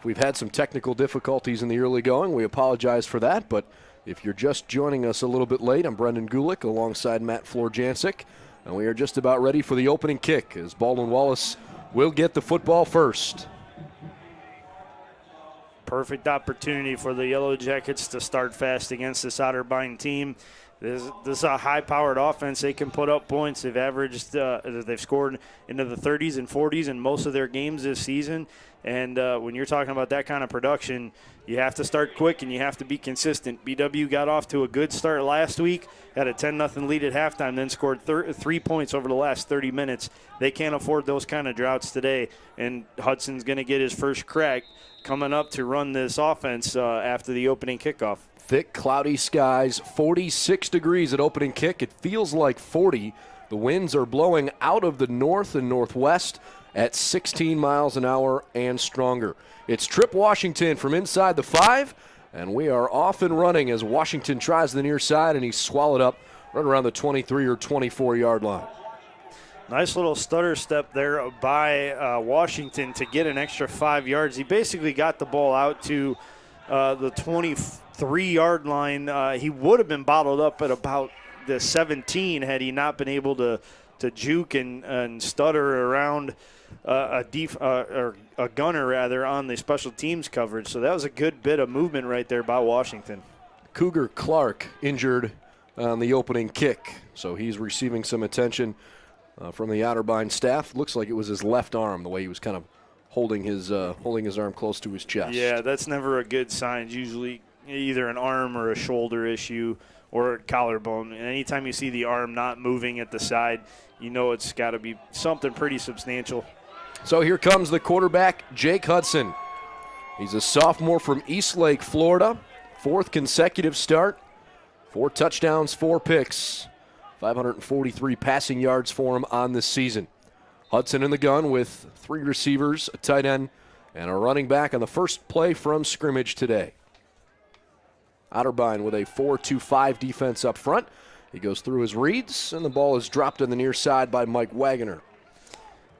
we've had some technical difficulties in the early going. We apologize for that, but if you're just joining us a little bit late, I'm Brendan Gulick alongside Matt Florjancic, and we are just about ready for the opening kick as Baldwin Wallace will get the football first. Perfect opportunity for the Yellow Jackets to start fast against this Otterbein team. This is a high-powered offense. They can put up points. They've scored into the 30s and 40s in most of their games this season. And when you're talking about that kind of production, you have to start quick and you have to be consistent. BW got off to a good start last week, had a 10-0 lead at halftime, then scored 3 points over the last 30 minutes. They can't afford those kind of droughts today. And Hudson's going to get his first crack coming up to run this offense after the opening kickoff. Thick, cloudy skies, 46 degrees at opening kick. It feels like 40. The winds are blowing out of the north and northwest at 16 miles an hour and stronger. It's Trip Washington from inside the 5, and we are off and running as Washington tries the near side, and he's swallowed up right around the 23 or 24-yard line. Nice little stutter step there by Washington to get an extra 5 yards. He basically got the ball out to the 23-yard line. He would have been bottled up at about the 17 had he not been able to juke and stutter around a gunner rather on the special teams coverage. So that was a good bit of movement right there by Washington. Cougar Clark injured on the opening kick, so he's receiving some attention from the Otterbein staff. Looks like it was his left arm, the way he was kind of holding his arm close to his chest. Yeah, that's never a good sign. It's usually either an arm or a shoulder issue or a collarbone. And anytime you see the arm not moving at the side, you know it's got to be something pretty substantial. So here comes the quarterback, Jake Hudson. He's a sophomore from Eastlake, Florida. 4th consecutive start. 4 touchdowns, 4 picks. 543 passing yards for him on this season. Hudson in the gun with 3 receivers, a tight end, and a running back on the first play from scrimmage today. Otterbein with a 4-2-5 defense up front. He goes through his reads, and the ball is dropped on the near side by Mike Wagner.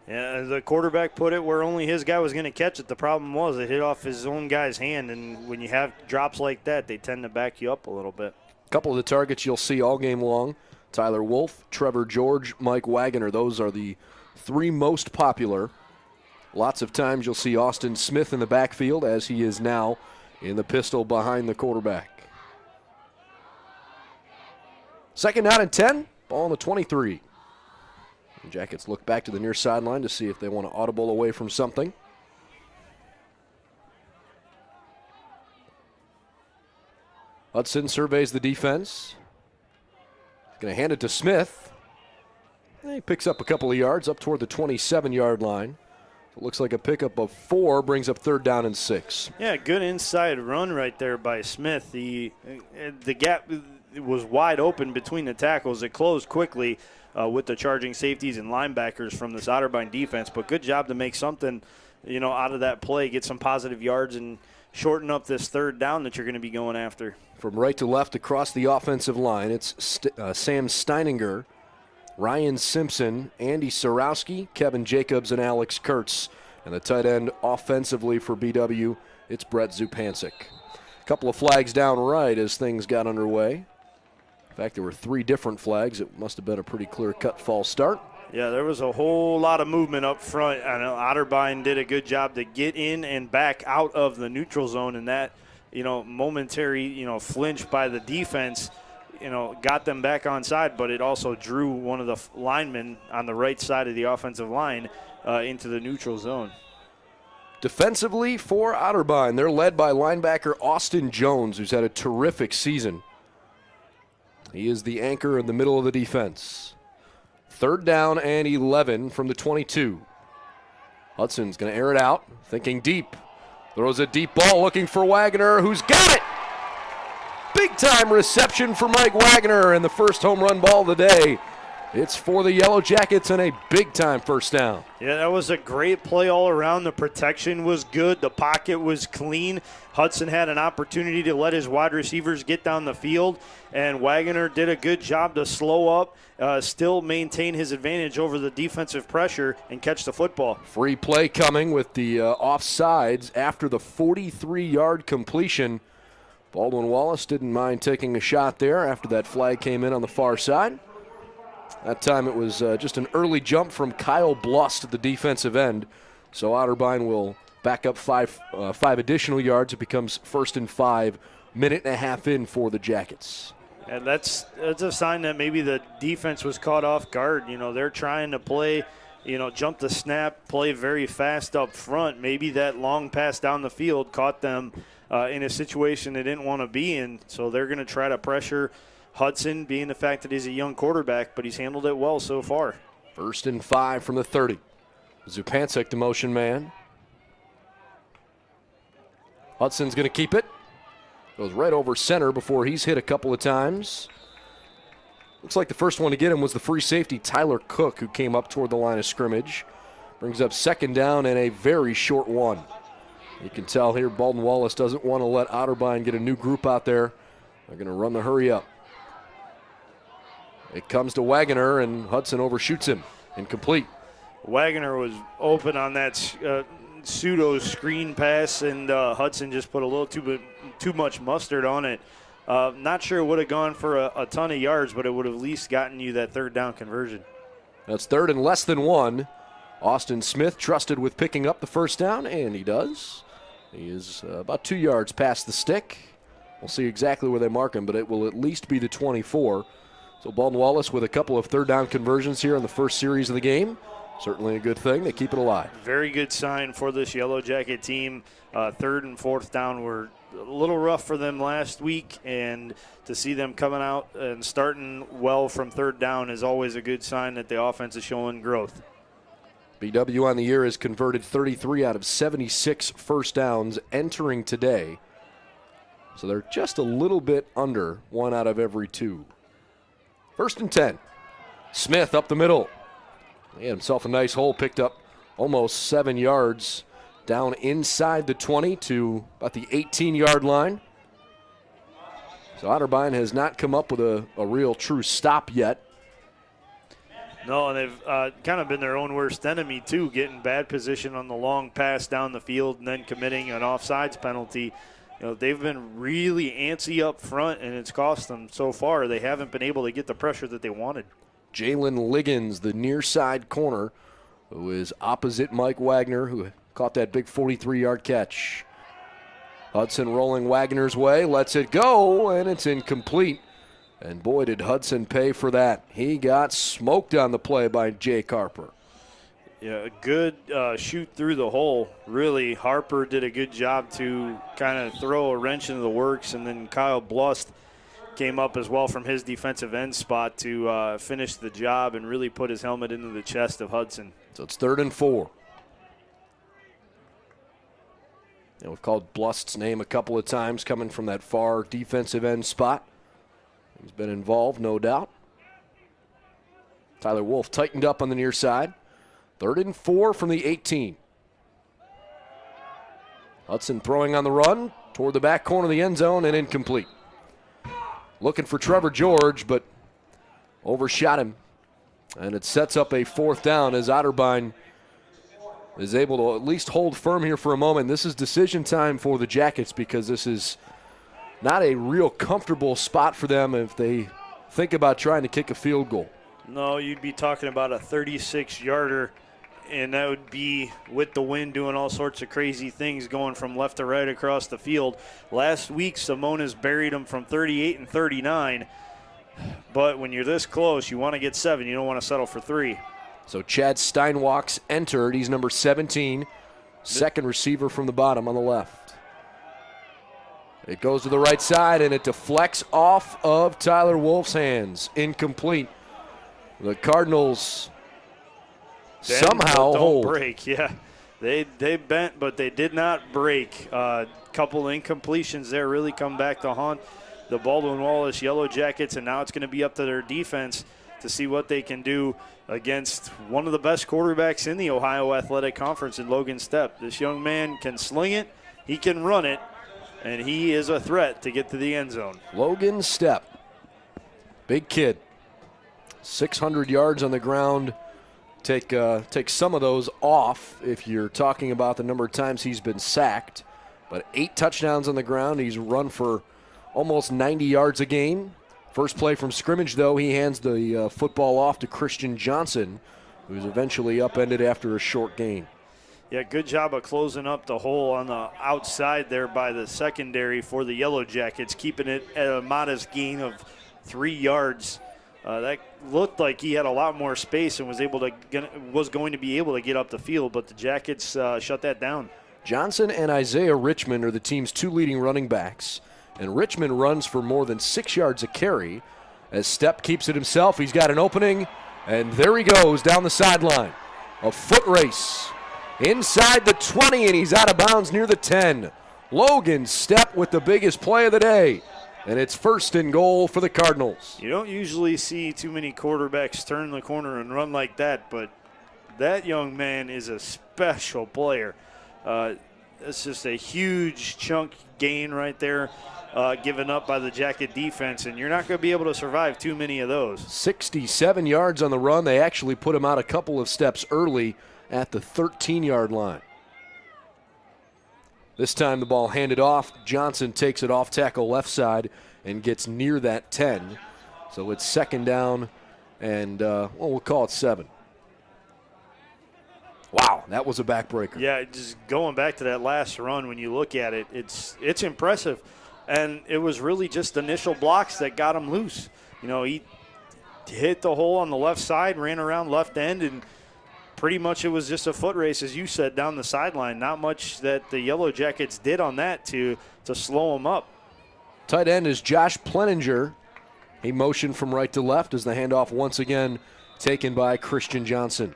Yeah, the quarterback put it where only his guy was going to catch it. The problem was it hit off his own guy's hand, and when you have drops like that, they tend to back you up a little bit. A couple of the targets you'll see all game long. Tyler Wolf, Trevor George, Mike Wagner. Those are the 3 most popular. Lots of times you'll see Austin Smith in the backfield, as he is now in the pistol behind the quarterback. 2nd down and 10, ball on the 23. The Jackets look back to the near sideline to see if they want to audible away from something. Hudson surveys the defense. He's going to hand it to Smith. He picks up a couple of yards up toward the 27-yard line. It looks like a pickup of 4, brings up 3rd down and 6. Yeah, good inside run right there by Smith. The gap was wide open between the tackles. It closed quickly with the charging safeties and linebackers from this Otterbein defense. But good job to make something, out of that play, get some positive yards and shorten up this 3rd down that you're going to be going after. From right to left across the offensive line, it's Sam Steininger, Ryan Simpson, Andy Sorowski, Kevin Jacobs, and Alex Kurtz. And the tight end offensively for BW, it's Brett Zupancic. A couple of flags down right as things got underway. In fact, there were 3 different flags. It must have been a pretty clear-cut false start. Yeah, there was a whole lot of movement up front. I know Otterbein did a good job to get in and back out of the neutral zone, and that, momentary, flinch by the defense, got them back on side, but it also drew one of the linemen on the right side of the offensive line into the neutral zone. Defensively for Otterbein, they're led by linebacker Austin Jones, who's had a terrific season. He is the anchor in the middle of the defense. 3rd down and 11 from the 22. Hudson's going to air it out, thinking deep. Throws a deep ball looking for Wagner, who's got it! Big-time reception for Mike Wagner, and the first home run ball of the day It's for the Yellow Jackets and a big-time first down. Yeah, that was a great play all around. The protection was good. The pocket was clean. Hudson had an opportunity to let his wide receivers get down the field, and Wagner did a good job to slow up, still maintain his advantage over the defensive pressure, and catch the football. Free play coming with the offsides after the 43-yard completion. Baldwin Wallace didn't mind taking a shot there after that flag came in on the far side. That time it was just an early jump from Kyle Blust at the defensive end. So Otterbein will back up five additional yards. It becomes 1st and 5, minute and a half in for the Jackets. And that's a sign that maybe the defense was caught off guard. You know, they're trying to play, jump the snap, play very fast up front. Maybe that long pass down the field caught them in a situation they didn't want to be in. So they're going to try to pressure Hudson, being the fact that he's a young quarterback, but he's handled it well so far. 1st and 5 from the 30. Zupancic, the motion man. Hudson's going to keep it. Goes right over center before he's hit a couple of times. Looks like the first one to get him was the free safety, Tyler Cook, who came up toward the line of scrimmage. Brings up 2nd down and a very short one. You can tell here Baldwin Wallace doesn't want to let Otterbein get a new group out there. They're going to run the hurry up. It comes to Wagner, and Hudson overshoots him. Incomplete. Wagner was open on that pseudo screen pass, and Hudson just put a little too much mustard on it. Not sure it would have gone for a ton of yards, but it would have at least gotten you that 3rd down conversion. That's 3rd and less than 1. Austin Smith trusted with picking up the first down, and he does. He is about 2 yards past the stick. We'll see exactly where they mark him, but it will at least be the 24. So Baldwin Wallace with a couple of 3rd down conversions here in the first series of the game. Certainly a good thing. They keep it alive. Very good sign for this Yellow Jacket team. 3rd and 4th down were a little rough for them last week, and to see them coming out and starting well from 3rd down is always a good sign that the offense is showing growth. BW on the year has converted 33 out of 76 first downs entering today. So they're just a little bit under 1 out of every 2. 1st and 10. Smith up the middle. He had himself a nice hole, picked up almost 7 yards down inside the 20 to about the 18-yard line. So Otterbein has not come up with a real true stop yet. No, and they've kind of been their own worst enemy, too, getting bad position on the long pass down the field and then committing an offsides penalty. They've been really antsy up front, and it's cost them so far. They haven't been able to get the pressure that they wanted. Jalen Liggins, the near side corner, who is opposite Mike Wagner, who caught that big 43-yard catch. Hudson rolling Wagner's way, lets it go, and it's incomplete. And boy, did Hudson pay for that. He got smoked on the play by Jake Harper. Yeah, a good shoot through the hole. Really, Harper did a good job to kind of throw a wrench into the works, and then Kyle Blust came up as well from his defensive end spot to finish the job and really put his helmet into the chest of Hudson. So it's 3rd and 4. And we've called Blust's name a couple of times coming from that far defensive end spot. He's been involved, no doubt. Tyler Wolf tightened up on the near side. 3rd and 4 from the 18. Hudson throwing on the run toward the back corner of the end zone and incomplete. Looking for Trevor George, but overshot him. And it sets up a 4th down as Otterbein is able to at least hold firm here for a moment. This is decision time for the Jackets because this is not a real comfortable spot for them if they think about trying to kick a field goal. No, you'd be talking about a 36-yarder, and that would be with the wind doing all sorts of crazy things going from left to right across the field. Last week, Simonas buried them from 38 and 39, but when you're this close, you want to get 7. You don't want to settle for 3. So Chad Steinwalk's entered. He's number 17, second receiver from the bottom on the left. It goes to the right side, and it deflects off of Tyler Wolf's hands. Incomplete. The Cardinals somehow hold. Break, yeah. They bent, but they did not break. Couple incompletions there really come back to haunt the Baldwin Wallace Yellow Jackets, and now it's going to be up to their defense to see what they can do against one of the best quarterbacks in the Ohio Athletic Conference in Logan Stepp. This young man can sling it, he can run it, and he is a threat to get to the end zone. Logan Stepp, big kid, 600 yards on the ground. Take some of those off if you're talking about the number of times he's been sacked. But 8 touchdowns on the ground. He's run for almost 90 yards a game. First play from scrimmage, though, he hands the football off to Christian Johnson, who's eventually upended after a short gain. Yeah, good job of closing up the hole on the outside there by the secondary for the Yellow Jackets, keeping it at a modest gain of 3 yards. That looked like he had a lot more space and was going to be able to get up the field, but the Jackets shut that down. Johnson and Isaiah Richmond are the team's 2 leading running backs, and Richmond runs for more than 6 yards a carry. As Stepp keeps it himself, he's got an opening, and there he goes down the sideline. A foot race inside the 20, and he's out of bounds near the 10. Logan Stepp with the biggest play of the day, and it's 1st and goal for the Cardinals. You don't usually see too many quarterbacks turn the corner and run like that, but that young man is a special player. It's just a huge chunk gain right there given up by the Jacket defense, and you're not going to be able to survive too many of those. 67 yards on the run. They actually put him out a couple of steps early at the 13-yard line. This time the ball handed off. Johnson takes it off tackle left side and gets near that 10. So it's 2nd down and, we'll call it 7. Wow, that was a backbreaker. Yeah, just going back to that last run, when you look at it, it's impressive. And it was really just initial blocks that got him loose. You know, he hit the hole on the left side, ran around left end, and pretty much it was just a foot race, as you said, down the sideline. Not much that the Yellow Jackets did on that to slow him up. Tight end is Josh Pleninger. He motioned from right to left as the handoff once again taken by Christian Johnson.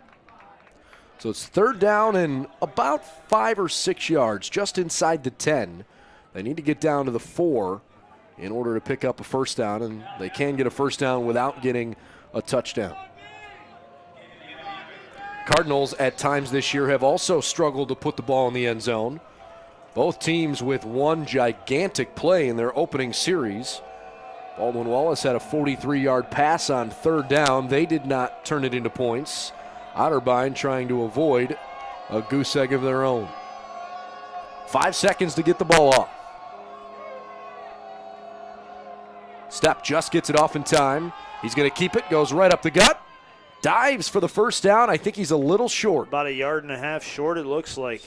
So it's 3rd down and about 5 or 6 yards, just inside the 10. They need to get down to the 4 in order to pick up a 1st down, and they can get a 1st down without getting a touchdown. Cardinals at times this year have also struggled to put the ball in the end zone. Both teams with one gigantic play in their opening series. Baldwin Wallace had a 43-yard pass on 3rd down. They did not turn it into points. Otterbein trying to avoid a goose egg of their own. 5 seconds to get the ball off. Stepp just gets it off in time. He's going to keep it, goes right up the gut. Dives for the 1st down. I think he's a little short. About 1.5 yards short, it looks like.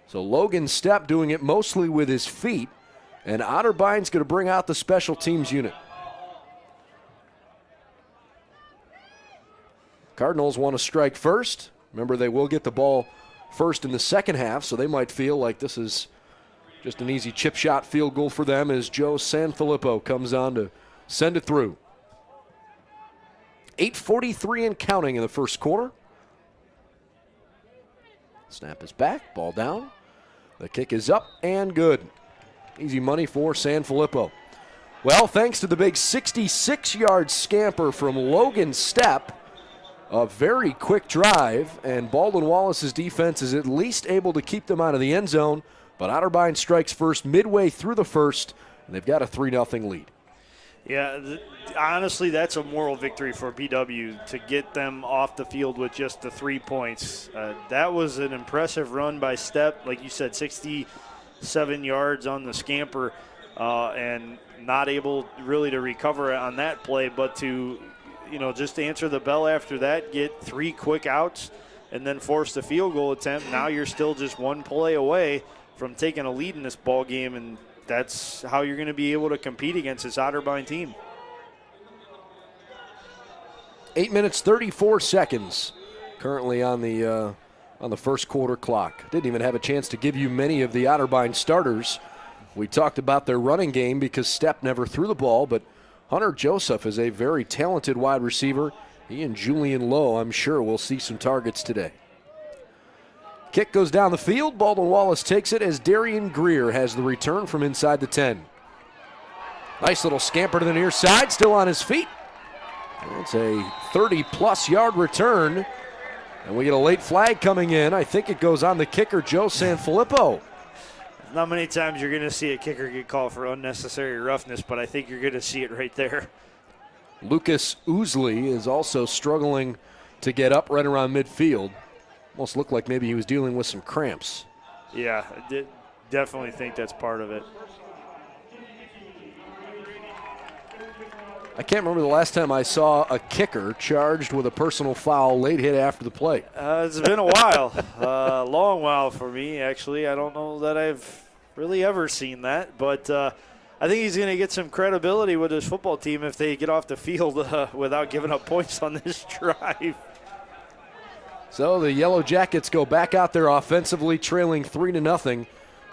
So Logan Stepp doing it mostly with his feet, and Otterbein's going to bring out the special teams unit. Cardinals want to strike first. Remember, they will get the ball first in the second half, so they might feel like this is just an easy chip shot field goal for them as Joe Sanfilippo comes on to send it through. 8:43 and counting in the first quarter. Snap is back, ball down. The kick is up and good. Easy money for Sanfilippo. Well, thanks to the big 66-yard scamper from Logan Stepp, a very quick drive, and Baldwin Wallace's defense is at least able to keep them out of the end zone, but Otterbein strikes first midway through the first, and they've got a 3-0 lead. Yeah, honestly, that's a moral victory for BW to get them off the field with just the 3 points. That was an impressive run by Stepp. Like you said, 67 yards on the scamper, and not able really to recover on that play, but to, just answer the bell after that, get 3 quick outs, and then force the field goal attempt. Now you're still just 1 play away from taking a lead in this ball game, and that's how you're going to be able to compete against this Otterbein team. 8 minutes, 34 seconds currently on the first quarter clock. Didn't even have a chance to give you many of the Otterbein starters. We talked about their running game because Stepp never threw the ball, but Hunter Joseph is a very talented wide receiver. He and Julian Lowe, I'm sure, will see some targets today. Kick goes down the field. Baldwin Wallace takes it as Darian Greer has the return from inside the 10. Nice little scamper to the near side, still on his feet. It's a 30-plus yard return, and we get a late flag coming in. I think it goes on the kicker, Joe Sanfilippo. Not many times you're going to see a kicker get called for unnecessary roughness, but I think you're going to see it right there. Lucas Ousley is also struggling to get up right around midfield. Almost looked like maybe he was dealing with some cramps. Yeah, I definitely think that's part of it. I can't remember the last time I saw a kicker charged with a personal foul late hit after the play. It's been a while, a long while for me, actually. I don't know that I've really ever seen that, but I think he's going to get some credibility with his football team if they get off the field without giving up points on this drive. So the Yellow Jackets go back out there offensively, trailing 3-0,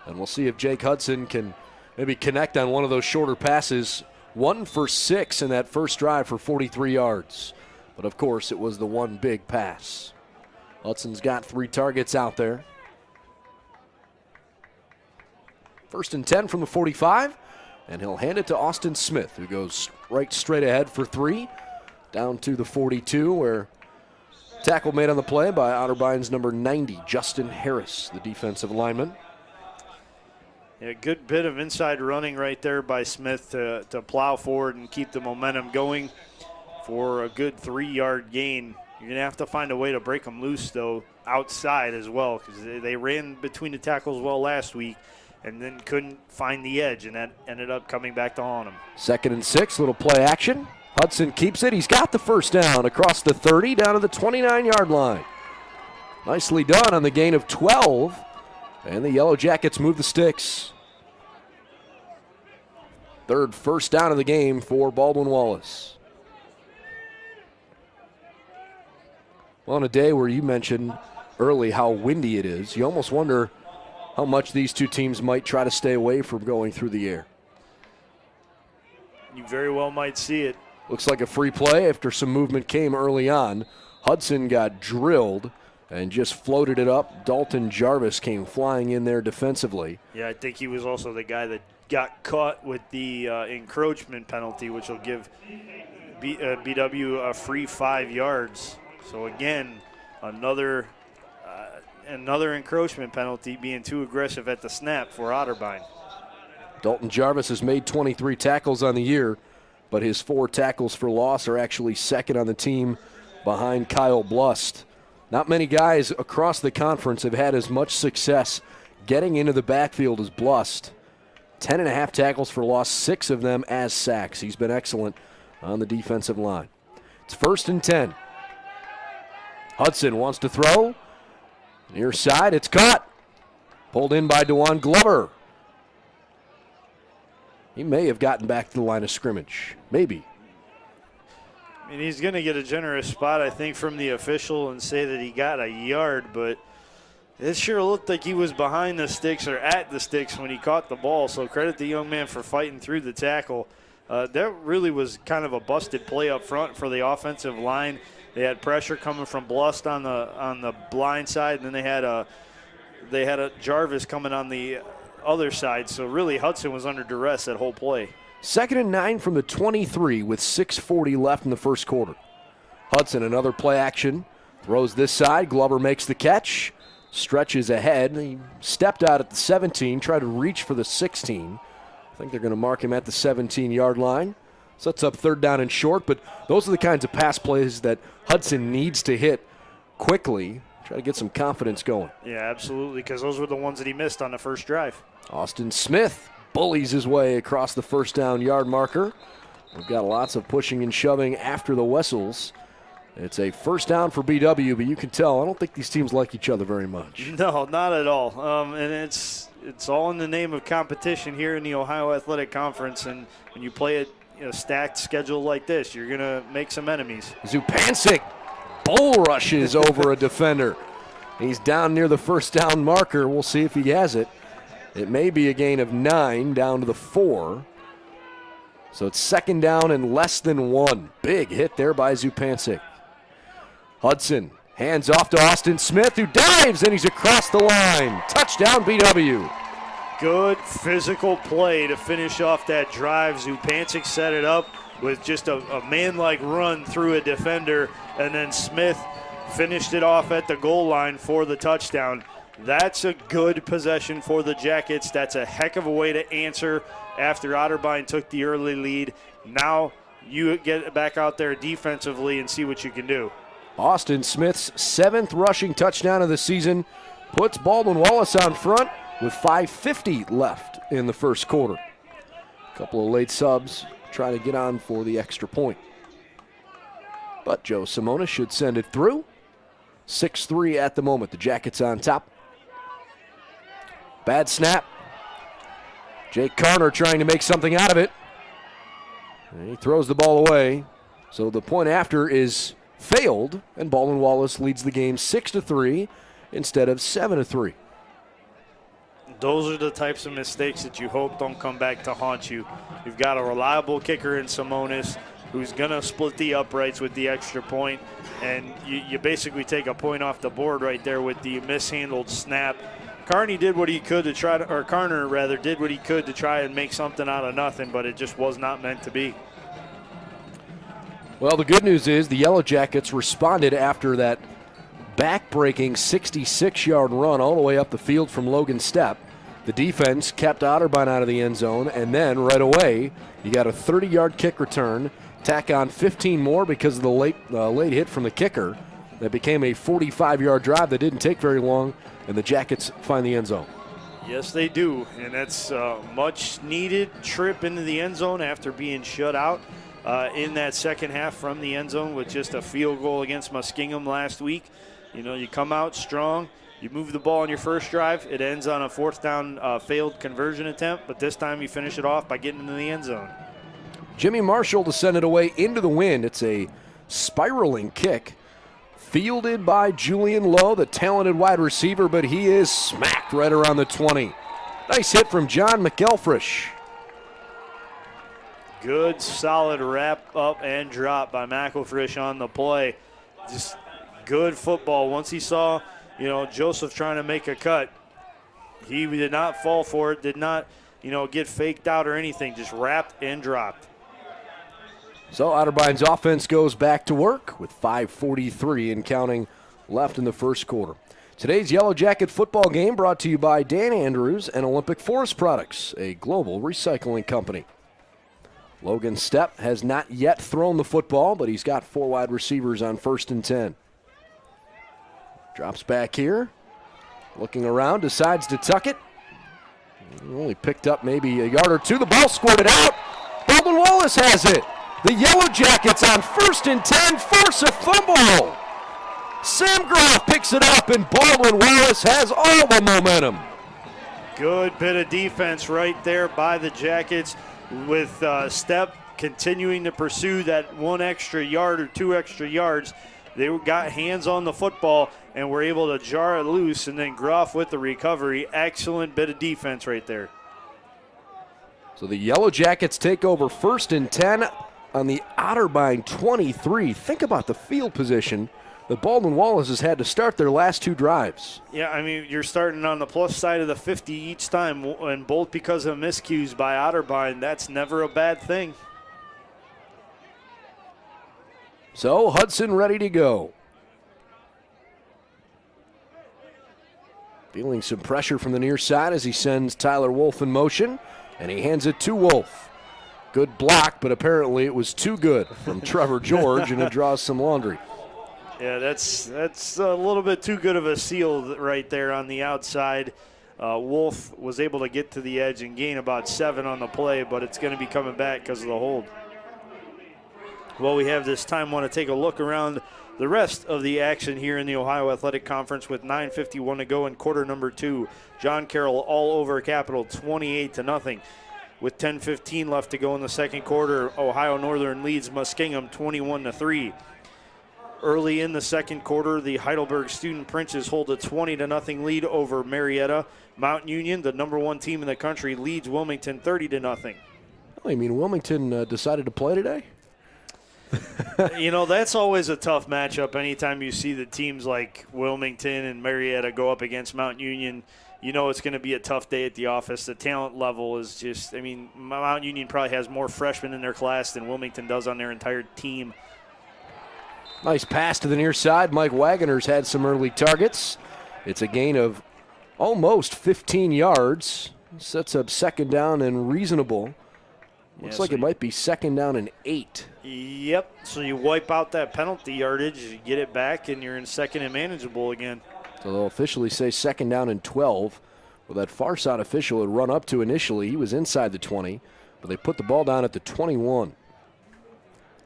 and we'll see if Jake Hudson can maybe connect on one of those shorter passes. 1 for 6 in that first drive for 43 yards. But, of course, it was the one big pass. Hudson's got 3 targets out there. 1st and 10 from the 45, and he'll hand it to Austin Smith, who goes right straight ahead for 3, down to the 42, where tackle made on the play by Otterbein's number 90, Justin Harris, the defensive lineman. Yeah, good bit of inside running right there by Smith to plow forward and keep the momentum going for a good 3-yard gain. You're going to have to find a way to break them loose, though, outside as well, because they ran between the tackles well last week and then couldn't find the edge, and that ended up coming back to haunt them. 2nd and 6, little play action. Hudson keeps it. He's got the first down across the 30 down to the 29-yard line. Nicely done on the gain of 12. And the Yellow Jackets move the sticks. 3rd first down of the game for Baldwin Wallace. Well, on a day where you mentioned early how windy it is, you almost wonder how much these two teams might try to stay away from going through the air. You very well might see it. Looks like a free play after some movement came early on. Hudson got drilled and just floated it up. Dalton Jarvis came flying in there defensively. Yeah, I think he was also the guy that got caught with the encroachment penalty, which will give BW a free 5 yards. So again, another encroachment penalty, being too aggressive at the snap for Otterbein. Dalton Jarvis has made 23 tackles on the year, but his 4 tackles for loss are actually second on the team behind Kyle Blust. Not many guys across the conference have had as much success getting into the backfield as Blust. 10.5 tackles for loss, 6 of them as sacks. He's been excellent on the defensive line. It's 1st and 10. Hudson wants to throw. Near side, it's caught. Pulled in by DeJuan Glover. He may have gotten back to the line of scrimmage. Maybe. I mean, he's going to get a generous spot, I think, from the official and say that he got a yard, but it sure looked like he was behind the sticks or at the sticks when he caught the ball, so credit the young man for fighting through the tackle. That really was kind of a busted play up front for the offensive line. They had pressure coming from Blust on the blind side, and then they had a Jarvis coming on the other side, so really Hudson was under duress that whole play. 2nd and 9 from the 23 with 6:40 left in the first quarter. Hudson, another play action, throws this side. Glover makes the catch, stretches ahead. He stepped out at the 17, tried to reach for the 16. I think they're going to mark him at the 17-yard line. Sets up 3rd down and short, but those are the kinds of pass plays that Hudson needs to hit quickly, try to get some confidence going. Yeah, absolutely, because those were the ones that he missed on the first drive. Austin Smith bullies his way across the 1st down yard marker. We've got lots of pushing and shoving after the whistles. It's a 1st down for BW, but you can tell I don't think these teams like each other very much. No, not at all. And it's all in the name of competition here in the Ohio Athletic Conference, and when you play a stacked schedule like this, you're going to make some enemies. Zupancic bull rushes over a defender. He's down near the 1st down marker. We'll see if he has it. It may be a gain of 9 down to the 4. So it's 2nd down and less than 1. Big hit there by Zupancic. Hudson hands off to Austin Smith, who dives, and he's across the line. Touchdown, BW. Good physical play to finish off that drive. Zupancic set it up with just a man-like run through a defender, and then Smith finished it off at the goal line for the touchdown. That's a good possession for the Jackets. That's a heck of a way to answer after Otterbein took the early lead. Now you get back out there defensively and see what you can do. Austin Smith's 7th rushing touchdown of the season puts Baldwin Wallace on front with 5:50 left in the first quarter. A couple of late subs trying to get on for the extra point. But Joe Simona should send it through. 6-3 at the moment. The Jackets on top. Bad snap. Jake Carner trying to make something out of it. And he throws the ball away. So the point after is failed, and Baldwin Wallace leads the game 6-3 instead of 7-3. Those are the types of mistakes that you hope don't come back to haunt you. You've got a reliable kicker in Simonis who's going to split the uprights with the extra point, and you basically take a point off the board right there with the mishandled snap. Carney did what he could to try to, or Carner rather, did what he could to try and make something out of nothing, but it just was not meant to be. Well, the good news is the Yellow Jackets responded after that back-breaking 66-yard run all the way up the field from Logan Stepp. The defense kept Otterbein out of the end zone, and then right away you got a 30-yard kick return, tack on 15 more because of the late hit from the kicker. That became a 45-yard drive that didn't take very long, and the Jackets find the end zone. Yes, they do, and that's a much-needed trip into the end zone after being shut out in that second half from the end zone with just a field goal against Muskingum last week. You know, you come out strong, you move the ball on your first drive, it ends on a fourth down failed conversion attempt, but this time you finish it off by getting into the end zone. Jimmy Marshall to send it away into the wind. It's a spiraling kick. Fielded by Julian Lowe, the talented wide receiver, but he is smacked right around the 20. Nice hit from John McElfresh. Good, solid wrap up and drop by McElfresh on the play. Just good football. Once he saw, Joseph trying to make a cut, he did not fall for it, did not, get faked out or anything, just wrapped and dropped. So Otterbein's offense goes back to work with 5:43 and counting left in the first quarter. Today's Yellow Jacket football game brought to you by Dan Andrews and Olympic Forest Products, a global recycling company. Logan Stepp has not yet thrown the football, but he's got 4 wide receivers on 1st and 10. Drops back here, looking around, decides to tuck it. He only picked up maybe a yard or two. The ball squirted out. Baldwin Wallace has it. The Yellow Jackets on 1st and 10 force a fumble. Sam Groff picks it up, and Baldwin Wallace has all the momentum. Good bit of defense right there by the Jackets, with Stepp continuing to pursue that 1 extra yard or 2 extra yards. They got hands on the football and were able to jar it loose, and then Groff with the recovery. Excellent bit of defense right there. So the Yellow Jackets take over 1st and 10 on the Otterbein 23. Think about the field position that Baldwin Wallace has had to start their last 2 drives. Yeah, I mean, you're starting on the plus side of the 50 each time, and both because of miscues by Otterbein. That's never a bad thing. So Hudson ready to go. Feeling some pressure from the near side as he sends Tyler Wolf in motion, and he hands it to Wolf. Good block, but apparently it was too good from Trevor George, and it draws some laundry. Yeah, that's a little bit too good of a seal right there on the outside. Wolf was able to get to the edge and gain about 7 on the play, but it's going to be coming back because of the hold. Well, we have this time, want to take a look around the rest of the action here in the Ohio Athletic Conference with 9:51 to go in quarter number 2. John Carroll all over Capital, 28-0. With 10:15 left to go in the second quarter, Ohio Northern leads Muskingum 21-3. Early in the second quarter, the Heidelberg Student Princes hold a 20-0 lead over Marietta. Mount Union, the number 1 team in the country, leads Wilmington 30-0. Oh, you mean Wilmington decided to play today? That's always a tough matchup anytime you see the teams like Wilmington and Marietta go up against Mount Union. you know it's going to be a tough day at the office. The talent level is just, I mean, Mount Union probably has more freshmen in their class than Wilmington does on their entire team. Nice pass to the near side. Mike Wagoner's had some early targets. It's a gain of almost 15 yards. Sets up second down and reasonable. Looks like it might be second down and 8. Yep, so you wipe out that penalty yardage, you get it back, and you're in second and manageable again. So they'll officially say second down and 12. Well, that far side official had run up to initially. He was inside the 20, but they put the ball down at the 21.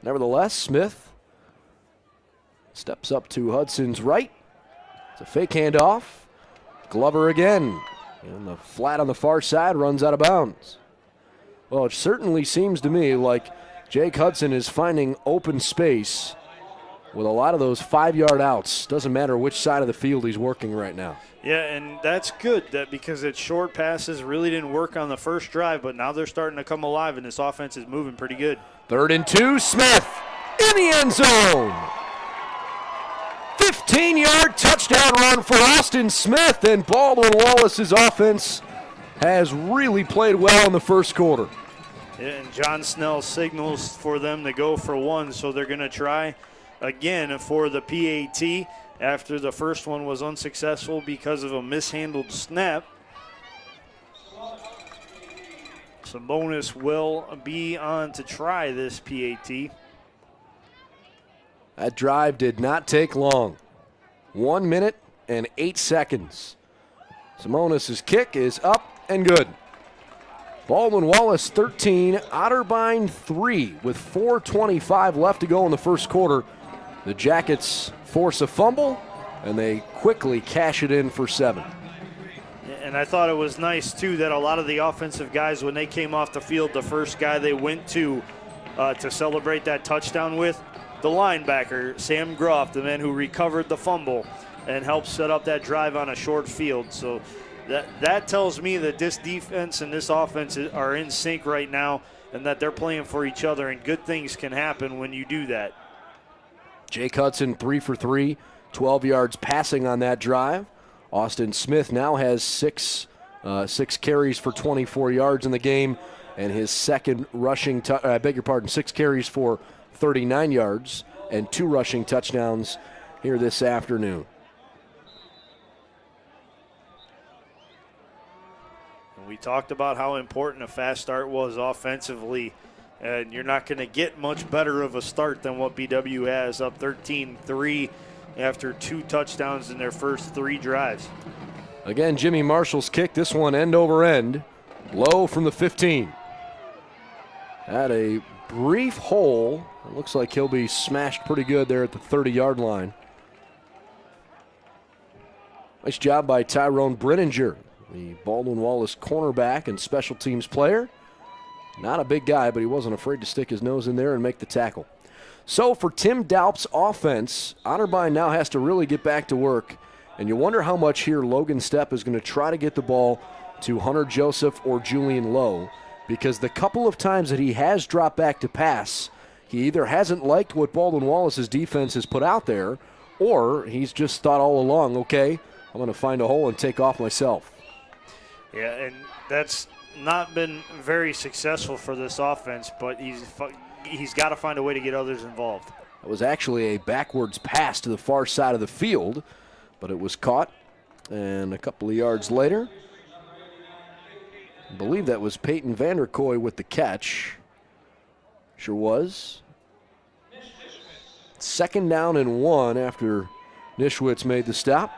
Nevertheless, Smith steps up to Hudson's right. It's a fake handoff. Glover again. And the flat on the far side runs out of bounds. Well, it certainly seems to me like Jake Hudson is finding open space with a lot of those 5-yard outs. Doesn't matter which side of the field he's working right now. Yeah, and that's good because its short passes really didn't work on the first drive, but now they're starting to come alive, and this offense is moving pretty good. 3rd and 2, Smith in the end zone. 15-yard touchdown run for Austin Smith, and Baldwin Wallace's offense has really played well in the first quarter. And John Snell signals for them to go for one, so they're going to try again for the PAT after the first one was unsuccessful because of a mishandled snap. Sabonis will be on to try this PAT. That drive did not take long. 1 minute and 8 seconds. Sabonis' kick is up and good. Baldwin Wallace 13, Otterbein 3 with 4:25 left to go in the first quarter. The Jackets force a fumble, and they quickly cash it in for 7. And I thought it was nice, too, that a lot of the offensive guys, when they came off the field, the first guy they went to celebrate that touchdown with, the linebacker, Sam Groff, the man who recovered the fumble and helped set up that drive on a short field. So that tells me that this defense and this offense are in sync right now and that they're playing for each other, and good things can happen when you do that. Jake Hudson 3 for 3, 12 yards passing on that drive. Austin Smith now has six carries for 24 yards in the game, and his second rushing, 6 carries for 39 yards and 2 rushing touchdowns here this afternoon. We talked about how important a fast start was offensively, and you're not going to get much better of a start than what BW has, up 13-3 after 2 touchdowns in their first 3 drives. Again, Jimmy Marshall's kick, this one end over end, low from the 15. Had a brief hole. It looks like he'll be smashed pretty good there at the 30-yard line. Nice job by Tyrone Brenninger, the Baldwin Wallace cornerback and special teams player. Not a big guy, but he wasn't afraid to stick his nose in there and make the tackle. So for Tim Daup's offense, Otterbein now has to really get back to work. And you wonder how much here Logan Stepp is going to try to get the ball to Hunter Joseph or Julian Lowe, because the couple of times that he has dropped back to pass, he either hasn't liked what Baldwin Wallace's defense has put out there, or he's just thought all along, okay, I'm going to find a hole and take off myself. Yeah, and that's not been very successful for this offense, but he's got to find a way to get others involved. It was actually a backwards pass to the far side of the field, but it was caught, and a couple of yards later, I believe that was Peyton Vanderkoy with the catch. Sure was. 2nd down and 1 after Nischwitz made the stop.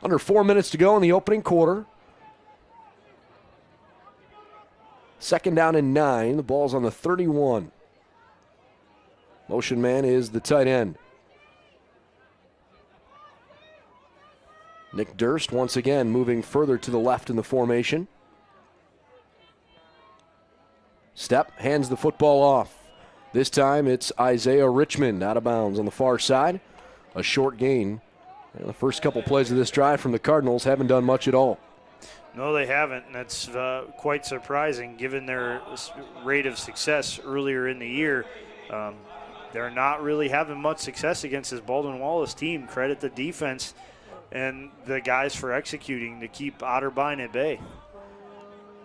Under 4 minutes to go in the opening quarter. 2nd down and 9. The ball's on the 31. Motion man is the tight end. Nick Durst once again moving further to the left in the formation. Stepp hands the football off. This time it's Isaiah Richmond out of bounds on the far side. A short gain. And the first couple plays of this drive from the Cardinals haven't done much at all. No, they haven't, and that's quite surprising given their rate of success earlier in the year. They're not really having much success against this Baldwin Wallace team. Credit the defense and the guys for executing to keep Otterbein at bay.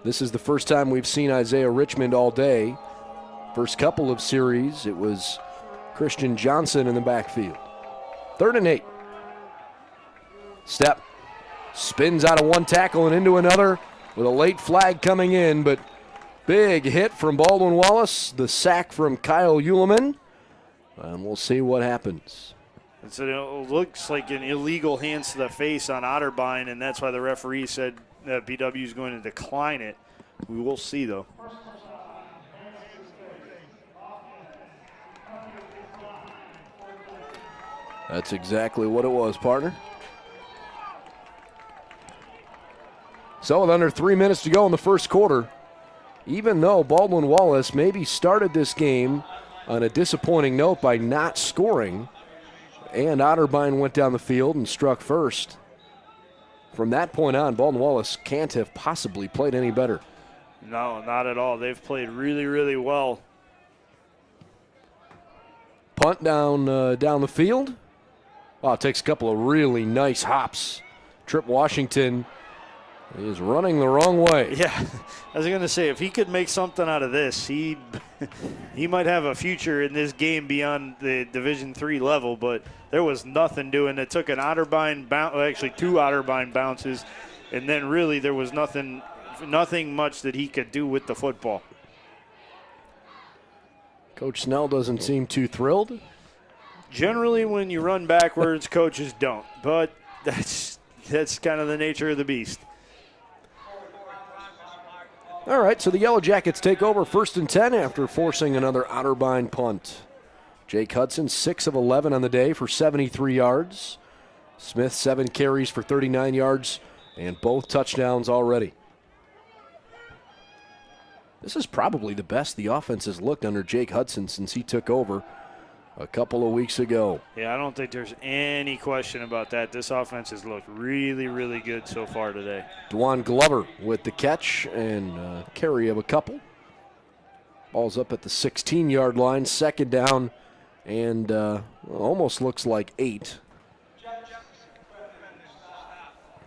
This is the first time we've seen Isaiah Richmond all day. First couple of series, it was Christian Johnson in the backfield. 3rd and 8. Step. Spins out of one tackle and into another with a late flag coming in, but big hit from Baldwin Wallace, the sack from Kyle Uleman, and we'll see what happens. It looks like an illegal hands to the face on Otterbein, and that's why the referee said that BW is going to decline it. We will see, though. That's exactly what it was, partner. So with under 3 minutes to go in the first quarter, even though Baldwin Wallace maybe started this game on a disappointing note by not scoring, and Otterbein went down the field and struck first, from that point on, Baldwin Wallace can't have possibly played any better. No, not at all. They've played really, really well. Punt down the field. Wow, it takes a couple of really nice hops. Trip Washington is running the wrong way. Yeah, I was going to say, if he could make something out of this, he might have a future in this game beyond the Division III level, but there was nothing doing. It took an Otterbein bounce, actually 2 Otterbein bounces, and then really there was nothing much that he could do with the football. Coach Snell doesn't seem too thrilled. Generally, when you run backwards, coaches don't, but that's kind of the nature of the beast. All right, so the Yellow Jackets take over 1st and 10 after forcing another Otterbein punt. Jake Hudson, 6 of 11 on the day for 73 yards. Smith, 7 carries for 39 yards and both touchdowns already. This is probably the best the offense has looked under Jake Hudson since he took over a couple of weeks ago. Yeah, I don't think there's any question about that. This offense has looked really, really good so far today. Dwan Glover with the catch and carry of a couple. Ball's up at the 16-yard line, 2nd down, and almost looks like 8.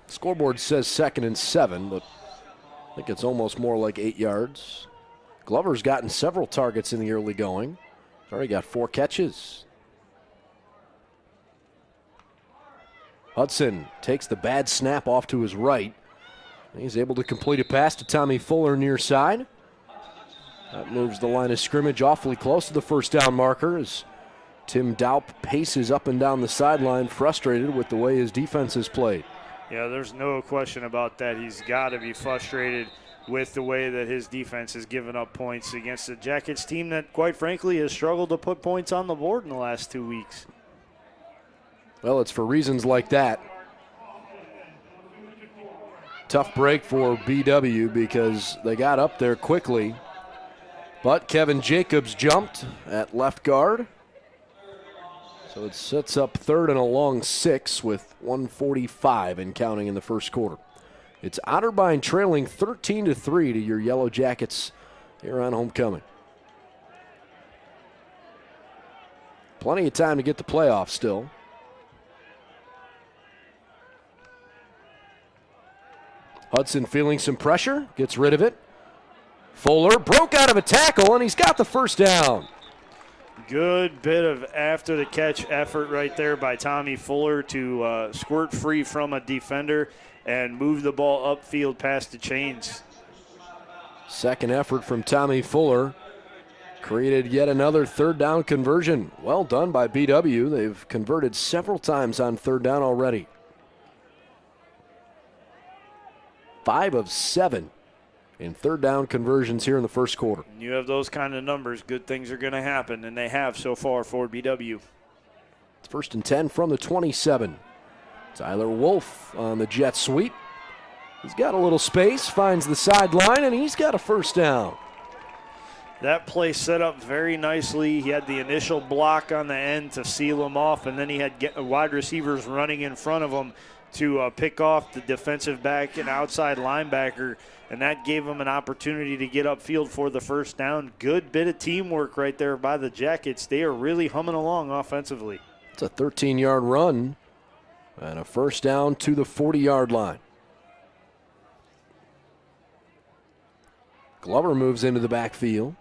Scoreboard says 2nd and 7, but I think it's almost more like 8 yards. Glover's gotten several targets in the early going. He's already got 4 catches. Hudson takes the bad snap off to his right. He's able to complete a pass to Tommy Fuller near side. That moves the line of scrimmage awfully close to the 1st down marker as Tim Daup paces up and down the sideline, frustrated with the way his defense has played. Yeah, there's no question about that. He's got to be frustrated with the way that his defense has given up points against the Jackets team that, quite frankly, has struggled to put points on the board in the last 2 weeks. Well, it's for reasons like that. Tough break for BW because they got up there quickly. But Kevin Jacobs jumped at left guard. So it sets up 3rd and a long 6 with 1:45 and counting in the first quarter. It's Otterbein trailing 13-3 to your Yellow Jackets here on homecoming. Plenty of time to get the playoffs still. Hudson feeling some pressure, gets rid of it. Fuller broke out of a tackle, and he's got the 1st down. Good bit of after-the-catch effort right there by Tommy Fuller to squirt free from a defender and move the ball upfield past the chains. Second effort from Tommy Fuller created yet another 3rd down conversion. Well done by BW. They've converted several times on 3rd down already. 5 of 7 in 3rd down conversions here in the first quarter. You have those kind of numbers, good things are going to happen, and they have so far for BW. It's 1st and 10 from the 27. Tyler Wolf on the jet sweep. He's got a little space, finds the sideline, and he's got a 1st down. That play set up very nicely. He had the initial block on the end to seal him off, and then he had wide receivers running in front of him to pick off the defensive back and outside linebacker, and that gave him an opportunity to get upfield for the 1st down. Good bit of teamwork right there by the Jackets. They are really humming along offensively. It's a 13-yard run And a first down to the 40-yard line. Glover moves into the backfield.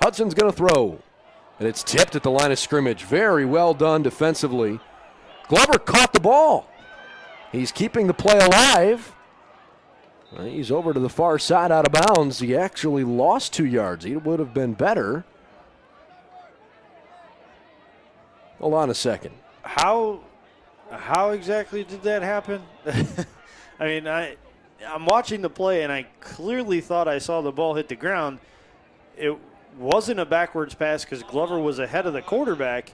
Hudson's going to throw. And it's tipped at the line of scrimmage. Very well done defensively. Glover caught the ball. He's keeping the play alive. He's over to the far side out of bounds. He actually lost 2 yards. He would have been better. Hold on a second. How exactly did that happen? I mean, I'm watching the play, and I clearly thought I saw the ball hit the ground. It wasn't a backwards pass because Glover was ahead of the quarterback,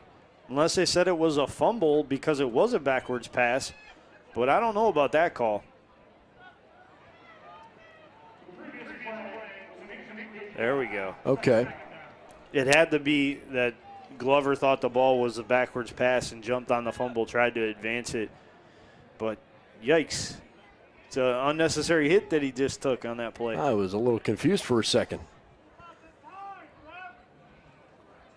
unless they said it was a fumble because it was a backwards pass. But I don't know about that call. There we go. Okay. It had to be that Glover thought the ball was a backwards pass and jumped on the fumble, tried to advance it. But yikes. It's an unnecessary hit that he just took on that play. I was a little confused for a second.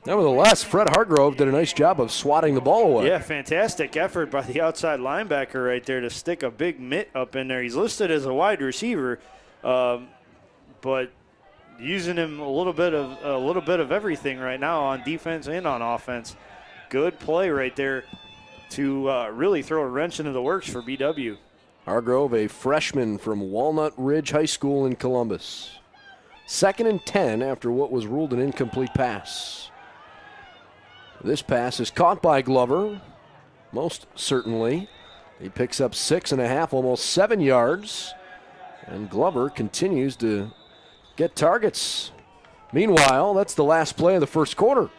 Nevertheless, Fred Hargrove did a nice job of swatting the ball away. Yeah, fantastic effort by the outside linebacker right there to stick a big mitt up in there. He's listed as a wide receiver, but using him a little bit of everything right now on defense and on offense. Good play right there to really throw a wrench into the works for BW. Hargrove, a freshman from Walnut Ridge High School in Columbus. 2nd and 10 after what was ruled an incomplete pass. This pass is caught by Glover, most certainly. He picks up 6.5, almost 7 yards. And Glover continues to get targets. Meanwhile, that's the last play of the first quarter.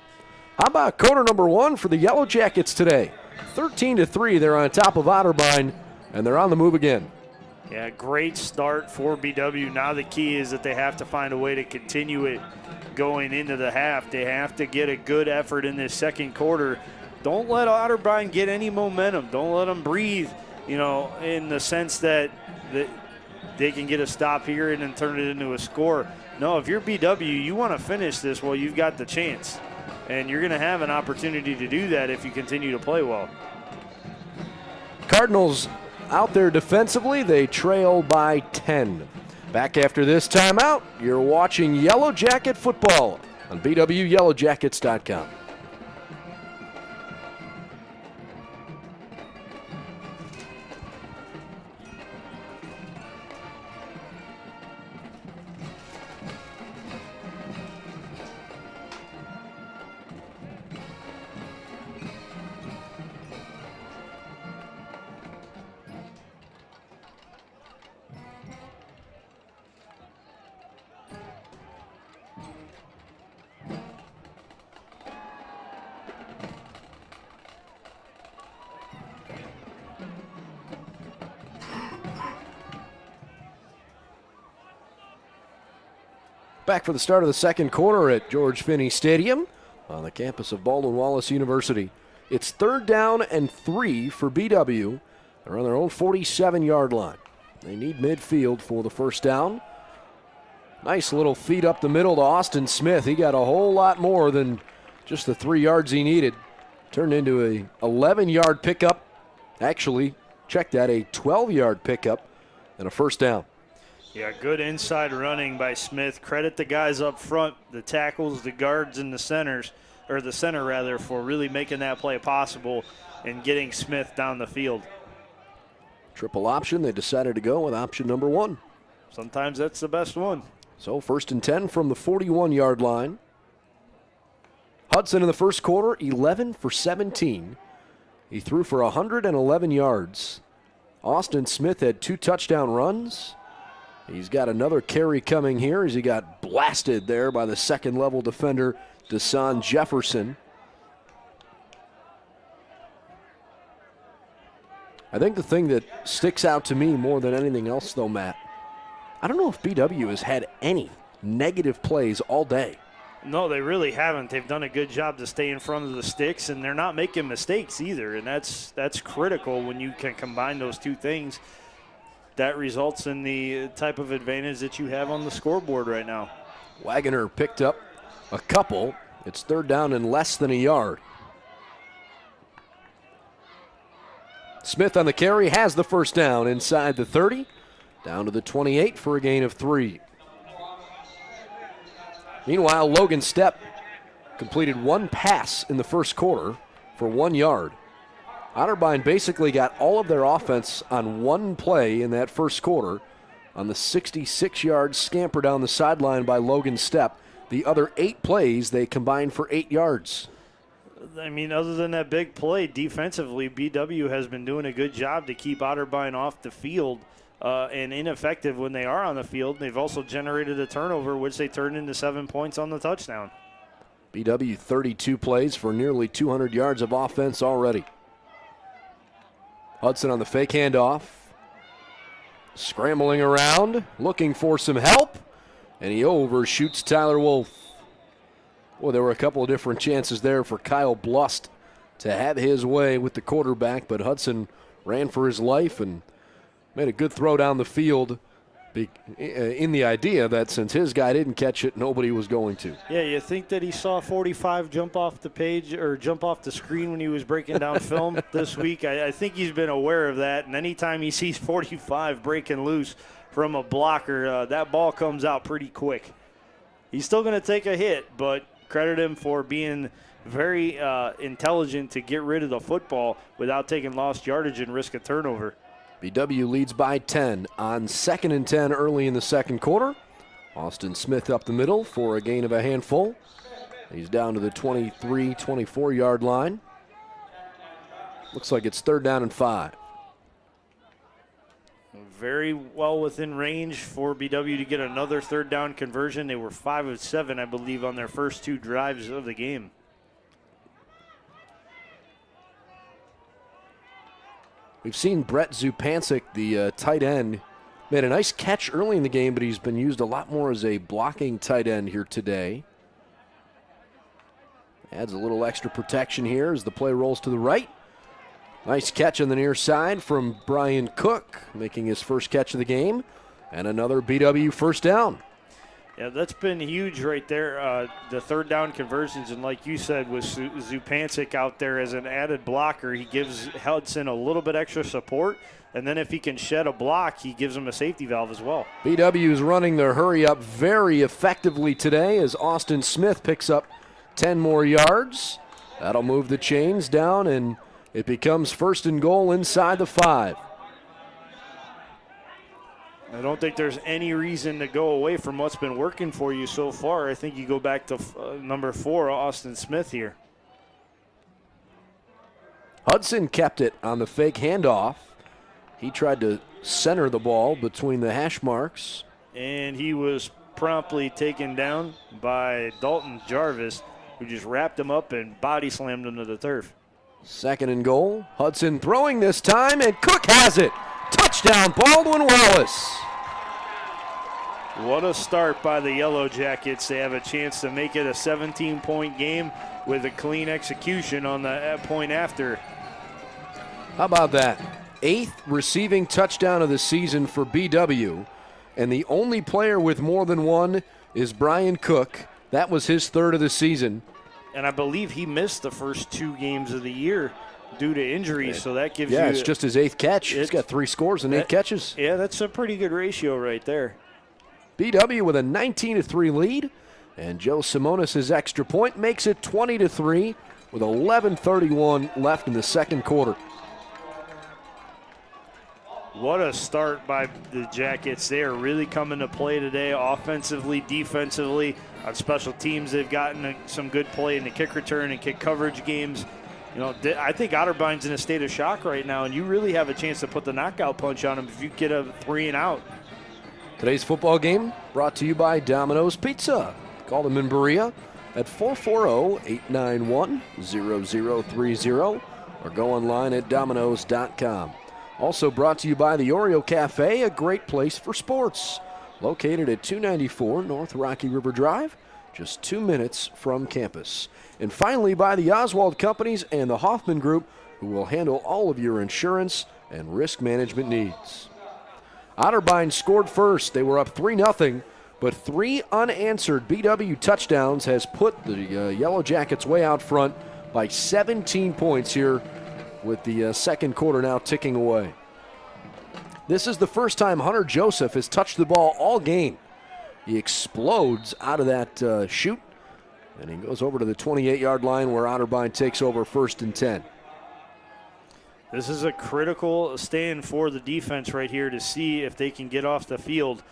How about quarter number 1 for the Yellow Jackets today? 13-3, they're on top of Otterbein, and they're on the move again. Yeah, great start for BW. Now the key is that they have to find a way to continue it going into the half. They have to get a good effort in this second quarter. Don't let Otterbein get any momentum. Don't let them breathe, in the sense that they can get a stop here and then turn it into a score. No, if you're BW, you want to finish this while you've got the chance. And you're going to have an opportunity to do that if you continue to play well. Cardinals out there defensively, they trail by 10. Back after this timeout, you're watching Yellow Jacket football on BWYellowJackets.com. Back for the start of the second quarter at George Finnie Stadium on the campus of Baldwin Wallace University. It's 3rd down and 3 for BW. They're on their own 47-yard line. They need midfield for the first down. Nice little feed up the middle to Austin Smith. He got a whole lot more than just the 3 yards he needed. Turned into a 11-yard pickup. Actually, check that, a 12-yard pickup and a first down. Yeah, good inside running by Smith. Credit the guys up front, the tackles, the guards, and the centers, or the center rather, for really making that play possible and getting Smith down the field. Triple option, they decided to go with option number 1. Sometimes that's the best one. So 1st and 10 from the 41-yard line. Hudson in the first quarter, 11 for 17. He threw for 111 yards. Austin Smith had 2 touchdown runs. He's got another carry coming here as he got blasted there by the second-level defender, Deshaun Jefferson. I think the thing that sticks out to me more than anything else, though, Matt, I don't know if BW has had any negative plays all day. No, they really haven't. They've done a good job to stay in front of the sticks, and they're not making mistakes either, and that's critical when you can combine those two things. That results in the type of advantage that you have on the scoreboard right now. Wagoner picked up a couple, It's third down and less than a yard. Smith on the carry has the first down inside the 30, down to the 28 for a gain of 3. Meanwhile, Logan Stepp completed one pass in the first quarter for 1 yard. Otterbein basically got all of their offense on one play in that first quarter on the 66-yard scamper down the sideline by Logan Stepp. The other 8 plays, they combined for 8 yards. I mean, other than that big play, defensively, BW has been doing a good job to keep Otterbein off the field and ineffective when they are on the field. They've also generated a turnover, which they turned into 7 points on the touchdown. BW 32 plays for nearly 200 yards of offense already. Hudson on the fake handoff. Scrambling around, looking for some help, and he overshoots Tyler Wolf. Well, there were a couple of different chances there for Kyle Blust to have his way with the quarterback, but Hudson ran for his life and made a good throw down the field in the idea that since his guy didn't catch it, nobody was going to. Yeah, you think that he saw 45 jump off the page or jump off the screen when he was breaking down film this week? I think he's been aware of that, and anytime he sees 45 breaking loose from a blocker, that ball comes out pretty quick. He's still going to take a hit, but credit him for being very intelligent to get rid of the football without taking lost yardage and risk a turnover. BW leads by 10 on 2nd and 10 early in the second quarter. Austin Smith up the middle for a gain of a handful. He's down to the 23, 24-yard line. Looks like it's third down and 5. Very well within range for BW to get another third down conversion. They were 5 of 7, I believe, on their first 2 drives of the game. We've seen Brett Zupancic, the tight end, made a nice catch early in the game, but he's been used a lot more as a blocking tight end here today. Adds a little extra protection here as the play rolls to the right. Nice catch on the near side from Brian Cook, making his first catch of the game, and another BW first down. Yeah, that's been huge right there, the third down conversions. And like you said, with Zupancic out there as an added blocker, he gives Hudson a little bit extra support. And then if he can shed a block, he gives him a safety valve as well. BW is running their hurry up very effectively today as Austin Smith picks up 10 more yards. That'll move the chains down, and it becomes first and goal inside the 5. I don't think there's any reason to go away from what's been working for you so far. I think you go back to number 4, Austin Smith here. Hudson kept it on the fake handoff. He tried to center the ball between the hash marks. And he was promptly taken down by Dalton Jarvis, who just wrapped him up and body slammed him to the turf. Second and goal. Hudson throwing this time, and Cook has it. Touchdown, Baldwin Wallace. What a start by the Yellow Jackets. They have a chance to make it a 17-point game with a clean execution on the point after. How about that? 8th receiving touchdown of the season for BW, and the only player with more than one is Brian Cook. That was his 3rd of the season. And I believe he missed the first 2 games of the year due to injuries, so that gives you... Yeah, it's just his 8th catch. He's got 3 scores and 8 catches. Yeah, that's a pretty good ratio right there. BW with a 19-3 lead, and Joe Simonis' extra point makes it 20-3 with 11:31 left in the second quarter. What a start by the Jackets. They are really coming to play today, offensively, defensively. On special teams, they've gotten some good play in the kick return and kick coverage games. You know, I think Otterbein's in a state of shock right now, and you really have a chance to put the knockout punch on them if you get a 3 and out. Today's football game brought to you by Domino's Pizza. Call them in Berea at 440-891-0030 or go online at domino's.com. Also brought to you by the Oreo Cafe, a great place for sports. Located at 294 North Rocky River Drive, just 2 minutes from campus. And finally by the Oswald Companies and the Hoffman Group, who will handle all of your insurance and risk management needs. Otterbein scored first. They were up 3-0, but 3 unanswered BW touchdowns has put the Yellow Jackets way out front by 17 points here with the second quarter now ticking away. This is the first time Hunter Joseph has touched the ball all game. He explodes out of that chute, and he goes over to the 28-yard line where Otterbein takes over 1st and 10. This is a critical stand for the defense right here to see if they can get off the field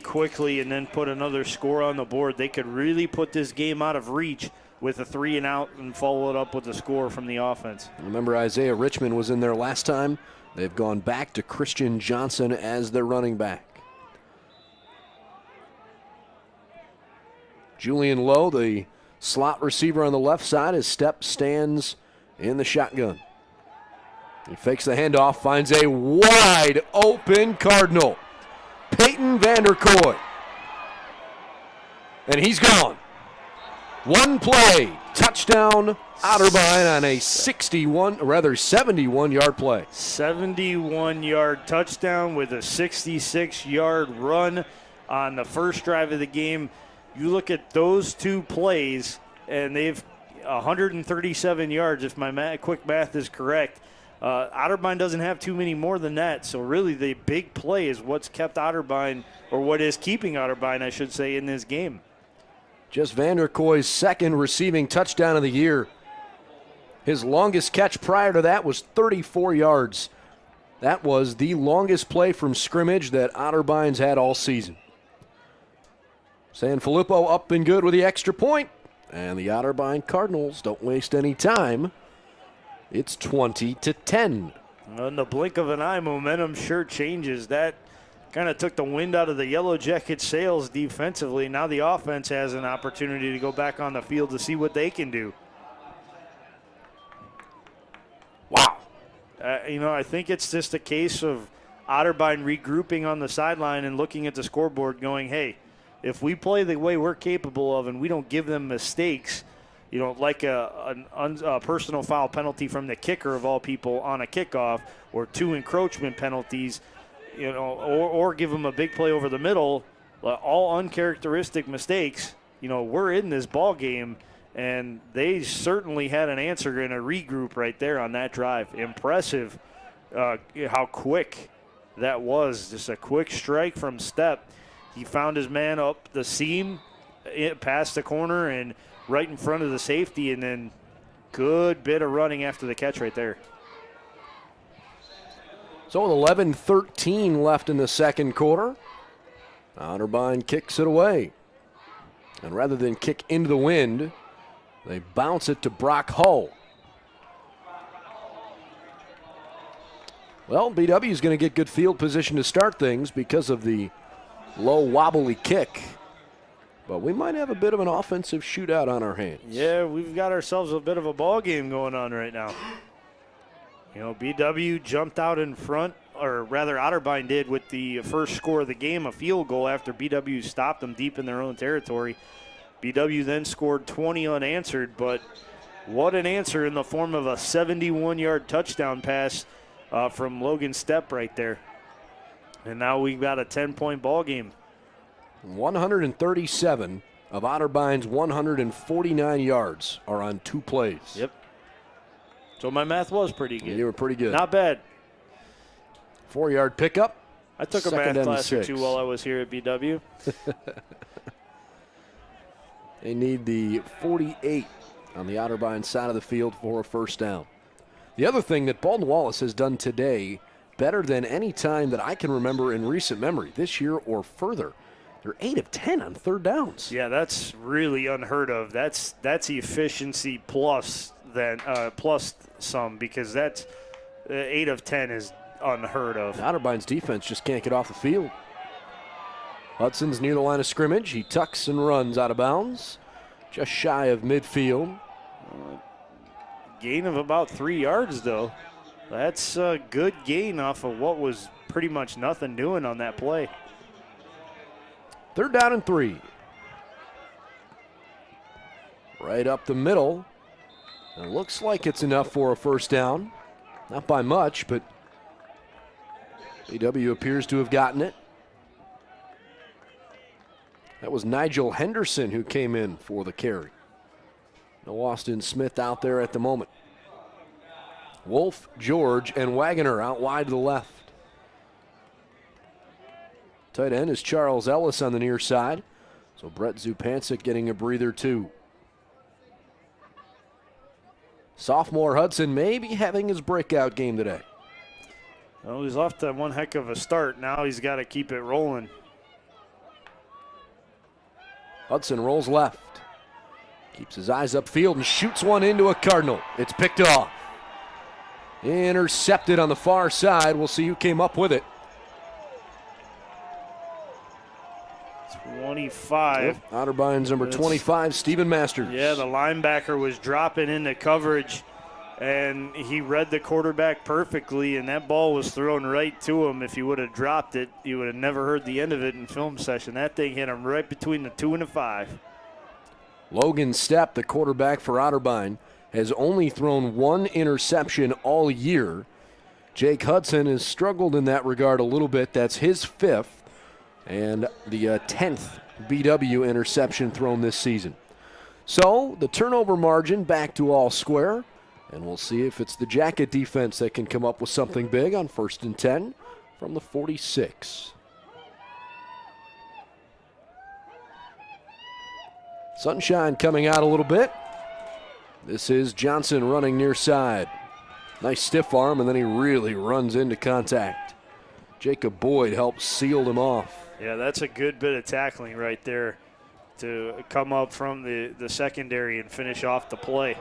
quickly and then put another score on the board. They could really put this game out of reach with a 3 and out and follow it up with a score from the offense. Remember, Isaiah Richmond was in there last time. They've gone back to Christian Johnson as their running back. Julian Lowe, the slot receiver on the left side, his step stands in the shotgun. He fakes the handoff, finds a wide open Cardinal. Peyton Vanderkoy. And he's gone. One play, touchdown, Otterbein on a 71-yard play. 71-yard touchdown with a 66-yard run on the first drive of the game. You look at those 2 plays, and they've 137 yards, if my quick math is correct. Otterbein doesn't have too many more than that, so really the big play is what's kept Otterbein, or what is keeping Otterbein, I should say, in this game. Just Vanderkoy's second receiving touchdown of the year. His longest catch prior to that was 34 yards. That was the longest play from scrimmage that Otterbein's had all season. Sanfilippo up and good with the extra point, and the Otterbein Cardinals don't waste any time. It's 20-10. In the blink of an eye, momentum sure changes. That kind of took the wind out of the Yellow Jackets' sails defensively. Now the offense has an opportunity to go back on the field to see what they can do. Wow. I think it's just a case of Otterbein regrouping on the sideline and looking at the scoreboard going, hey, if we play the way we're capable of and we don't give them mistakes, like a personal foul penalty from the kicker of all people on a kickoff, or 2 encroachment penalties, or give them a big play over the middle, all uncharacteristic mistakes, we're in this ball game, and they certainly had an answer in a regroup right there on that drive. Impressive how quick that was. Just a quick strike from Step. He found his man up the seam, past the corner, and right in front of the safety, and then good bit of running after the catch right there. So with 11:13 left in the second quarter, Otterbein kicks it away. And rather than kick into the wind, they bounce it to Brock Hull. Well, BW is going to get good field position to start things because of the low wobbly kick. But we might have a bit of an offensive shootout on our hands. Yeah, we've got ourselves a bit of a ball game going on right now. BW jumped out in front, or rather Otterbein did, with the first score of the game, a field goal after BW stopped them deep in their own territory. BW then scored 20 unanswered, but what an answer in the form of a 71-yard touchdown pass from Logan Stepp right there. And now we've got a 10-point ball game. 137 of Otterbein's 149 yards are on 2 plays. Yep. So my math was pretty good. You were pretty good. Not bad. 4-yard pickup. I took a math class or 2 while I was here at BW. They need the 48 on the Otterbein side of the field for a first down. The other thing that Baldwin Wallace has done today, better than any time that I can remember in recent memory, this year or further, they're 8 of 10 on 3rd downs. Yeah, that's really unheard of. That's efficiency plus some, because that's 8 of 10 is unheard of. Otterbein's defense just can't get off the field. Hudson's near the line of scrimmage. He tucks and runs out of bounds, just shy of midfield. Gain of about 3 yards, though. That's a good gain off of what was pretty much nothing doing on that play. 3rd down and 3. Right up the middle. It looks like it's enough for a first down. Not by much, but BW appears to have gotten it. That was Nigel Henderson who came in for the carry. No Austin Smith out there at the moment. Wolf, George, and Wagoner out wide to the left. Tight end is Charles Ellis on the near side. So Brett Zupancic getting a breather too. Sophomore Hudson may be having his breakout game today. Well, he's off to one heck of a start. Now he's got to keep it rolling. Hudson rolls left. Keeps his eyes upfield and shoots one into a Cardinal. It's picked off. Intercepted on the far side. We'll see who came up with it. 25. Yep. Otterbein's number 25, Stephen Masters. Yeah, the linebacker was dropping into coverage, and he read the quarterback perfectly, and that ball was thrown right to him. If he would have dropped it, you would have never heard the end of it in film session. That thing hit him right between the 2 and the 5. Logan Stepp, the quarterback for Otterbein, has only thrown one interception all year. Jake Hudson has struggled in that regard a little bit. That's his 5th and the 10th BW interception thrown this season. So the turnover margin back to all square, and we'll see if it's the Jacket defense that can come up with something big on 1st and 10 from the 46. Sunshine coming out a little bit. This is Johnson running near side. Nice stiff arm, and then he really runs into contact. Jacob Boyd helps seal him off. Yeah, that's a good bit of tackling right there to come up from the secondary and finish off the play.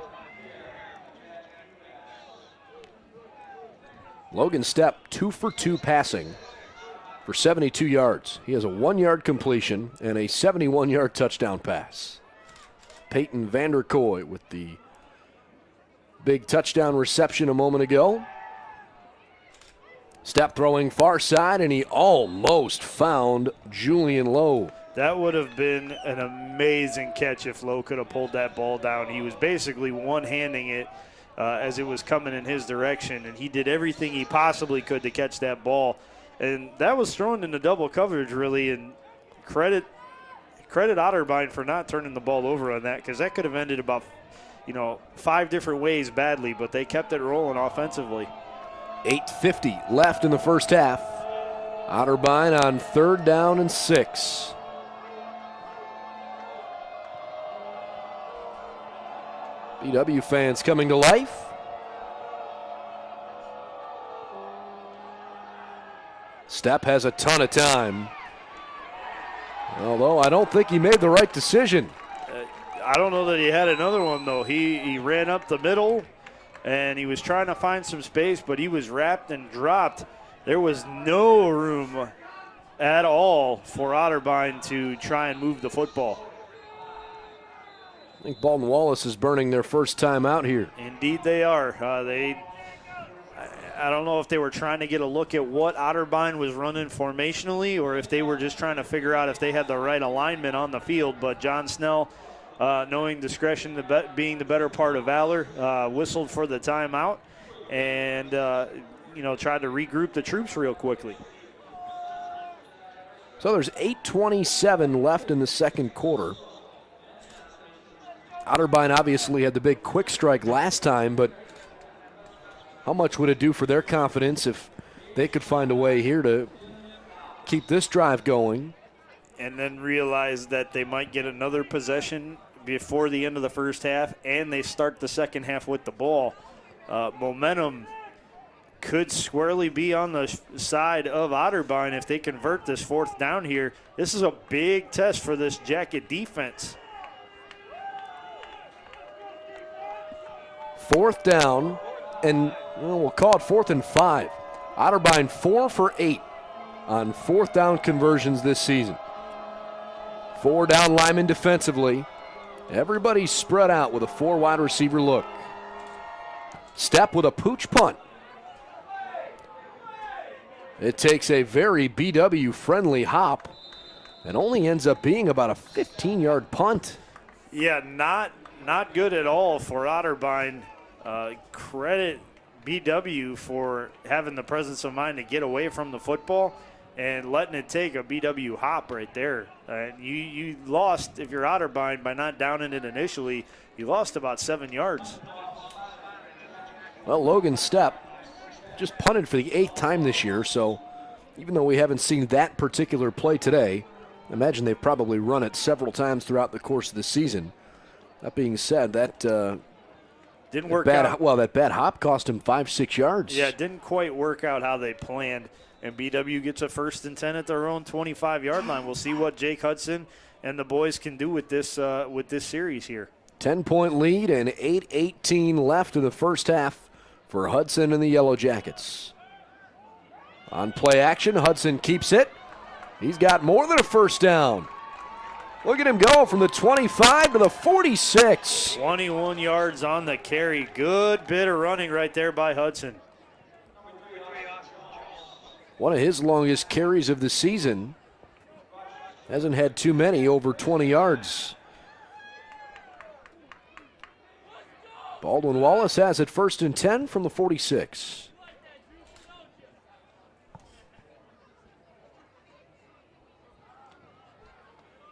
Logan Stepp, 2 for 2 passing for 72 yards. He has a 1-yard completion and a 71-yard touchdown pass. Peyton Vanderkoy with the big touchdown reception a moment ago. Stepp throwing far side, and he almost found Julian Lowe. That would have been an amazing catch if Lowe could have pulled that ball down. He was basically one-handing it as it was coming in his direction, and he did everything he possibly could to catch that ball. And that was thrown into double coverage, really, and credit Otterbein for not turning the ball over on that, because that could have ended about 5 different ways badly, but they kept it rolling offensively. 8:50 left in the first half. Otterbein on 3rd down and 6. BW fans coming to life. Stepp has a ton of time. Although I don't think he made the right decision. I don't know that he had another one, though. He ran up the middle, and he was trying to find some space, but he was wrapped and dropped. There was no room at all for Otterbein to try and move the football. I think Baldwin Wallace is burning their first time out here. Indeed they are. I don't know if they were trying to get a look at what Otterbein was running formationally, or if they were just trying to figure out if they had the right alignment on the field. But John Snell, knowing discretion being the better part of valor, whistled for the timeout and tried to regroup the troops real quickly. So there's 8:27 left in the second quarter. Otterbein obviously had the big quick strike last time, but how much would it do for their confidence if they could find a way here to keep this drive going? And then realize that they might get another possession before the end of the first half, and they start the second half with the ball. Momentum could squarely be on the side of Otterbein if they convert this 4th down here. This is a big test for this Jacket defense. 4th down, and we'll call it 4th and 5. Otterbein 4 for 8 on 4th down conversions this season. 4 down linemen defensively. Everybody's spread out with a 4 wide receiver look. Stepp with a pooch punt. It takes a very BW-friendly hop and only ends up being about a 15-yard punt. Yeah, not good at all for Otterbein. Credit BW for having the presence of mind to get away from the football, and letting it take a BW hop right there. You lost, if you're Otterbein, by not downing it initially, you lost about 7 yards. Well, Logan Stepp just punted for the 8th time this year, so even though we haven't seen that particular play today, I imagine they've probably run it several times throughout the course of the season. That being said, that didn't work out. Well, that bad hop cost him 5-6 yards. Yeah, it didn't quite work out how they planned. And BW gets a 1st and 10 at their own 25-yard line. We'll see what Jake Hudson and the boys can do with this series here. 10-point lead and 8:18 left in the first half for Hudson and the Yellow Jackets. On play action, Hudson keeps it. He's got more than a first down. Look at him go from the 25 to the 46. 21 yards on the carry. Good bit of running right there by Hudson. One of his longest carries of the season. Hasn't had too many over 20 yards. Baldwin Wallace has it 1st and 10 from the 46.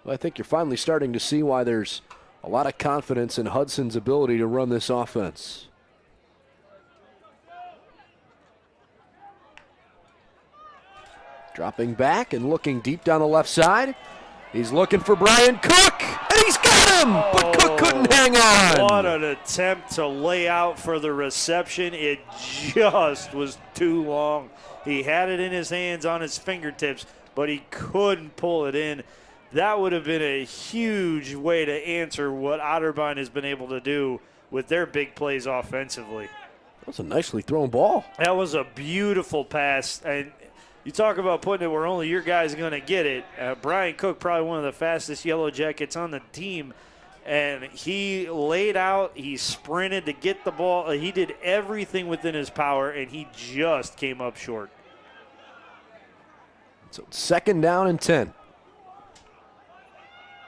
Well, I think you're finally starting to see why there's a lot of confidence in Hudson's ability to run this offense. Dropping back and looking deep down the left side. He's looking for Brian Cook, and he's got him, but Cook couldn't hang on. What an attempt to lay out for the reception. It just was too long. He had it in his hands on his fingertips, but he couldn't pull it in. That would have been a huge way to answer what Otterbein has been able to do with their big plays offensively. That was a nicely thrown ball. That was a beautiful pass. And you talk about putting it where only your guy's going to get it. Brian Cook, probably one of the fastest Yellow Jackets on the team. And he laid out, he sprinted to get the ball. He did everything within his power, and he just came up short. So 2nd down and 10.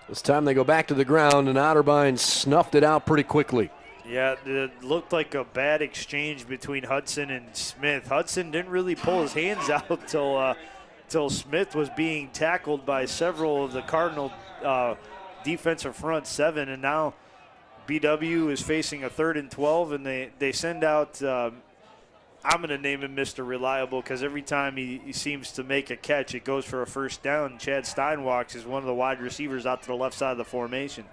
This time they go back to the ground, and Otterbein snuffed it out pretty quickly. Yeah, it looked like a bad exchange between Hudson and Smith. Hudson didn't really pull his hands out till Smith was being tackled by several of the Cardinal defensive front 7, and now BW is facing a 3rd and 12, and they send out I'm going to name him Mr. Reliable because every time he seems to make a catch, it goes for a first down. Chad Steinwalks is one of the wide receivers out to the left side of the formation.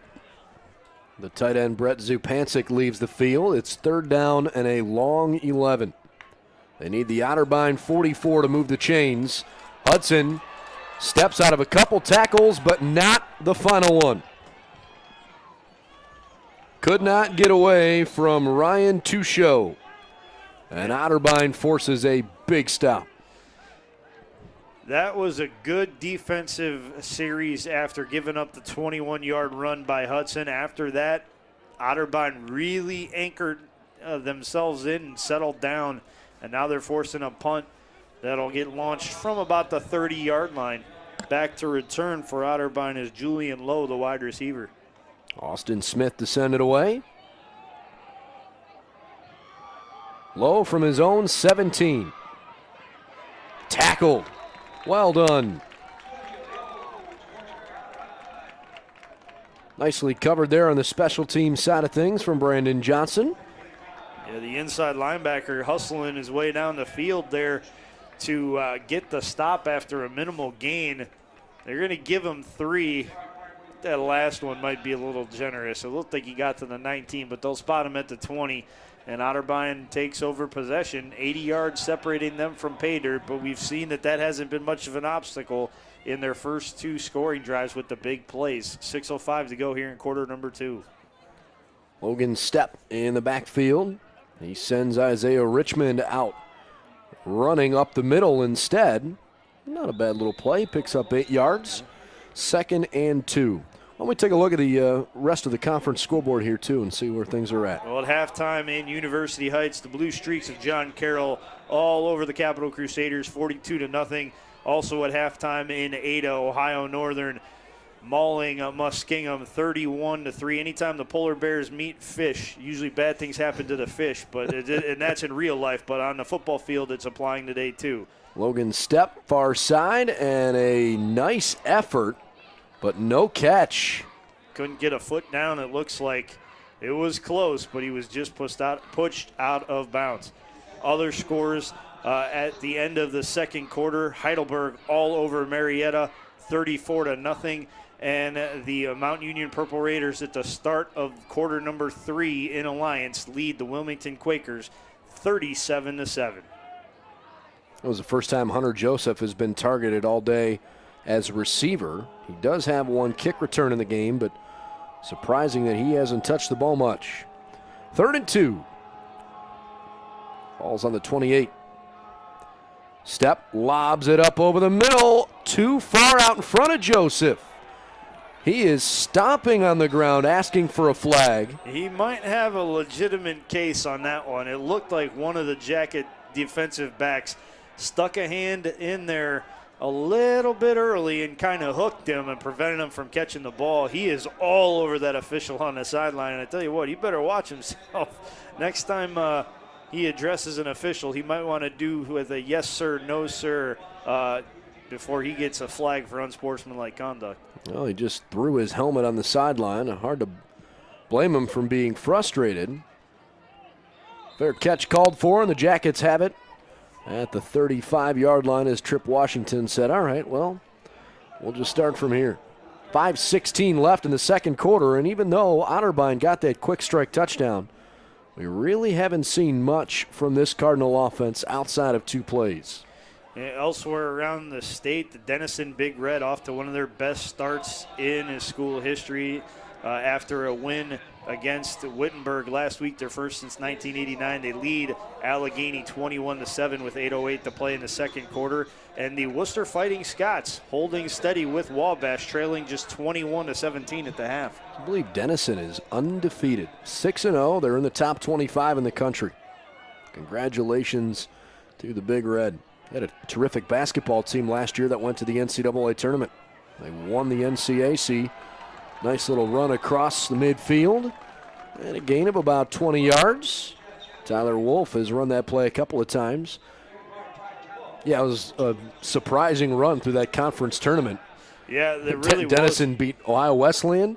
The tight end, Brett Zupancic, leaves the field. It's 3rd down and a long 11. They need the Otterbein 44 to move the chains. Hudson steps out of a couple tackles, but not the final one. Could not get away from Ryan Touchot. And Otterbein forces a big stop. That was a good defensive series after giving up the 21-yard run by Hudson. After that, Otterbein really anchored themselves in and settled down. And now they're forcing a punt that'll get launched from about the 30-yard line. Back to return for Otterbein is Julian Lowe, the wide receiver. Austin Smith to send it away. Lowe from his own 17. Tackled. Well done. Nicely covered there on the special team side of things from Brandon Johnson. Yeah, the inside linebacker hustling his way down the field there to get the stop after a minimal gain. They're going to give him 3. That last one might be a little generous. It looked like he got to the 19, but they'll spot him at the 20. And Otterbein takes over possession, 80 yards separating them from pay dirt, but we've seen that hasn't been much of an obstacle in their first 2 scoring drives with the big plays. 6:05 to go here in quarter number 2. Logan Stepp in the backfield. He sends Isaiah Richmond out, running up the middle instead. Not a bad little play, picks up 8 yards. 2nd and 2. Why don't we take a look at the rest of the conference scoreboard here, too, and see where things are at. Well, at halftime in University Heights, the Blue Streaks of John Carroll all over the Capital Crusaders, 42-0. Also at halftime in Ada, Ohio Northern, mauling Muskingum, 31-3. Anytime the Polar Bears meet fish, usually bad things happen to the fish, but and that's in real life. But on the football field, it's applying today, too. Logan step, far side, and a nice effort, but no catch. Couldn't get a foot down. It looks like it was close, but he was just pushed out of bounds. Other scores at the end of the second quarter, Heidelberg all over Marietta, 34-0. And the Mount Union Purple Raiders at the start of quarter number 3 in Alliance lead the Wilmington Quakers 37-7. It was the first time Hunter Joseph has been targeted all day as receiver. He does have one kick return in the game, but surprising that he hasn't touched the ball much. 3rd and 2. Ball's on the 28. Step lobs it up over the middle, too far out in front of Joseph. He is stomping on the ground, asking for a flag. He might have a legitimate case on that one. It looked like one of the Jacket defensive backs stuck a hand in there a little bit early and kind of hooked him and prevented him from catching the ball. He is all over that official on the sideline, and I tell you what, he better watch himself. Next time he addresses an official, he might want to do with a yes, sir, no, sir, before he gets a flag for unsportsmanlike conduct. Well, he just threw his helmet on the sideline. Hard to blame him from being frustrated. Fair catch called for, and the Jackets have it at the 35-yard line, as Trip Washington said, all right, well, we'll just start from here. 5:16 left in the second quarter, and even though Otterbein got that quick strike touchdown, we really haven't seen much from this Cardinal offense outside of 2 plays. Elsewhere around the state, the Denison Big Red off to one of their best starts in his school history after a win against Wittenberg last week, their first since 1989. They lead Allegheny 21-7 with 8:08 to play in the second quarter. And the Worcester Fighting Scots holding steady with Wabash, trailing just 21-17 at the half. I believe Denison is undefeated, 6-0. They're in the top 25 in the country. Congratulations to the Big Red. They had a terrific basketball team last year that went to the NCAA tournament. They won the NCAC. Nice little run across the midfield and a gain of about 20 yards. Tyler Wolf has run that play a couple of times. Yeah, it was a surprising run through that conference tournament. Yeah, they really Denison beat Ohio Wesleyan.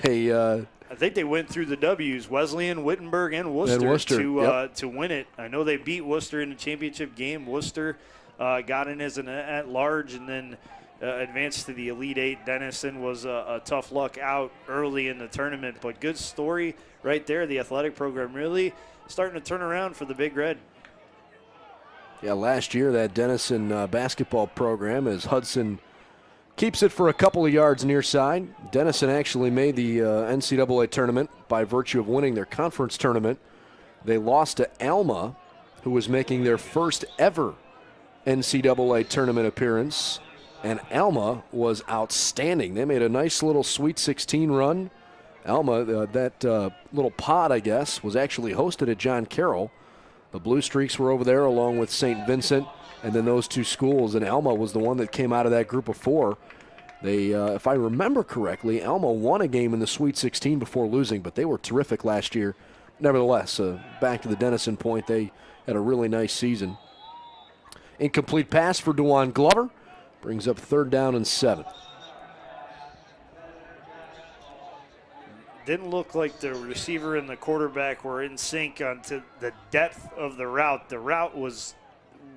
I think they went through the W's, Wesleyan, Wittenberg, and Worcester, to win it. I know they beat Worcester in the championship game. Worcester got in as an at-large and then advanced to the Elite Eight. Denison was a tough luck out early in the tournament, but good story right there. The athletic program really starting to turn around for the Big Red. Yeah, last year that Denison basketball program, as Hudson keeps it for a couple of yards near side. Denison actually made the NCAA tournament by virtue of winning their conference tournament. They lost to Alma, who was making their first ever NCAA tournament appearance. And Alma was outstanding. They made a nice little Sweet 16 run. Alma, that little pod, I guess, was actually hosted at John Carroll. The Blue Streaks were over there along with St. Vincent and then those 2 schools. And Alma was the one that came out of that group of 4. They, if I remember correctly, Alma won a game in the Sweet 16 before losing, but they were terrific last year. Nevertheless, back to the Denison point, they had a really nice season. Incomplete pass for DeJuan Glover. Brings up 3rd down and 7. Didn't look like the receiver and the quarterback were in sync onto the depth of the route. The route was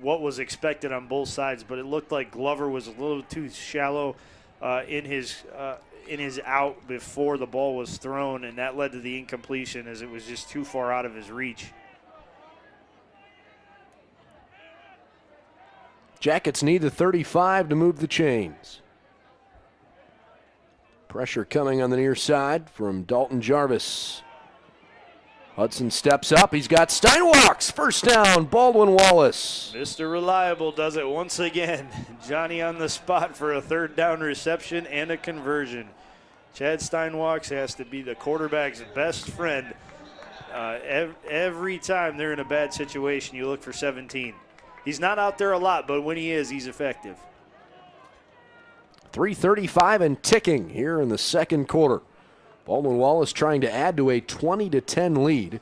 what was expected on both sides, but it looked like Glover was a little too shallow in his out before the ball was thrown, and that led to the incompletion as it was just too far out of his reach. Jackets need the 35 to move the chains. Pressure coming on the near side from Dalton Jarvis. Hudson steps up. He's got Steinwalks. First down, Baldwin Wallace. Mr. Reliable does it once again. Johnny on the spot for a 3rd down reception and a conversion. Chad Steinwalks has to be the quarterback's best friend. Every time they're in a bad situation, you look for 17. He's not out there a lot, but when he is, he's effective. 3:35 and ticking here in the second quarter. Baldwin Wallace trying to add to a 20-10 lead.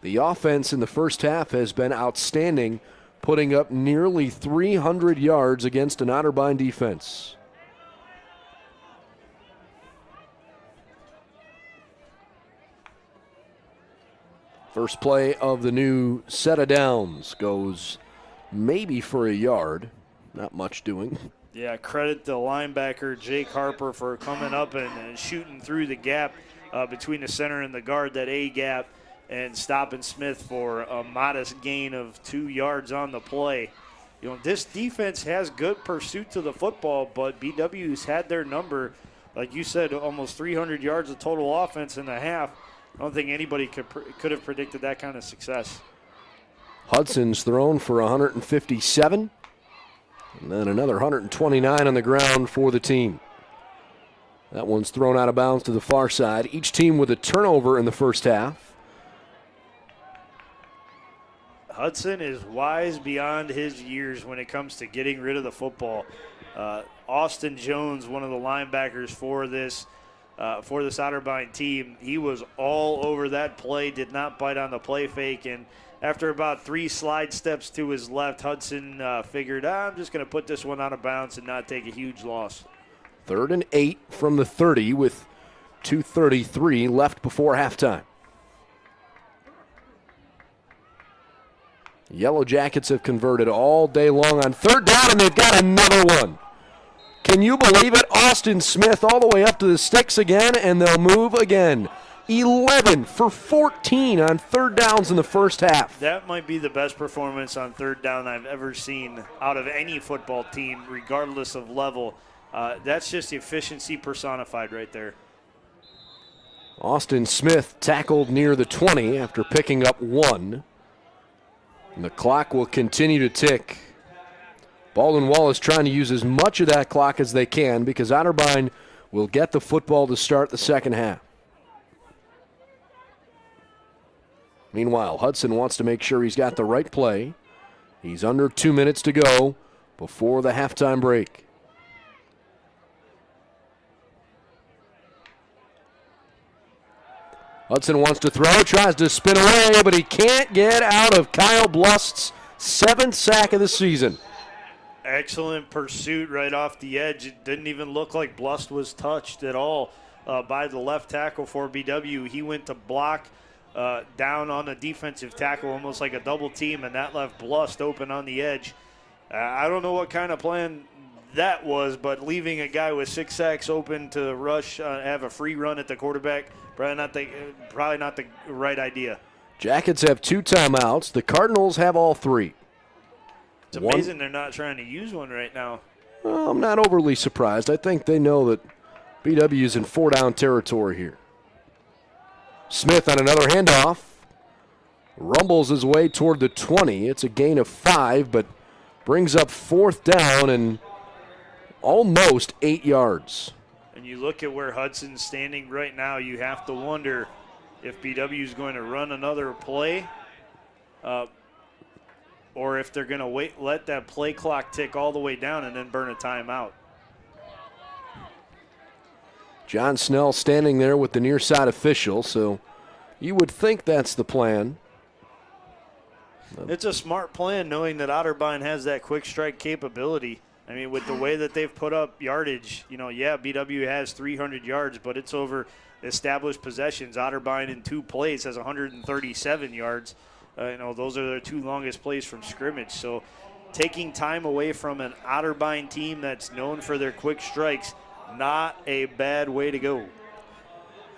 The offense in the first half has been outstanding putting up nearly 300 yards against an Otterbein defense. First play of the new set of downs goes maybe for a yard. Not much doing. Yeah, credit the linebacker, Jake Harper, for coming up and shooting through the gap between the center and the guard, that A gap, and stopping Smith for a modest gain of 2 yards on the play. You know, this defense has good pursuit to the football, but BW's had their number. Like you said, almost 300 yards of total offense in the half. I don't think anybody could have predicted that kind of success. Hudson's thrown for 157, and then another 129 on the ground for the team. That one's thrown out of bounds to the far side. Each team with a turnover in the first half. Hudson is wise beyond his years when it comes to getting rid of the football. Austin Jones, one of the linebackers for this Otterbein team, he was all over that play, did not bite on the play fake, and after about 3 slide steps to his left, Hudson figured, I'm just going to put this one out of bounds and not take a huge loss. 3rd and 8 from the 30 with 2:33 left before halftime. Yellow Jackets have converted all day long on 3rd down, and they've got another one. Can you believe it? Austin Smith all the way up to the sticks again, and they'll move again. 11 for 14 on 3rd downs in the first half. That might be the best performance on 3rd down I've ever seen out of any football team, regardless of level. That's just efficiency personified right there. Austin Smith tackled near the 20 after picking up 1. And the clock will continue to tick. Baldwin Wallace trying to use as much of that clock as they can because Otterbein will get the football to start the second half. Meanwhile, Hudson wants to make sure he's got the right play. He's under 2 minutes to go before the halftime break. Hudson wants to throw, tries to spin away, but he can't get out of Kyle Blust's 7th sack of the season. Excellent pursuit right off the edge. It didn't even look like Blust was touched at all by the left tackle for BW. He went to block down on the defensive tackle, almost like a double team, and that left Blust open on the edge. I don't know what kind of plan that was, but leaving a guy with 6 sacks open to rush, have a free run at the quarterback, probably not the right idea. Jackets have 2 timeouts. The Cardinals have all 3. It's amazing they're not trying to use one right now. Well, I'm not overly surprised. I think they know that BW is in 4-down territory here. Smith on another handoff. Rumbles his way toward the 20. It's a gain of 5, but brings up 4th down and almost 8 yards. And you look at where Hudson's standing right now, you have to wonder if BW is going to run another play or if they're going to let that play clock tick all the way down and then burn a timeout. John Snell standing there with the near side official, so you would think that's the plan. It's a smart plan knowing that Otterbein has that quick strike capability. I mean, with the way that they've put up yardage, BW has 300 yards, but it's over established possessions. Otterbein in 2 plays has 137 yards. Those are their 2 longest plays from scrimmage. So taking time away from an Otterbein team that's known for their quick strikes, not a bad way to go.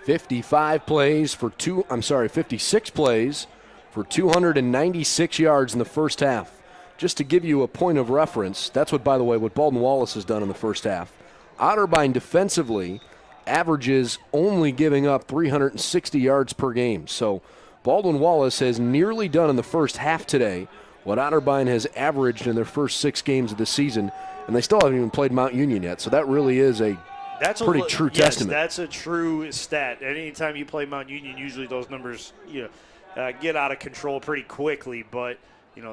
56 plays for 296 yards in the first half. Just to give you a point of reference, that's what Baldwin Wallace has done in the first half. Otterbein defensively averages only giving up 360 yards per game. So Baldwin Wallace has nearly done in the first half today what Otterbein has averaged in their first 6 games of the season, and they still haven't even played Mount Union yet. So that really is a pretty true testament. That's a true stat. Anytime you play Mount Union, usually those numbers get out of control pretty quickly. But,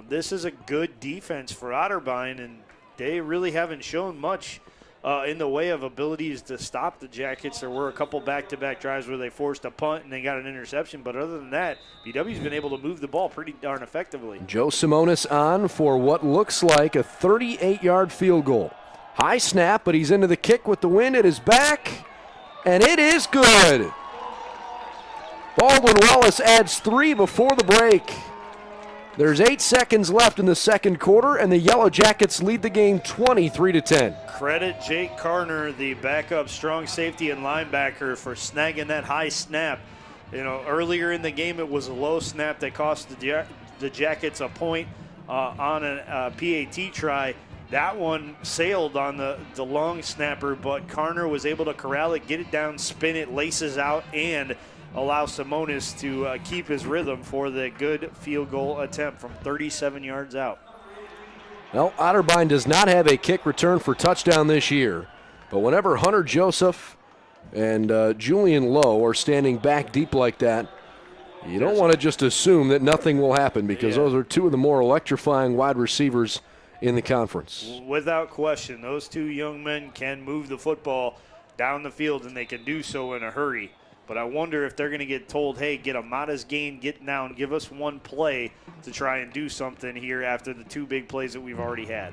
this is a good defense for Otterbein, and they really haven't shown much in the way of abilities to stop the Jackets. There were a couple back-to-back drives where they forced a punt and they got an interception. But other than that, BW's been able to move the ball pretty darn effectively. Joe Simonis on for what looks like a 38-yard field goal. High snap, but he's into the kick with the wind at his back, and it is good. Baldwin Wallace adds 3 before the break. There's 8 seconds left in the second quarter, and the Yellow Jackets lead the game 23-10. Credit Jake Karner, the backup strong safety and linebacker, for snagging that high snap. You know, earlier in the game it was a low snap that cost the Jackets a point on a PAT try. That one sailed on the long snapper, but Karner was able to corral it, get it down, spin it, laces out, and allow Simonis to keep his rhythm for the good field goal attempt from 37 yards out. Well, Otterbein does not have a kick return for touchdown this year, but whenever Hunter Joseph and Julian Lowe are standing back deep like that, you don't want to just assume that nothing will happen, because those are 2 of the more electrifying wide receivers in the conference. Without question, those 2 young men can move the football down the field, and they can do so in a hurry. But I wonder if they're going to get told, hey, get a modest gain, get down, give us one play to try and do something here after the 2 big plays that we've already had.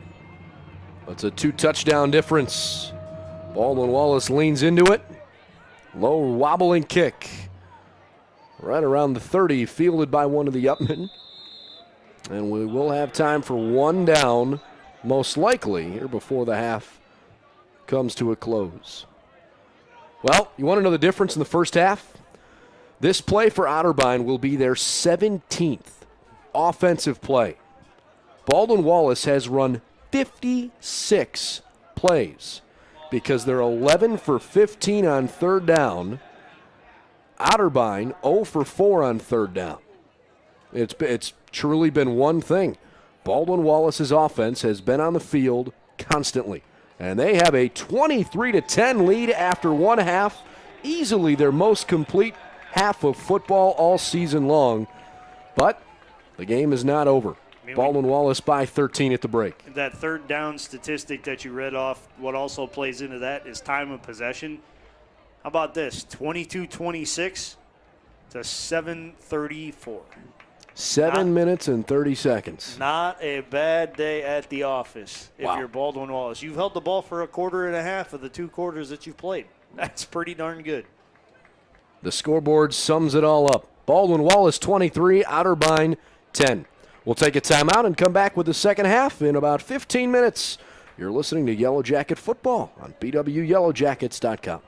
It's a 2-touchdown difference. Baldwin Wallace leans into it. Low wobbling kick. Right around the 30, fielded by one of the Upmen. And we will have time for 1 down, most likely, here before the half comes to a close. Well, you want to know the difference in the first half? This play for Otterbein will be their 17th offensive play. Baldwin Wallace has run 56 plays because they're 11 for 15 on third down. Otterbein 0 for 4 on third down. It's truly been one thing. Baldwin Wallace's offense has been on the field constantly. And they have a 23-10 lead after 1 half. Easily their most complete half of football all season long. But the game is not over. Baldwin Wallace by 13 at the break. That third down statistic that you read off, what also plays into that is time of possession. How about this? 22-26 to 7:34. 7 minutes and 30 seconds. Not a bad day at the office if you're Baldwin Wallace. You've held the ball for a quarter and a half of the 2 quarters that you've played. That's pretty darn good. The scoreboard sums it all up. Baldwin Wallace 23, Otterbein 10. We'll take a timeout and come back with the second half in about 15 minutes. You're listening to Yellow Jacket Football on BWYellowJackets.com.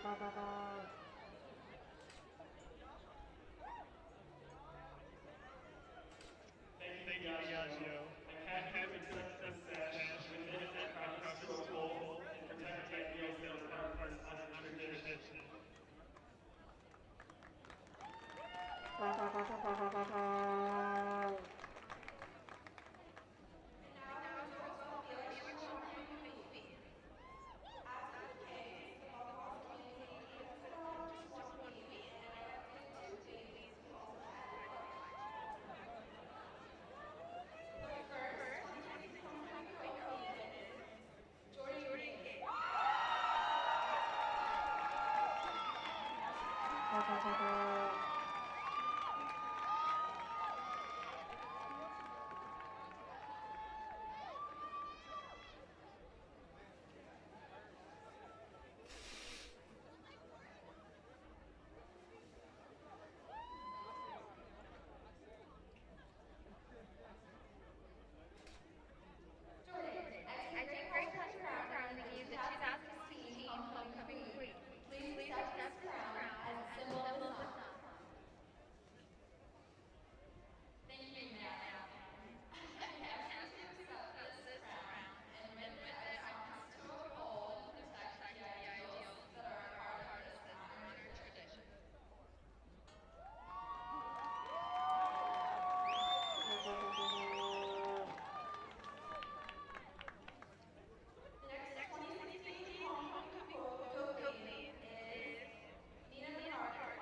Thank you, Diageo. Academy accepts the sash with it promise to uphold and protect the ideals that are part of our tradition. I take great pleasure in crowning you the 2016 Homecoming Queen. Please accept this crown as a symbol of this honor. Thank you, Madam. I ask you to accept this crown, and with it I promise to uphold and protect the ideals that are a part of this honored tradition. The next 2016 Homecoming Queen is Nina Bernard.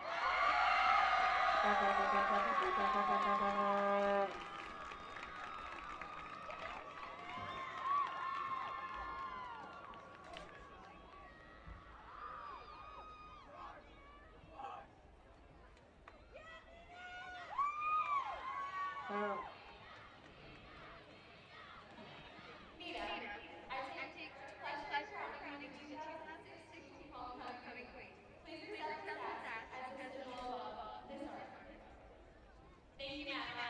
Nina, I take pleasure in crowning you the 2016 Homecoming Queen. Please accept this as a symbol of this honor. Thank you, Madam.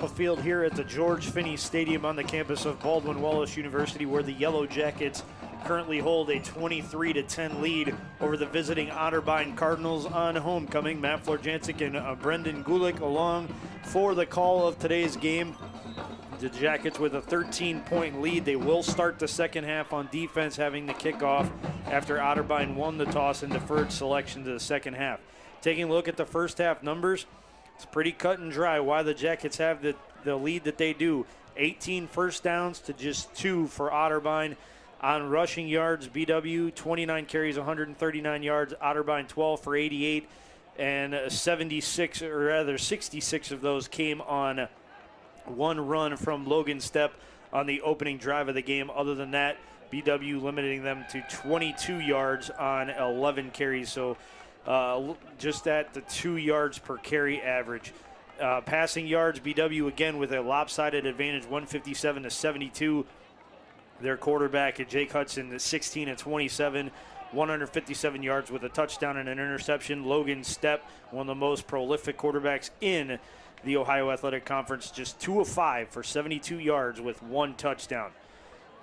Tressel Field here at the George Finnie Stadium on the campus of Baldwin Wallace University, where the Yellow Jackets currently hold a 23-10 lead over the visiting Otterbein Cardinals on homecoming. Matt Florjancic and Brendan Gulick along for the call of today's game. The Jackets with a 13-point lead. They will start the second half on defense, having the kickoff after Otterbein won the toss and deferred selection to the second half. Taking a look at the first half numbers, it's pretty cut and dry why the Jackets have the lead that they do. 18 first downs to just 2 for Otterbein. On rushing yards, BW 29 carries, 139 yards. Otterbein 12 for 88, and 66 of those came on one run from Logan Stepp on the opening drive of the game. Other than that, BW limiting them to 22 yards on 11 carries, so just at the 2 yards per carry average. Passing yards, BW again with a lopsided advantage, 157-72. Their quarterback, Jake Hudson, 16 and 27, 157 yards with a touchdown and an interception. Logan Stepp, one of the most prolific quarterbacks in the Ohio Athletic Conference, just 2 of 5 for 72 yards with 1 touchdown.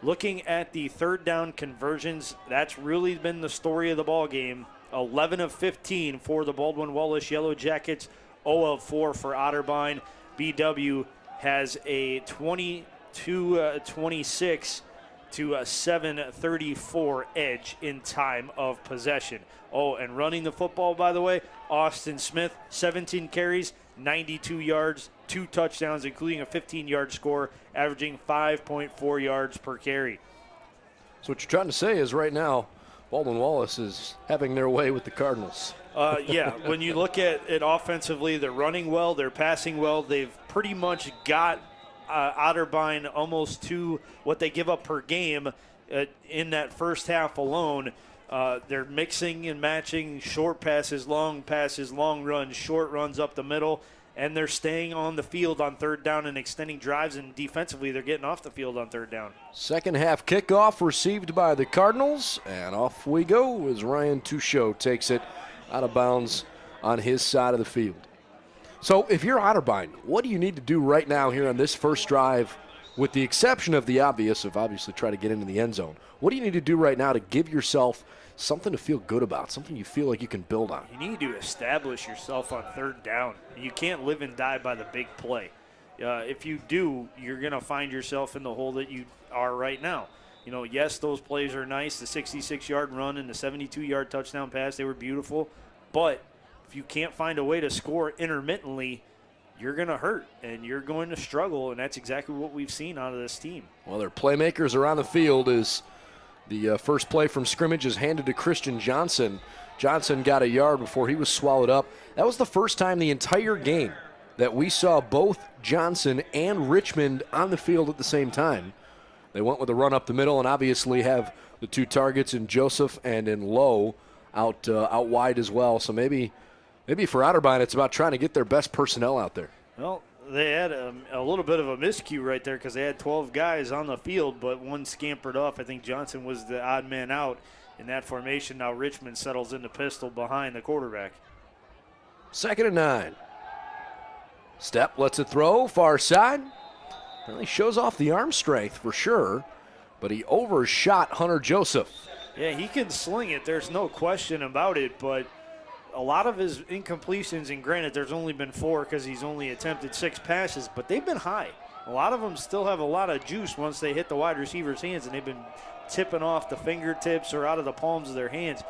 Looking at the third down conversions, that's really been the story of the ball game. 11 of 15 for the Baldwin Wallace Yellow Jackets, 0 of 4 for Otterbein. BW has a 22-26 to a 7:34 edge in time of possession. Oh, and running the football, by the way, Austin Smith, 17 carries, 92 yards, 2 touchdowns, including a 15-yard score, averaging 5.4 yards per carry. So what you're trying to say is right now, Baldwin Wallace is having their way with the Cardinals. Yeah, when you look at it offensively, they're running well, they're passing well. They've pretty much got Otterbein almost to what they give up per game in that first half alone. They're mixing and matching short passes, long runs, short runs up the middle, and they're staying on the field on third down and extending drives, and defensively they're getting off the field on third down. Second half kickoff received by the Cardinals, and off we go as Ryan Touchot takes it out of bounds on his side of the field. So if you're Otterbein, what do you need to do right now here on this first drive, with the exception of the obvious of obviously try to get into the end zone? What do you need to do right now to give yourself something to feel good about, something you feel like you can build on? You need to establish yourself on third down. You can't live and die by the big play. If you do, you're going to find yourself in the hole that you are right now. You know, yes, those plays are nice. The 66-yard run and the 72-yard touchdown pass, they were beautiful. But if you can't find a way to score intermittently, you're going to hurt and you're going to struggle, and that's exactly what we've seen out of this team. Well, their playmakers are on the field as the first play from scrimmage is handed to Christian Johnson. Johnson got a yard before he was swallowed up. That was the first time the entire game that we saw both Johnson and Richmond on the field at the same time. They went with a run up the middle and obviously have the 2 targets in Joseph and in Lowe out wide as well. So maybe for Otterbein it's about trying to get their best personnel out there. Well, they had a little bit of a miscue right there because they had 12 guys on the field, but one scampered off. I think Johnson was the odd man out in that formation. Now Richmond settles into pistol behind the quarterback. 2nd and 9. Stepp lets it throw, far side. Well, he shows off the arm strength for sure, but he overshot Hunter Joseph. Yeah, he can sling it. There's no question about it, but a lot of his incompletions, and granted there's only been 4 because he's only attempted 6 passes, but they've been high. A lot of them still have a lot of juice once they hit the wide receiver's hands, and they've been tipping off the fingertips or out of the palms of their hands.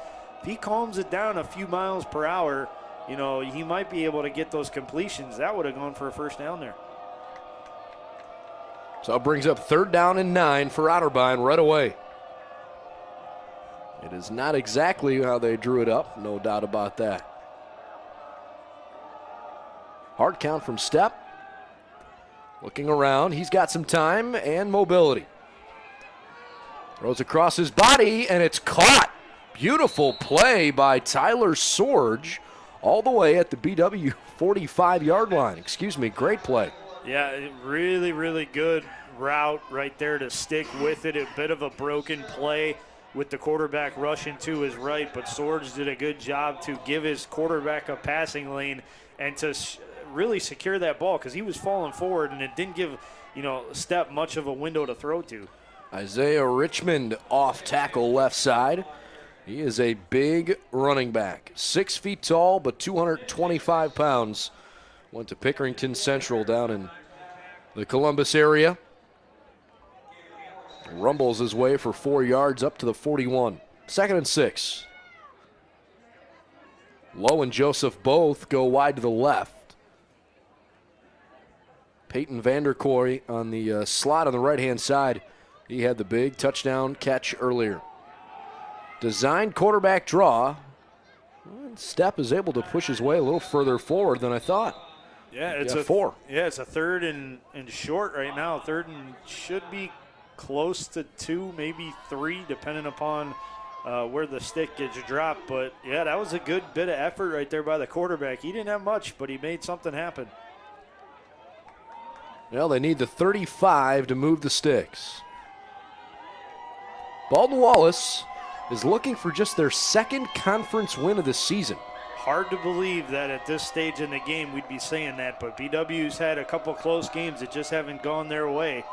If he calms it down a few miles per hour, you know, he might be able to get those completions. That would have gone for a first down there. So it brings up 3rd down and 9 for Otterbein right away. It is not exactly how they drew it up, no doubt about that. Hard count from Stepp. Looking around, he's got some time and mobility. Throws across his body, and it's caught. Beautiful play by Tyler Sorge all the way at the BW 45-yard line. Excuse me, great play. Yeah, really, really good route right there to stick with it. A bit of a broken play with the quarterback rushing to his right, but Sorge did a good job to give his quarterback a passing lane and to really secure that ball because he was falling forward, and it didn't give, Step much of a window to throw to. Isaiah Richmond off tackle left side. He is a big running back. 6 feet tall, but 225 pounds. Went to Pickerington Central down in the Columbus area. Rumbles his way for 4 yards up to the 41. 2nd and 6. Lowe and Joseph both go wide to the left. Peyton Vanderkoy on the slot on the right-hand side. He had the big touchdown catch earlier. Designed quarterback draw. Step is able to push his way a little further forward than I thought. Yeah, it's 4. Yeah, it's a 3rd and short right now. 3rd and should be close to 2, maybe 3, depending upon where the stick gets dropped. But, yeah, that was a good bit of effort right there by the quarterback. He didn't have much, but he made something happen. Well, they need the 35 to move the sticks. Baldwin Wallace is looking for just their 2nd conference win of the season. Hard to believe that at this stage in the game we'd be saying that, but BW's had a couple close games that just haven't gone their way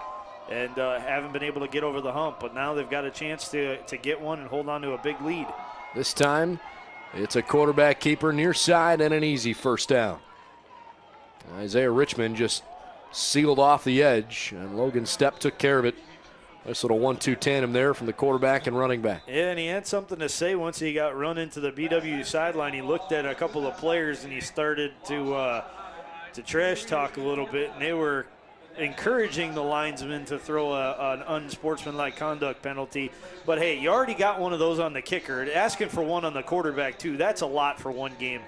and haven't been able to get over the hump. But now they've got a chance to get one and hold on to a big lead. This time, it's a quarterback keeper near side and an easy first down. Isaiah Richmond just sealed off the edge, and Logan Stepp took care of it. Nice little 1-2 tandem there from the quarterback and running back. Yeah, and he had something to say once he got run into the BW sideline. He looked at a couple of players and he started to trash talk a little bit, and they were encouraging the linesman to throw an unsportsmanlike conduct penalty. But, hey, you already got one of those on the kicker. Asking for one on the quarterback, too, that's a lot for one game.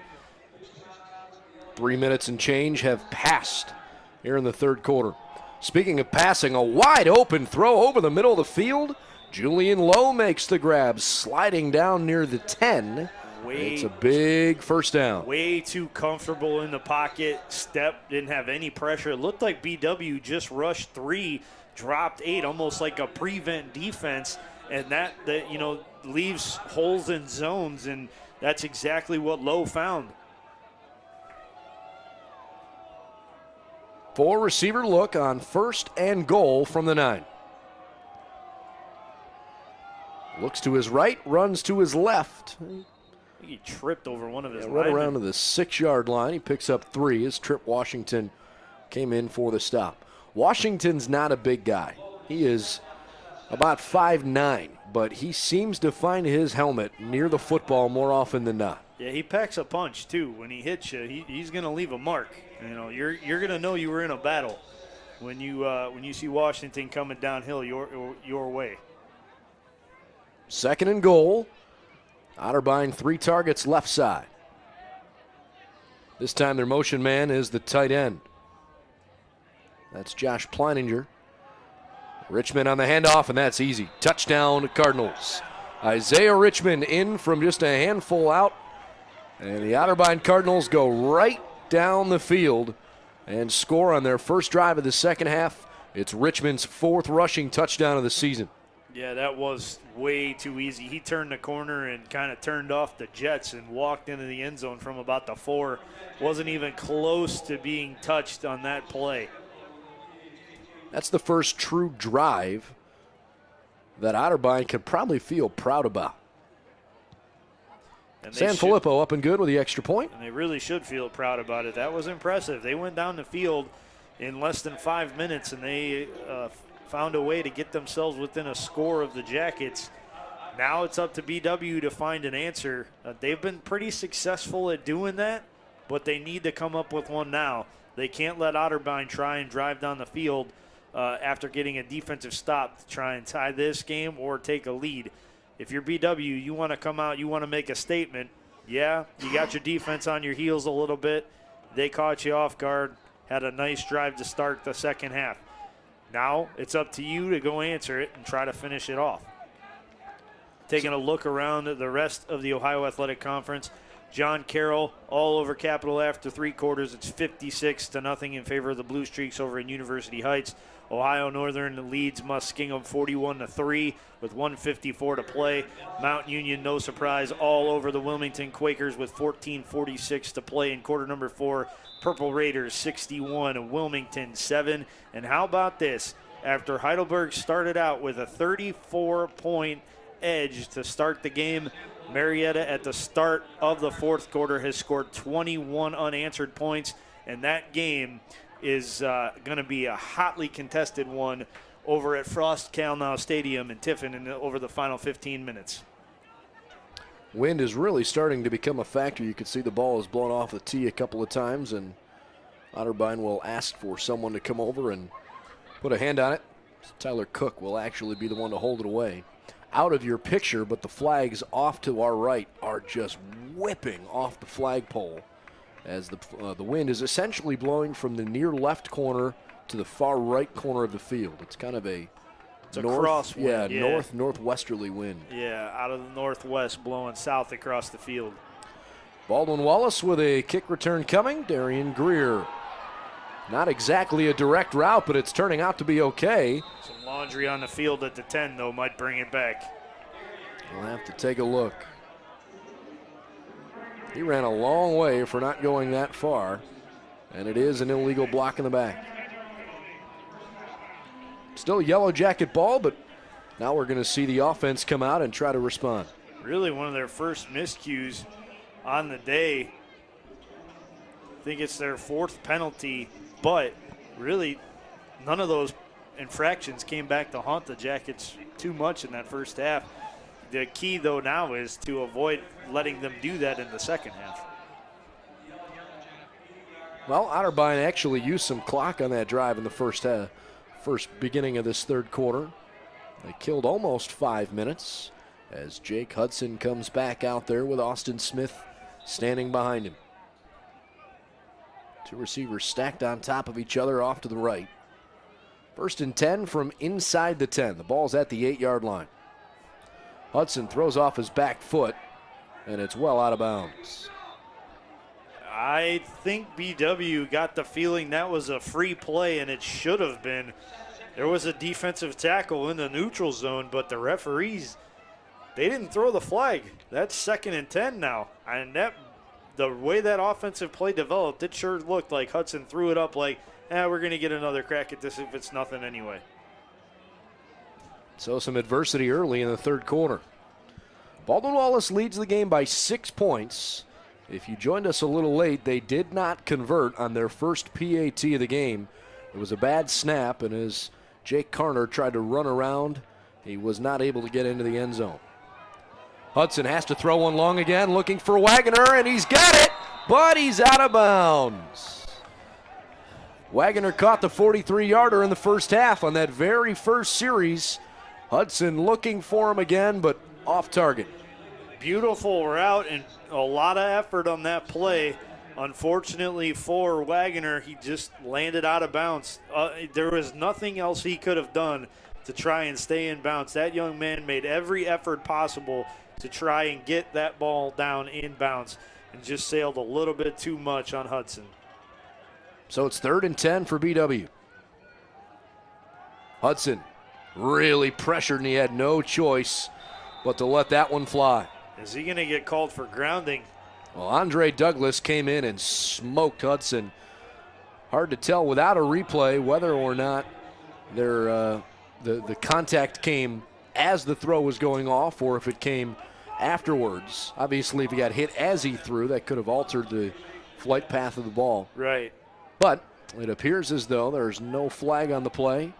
3 minutes and change have passed here in the 3rd quarter. Speaking of passing, a wide open throw over the middle of the field. Julian Lowe makes the grab, sliding down near the 10. It's a big first down. Way too comfortable in the pocket. Step didn't have any pressure. It looked like BW just rushed 3, dropped 8, almost like a prevent defense. And that leaves holes in zones, and that's exactly what Lowe found. 4 receiver look on 1st and goal from the 9. Looks to his right, runs to his left. I think he tripped over one of his right around to the 6-yard line. He picks up 3 as Trip Washington came in for the stop. Washington's not a big guy. He is about 5'9", but he seems to find his helmet near the football more often than not. Yeah, he packs a punch, too. When he hits you, he's going to leave a mark. You're going to know you were in a battle when you see Washington coming downhill your way. 2nd and goal. Otterbein 3 targets left side. This time their motion man is the tight end. That's Josh Pleininger. Richmond on the handoff, and that's easy. Touchdown Cardinals. Isaiah Richmond in from just a handful out. And the Otterbein Cardinals go right down the field and score on their first drive of the second half. It's Richmond's 4th rushing touchdown of the season. Yeah, that was way too easy. He turned the corner and kind of turned off the jets and walked into the end zone from about the 4. Wasn't even close to being touched on that play. That's the first true drive that Otterbein could probably feel proud about. Sanfilippo up and good with the extra point. And they really should feel proud about it. That was impressive. They went down the field in less than 5 minutes, and they found a way to get themselves within a score of the Jackets. Now it's up to BW to find an answer. They've been pretty successful at doing that, but they need to come up with one now. They can't let Otterbein try and drive down the field after getting a defensive stop to try and tie this game or take a lead. If you're BW, you want to come out, you want to make a statement. Yeah, you got your defense on your heels a little bit. They caught you off guard, had a nice drive to start the second half. Now it's up to you to go answer it and try to finish it off. Taking a look around at the rest of the Ohio Athletic Conference, John Carroll all over Capital after 3 quarters. It's 56-0 in favor of the Blue Streaks over in University Heights. Ohio Northern leads Muskingum 41-3 with 1:54 to play. Mount Union, no surprise, all over the Wilmington Quakers with 14:46 to play in quarter number 4. Purple Raiders 61, Wilmington 7. And how about this? After Heidelberg started out with a 34-point edge to start the game, Marietta at the start of the fourth quarter has scored 21 unanswered points, and that game is going to be a hotly contested one over at Frost Kalnow Stadium in Tiffin over the final 15 minutes. Wind is really starting to become a factor. You can see the ball is blown off the tee a couple of times, and Otterbein will ask for someone to come over and put a hand on it. Tyler Cook will actually be the one to hold it away. Out of your picture, but the flags off to our right are just whipping off the flagpole as the wind is essentially blowing from the near left corner to the far right corner of the field. It's kind of a crosswind. Yeah, northwesterly wind. Yeah, out of the northwest blowing south across the field. Baldwin Wallace with a kick return coming. Darian Greer. Not exactly a direct route, but it's turning out to be okay. Some laundry on the field at the 10, though, might bring it back. We'll have to take a look. He ran a long way for not going that far, and it is an illegal block in the back. Still Yellow Jacket ball, but now we're going to see the offense come out and try to respond. Really one of their first miscues on the day. I think it's their fourth penalty, but really none of those infractions came back to haunt the Jackets too much in that first half. The key, though, now is to avoid letting them do that in the second half. Well, Otterbein actually used some clock on that drive in the first beginning of this third quarter. They killed almost 5 minutes as Jake Hudson comes back out there with Austin Smith standing behind him. Two receivers stacked on top of each other off to the right. 1st and 10 from inside the 10. The ball's at the 8-yard line. Hudson throws off his back foot, and it's well out of bounds. I think BW got the feeling that was a free play, and it should have been. There was a defensive tackle in the neutral zone, but the referees, they didn't throw the flag. That's 2nd and 10 now. And the way that offensive play developed, it sure looked like Hudson threw it up like, we're going to get another crack at this if it's nothing anyway. So some adversity early in the third quarter. Baldwin Wallace leads the game by 6 points. If you joined us a little late, they did not convert on their first PAT of the game. It was a bad snap, and as Jake Carner tried to run around, he was not able to get into the end zone. Hudson has to throw one long again, looking for Wagoner, and he's got it, but he's out of bounds. Wagoner caught the 43-yarder in the first half on that very first series. Hudson looking for him again, but off target. Beautiful route and a lot of effort on that play. Unfortunately for Wagoner, he just landed out of bounds. There was nothing else he could have done to try and stay in bounds. That young man made every effort possible to try and get that ball down in bounds and just sailed a little bit too much on Hudson. So it's 3rd and 10 for BW. Hudson really pressured, and he had no choice but to let that one fly. Is he going to get called for grounding? Well, Andre Douglas came in and smoked Hudson. Hard to tell without a replay whether or not the contact came as the throw was going off or if it came afterwards. Obviously, if he got hit as he threw, that could have altered the flight path of the ball. Right. But it appears as though there's no flag on the play,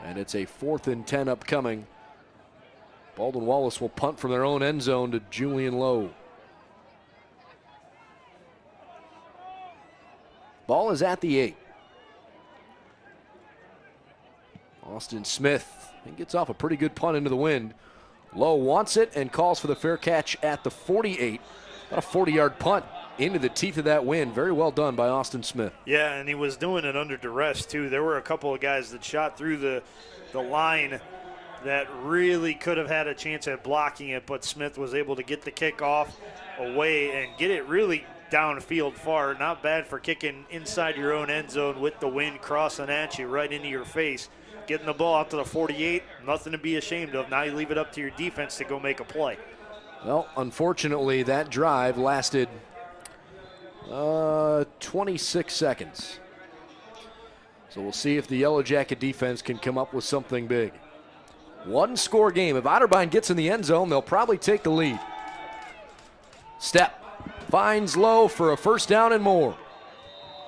and it's a 4th and 10 upcoming. Baldwin Wallace will punt from their own end zone to Julian Lowe. Ball is at the 8. Austin Smith, he gets off a pretty good punt into the wind. Lowe wants it and calls for the fair catch at the 48. About a 40-yard punt into the teeth of that wind. Very well done by Austin Smith. Yeah, and he was doing it under duress, too. There were a couple of guys that shot through the line that really could have had a chance at blocking it, but Smith was able to get the kick off away and get it really downfield far. Not bad for kicking inside your own end zone with the wind crossing at you right into your face. getting the ball out to the 48, nothing to be ashamed of. Now you leave it up to your defense to go make a play. Well, unfortunately, that drive lasted 26 seconds. So we'll see if the Yellow Jacket defense can come up with something big. One-score game. If Otterbein gets in the end zone, they'll probably take the lead. Step. Finds Lowe for a first down and more.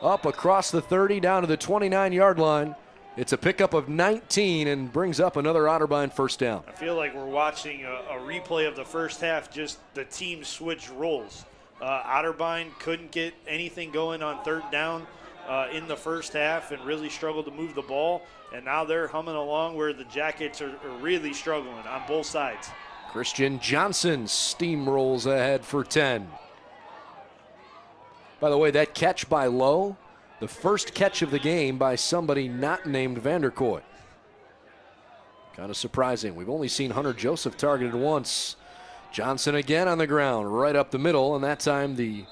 Up across the 30, down to the 29-yard line. It's a pickup of 19 and brings up another Otterbein first down. I feel like we're watching a replay of the first half, just the team switch roles. Otterbein couldn't get anything going on third down in the first half and really struggled to move the ball. And now they're humming along where the Jackets are really struggling on both sides. Christian Johnson steamrolls ahead for 10. By the way, that catch by Lowe, the first catch of the game by somebody not named Vanderkooy. Kind of surprising. We've only seen Hunter Joseph targeted once. Johnson again on the ground, right up the middle, and that time the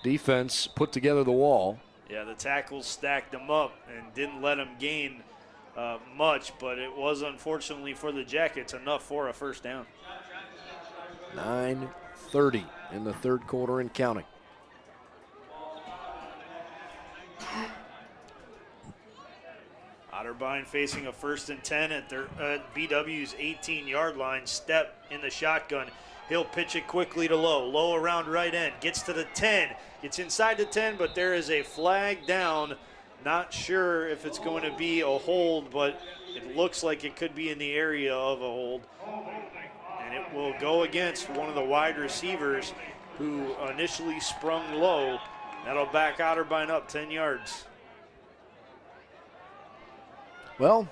defense put together the wall. Yeah, the tackles stacked them up and didn't let them gain much, but it was unfortunately for the Jackets enough for a first down. 9:30 in the third quarter and counting. Otterbein facing a 1st and 10 at their BW's 18-yard line. Step in the shotgun. He'll pitch it quickly to Lowe. Lowe around right end. Gets to the 10. Gets inside the 10, but there is a flag down. Not sure if it's going to be a hold, but it looks like it could be in the area of a hold. And it will go against one of the wide receivers who initially sprung low. That'll back Otterbein up 10 yards. Well,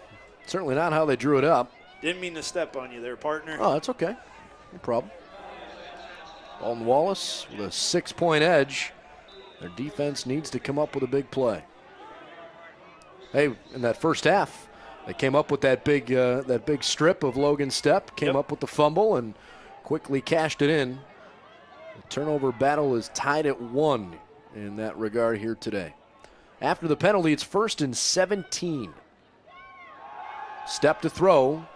certainly not how they drew it up. Didn't mean to step on you there, partner. Oh, that's okay. No problem. Baldwin Wallace with a 6-point edge. Their defense needs to come up with a big play. Hey, in that first half, they came up with that big strip of Logan Stepp, came up with the fumble and quickly cashed it in. The turnover battle is tied at 1 in that regard here today. After the penalty, it's 1st and 17. Step to throw.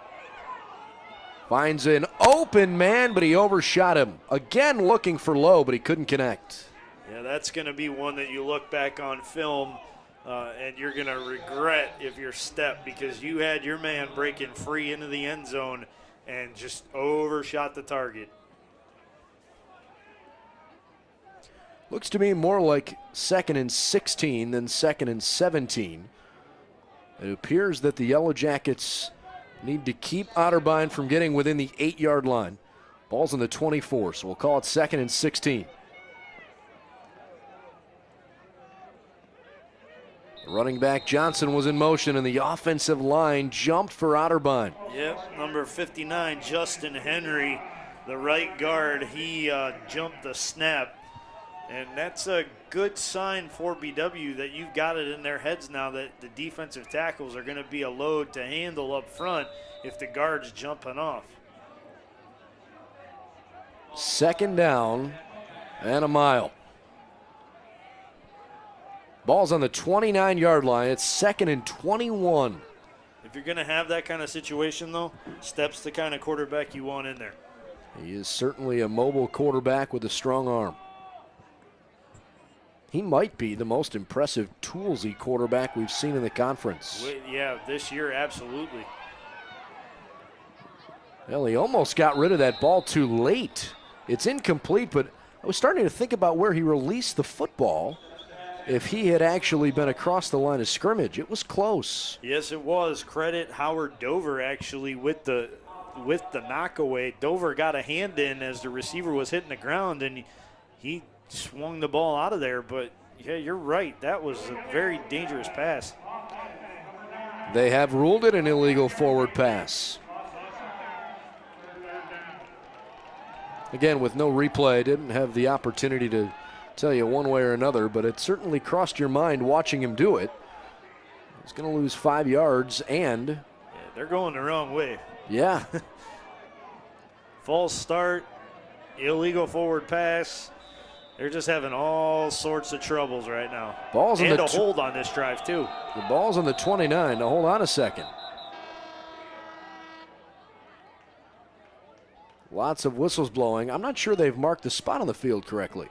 Finds an open man, but he overshot him. Again looking for Lowe, but he couldn't connect. Yeah, that's going to be one that you look back on film and you're going to regret if you're Step, because you had your man breaking free into the end zone and just overshot the target. Looks to me more like 2nd and 16 than 2nd and 17. It appears that the Yellow Jackets need to keep Otterbein from getting within the 8-yard line. Ball's on the 24, so we'll call it 2nd and 16. Running back Johnson was in motion, and the offensive line jumped for Otterbein. Yep, number 59, Justin Henry, the right guard, he jumped the snap. And that's a good sign for BW that you've got it in their heads now that the defensive tackles are going to be a load to handle up front if the guard's jumping off. 2nd down and a mile. Ball's on the 29-yard line. It's 2nd and 21. If you're going to have that kind of situation, though, Step's the kind of quarterback you want in there. He is certainly a mobile quarterback with a strong arm. He might be the most impressive toolsy quarterback we've seen in the conference. Yeah, this year, absolutely. Well, he almost got rid of that ball too late. It's incomplete, but I was starting to think about where he released the football. If he had actually been across the line of scrimmage, it was close. Yes, it was. Credit Howard Dover actually with the knockaway. Dover got a hand in as the receiver was hitting the ground, and he swung the ball out of there. But yeah, you're right. That was a very dangerous pass. They have ruled it an illegal forward pass. Again, with no replay, didn't have the opportunity to tell you one way or another, but it certainly crossed your mind watching him do it. He's going to lose 5 yards, and yeah, they're going the wrong way. Yeah. False start, illegal forward pass. They're just having all sorts of troubles right now. Ball's and on a hold on this drive, too. The ball's on the 29. Now, hold on a second. Lots of whistles blowing. I'm not sure they've marked the spot on the field correctly.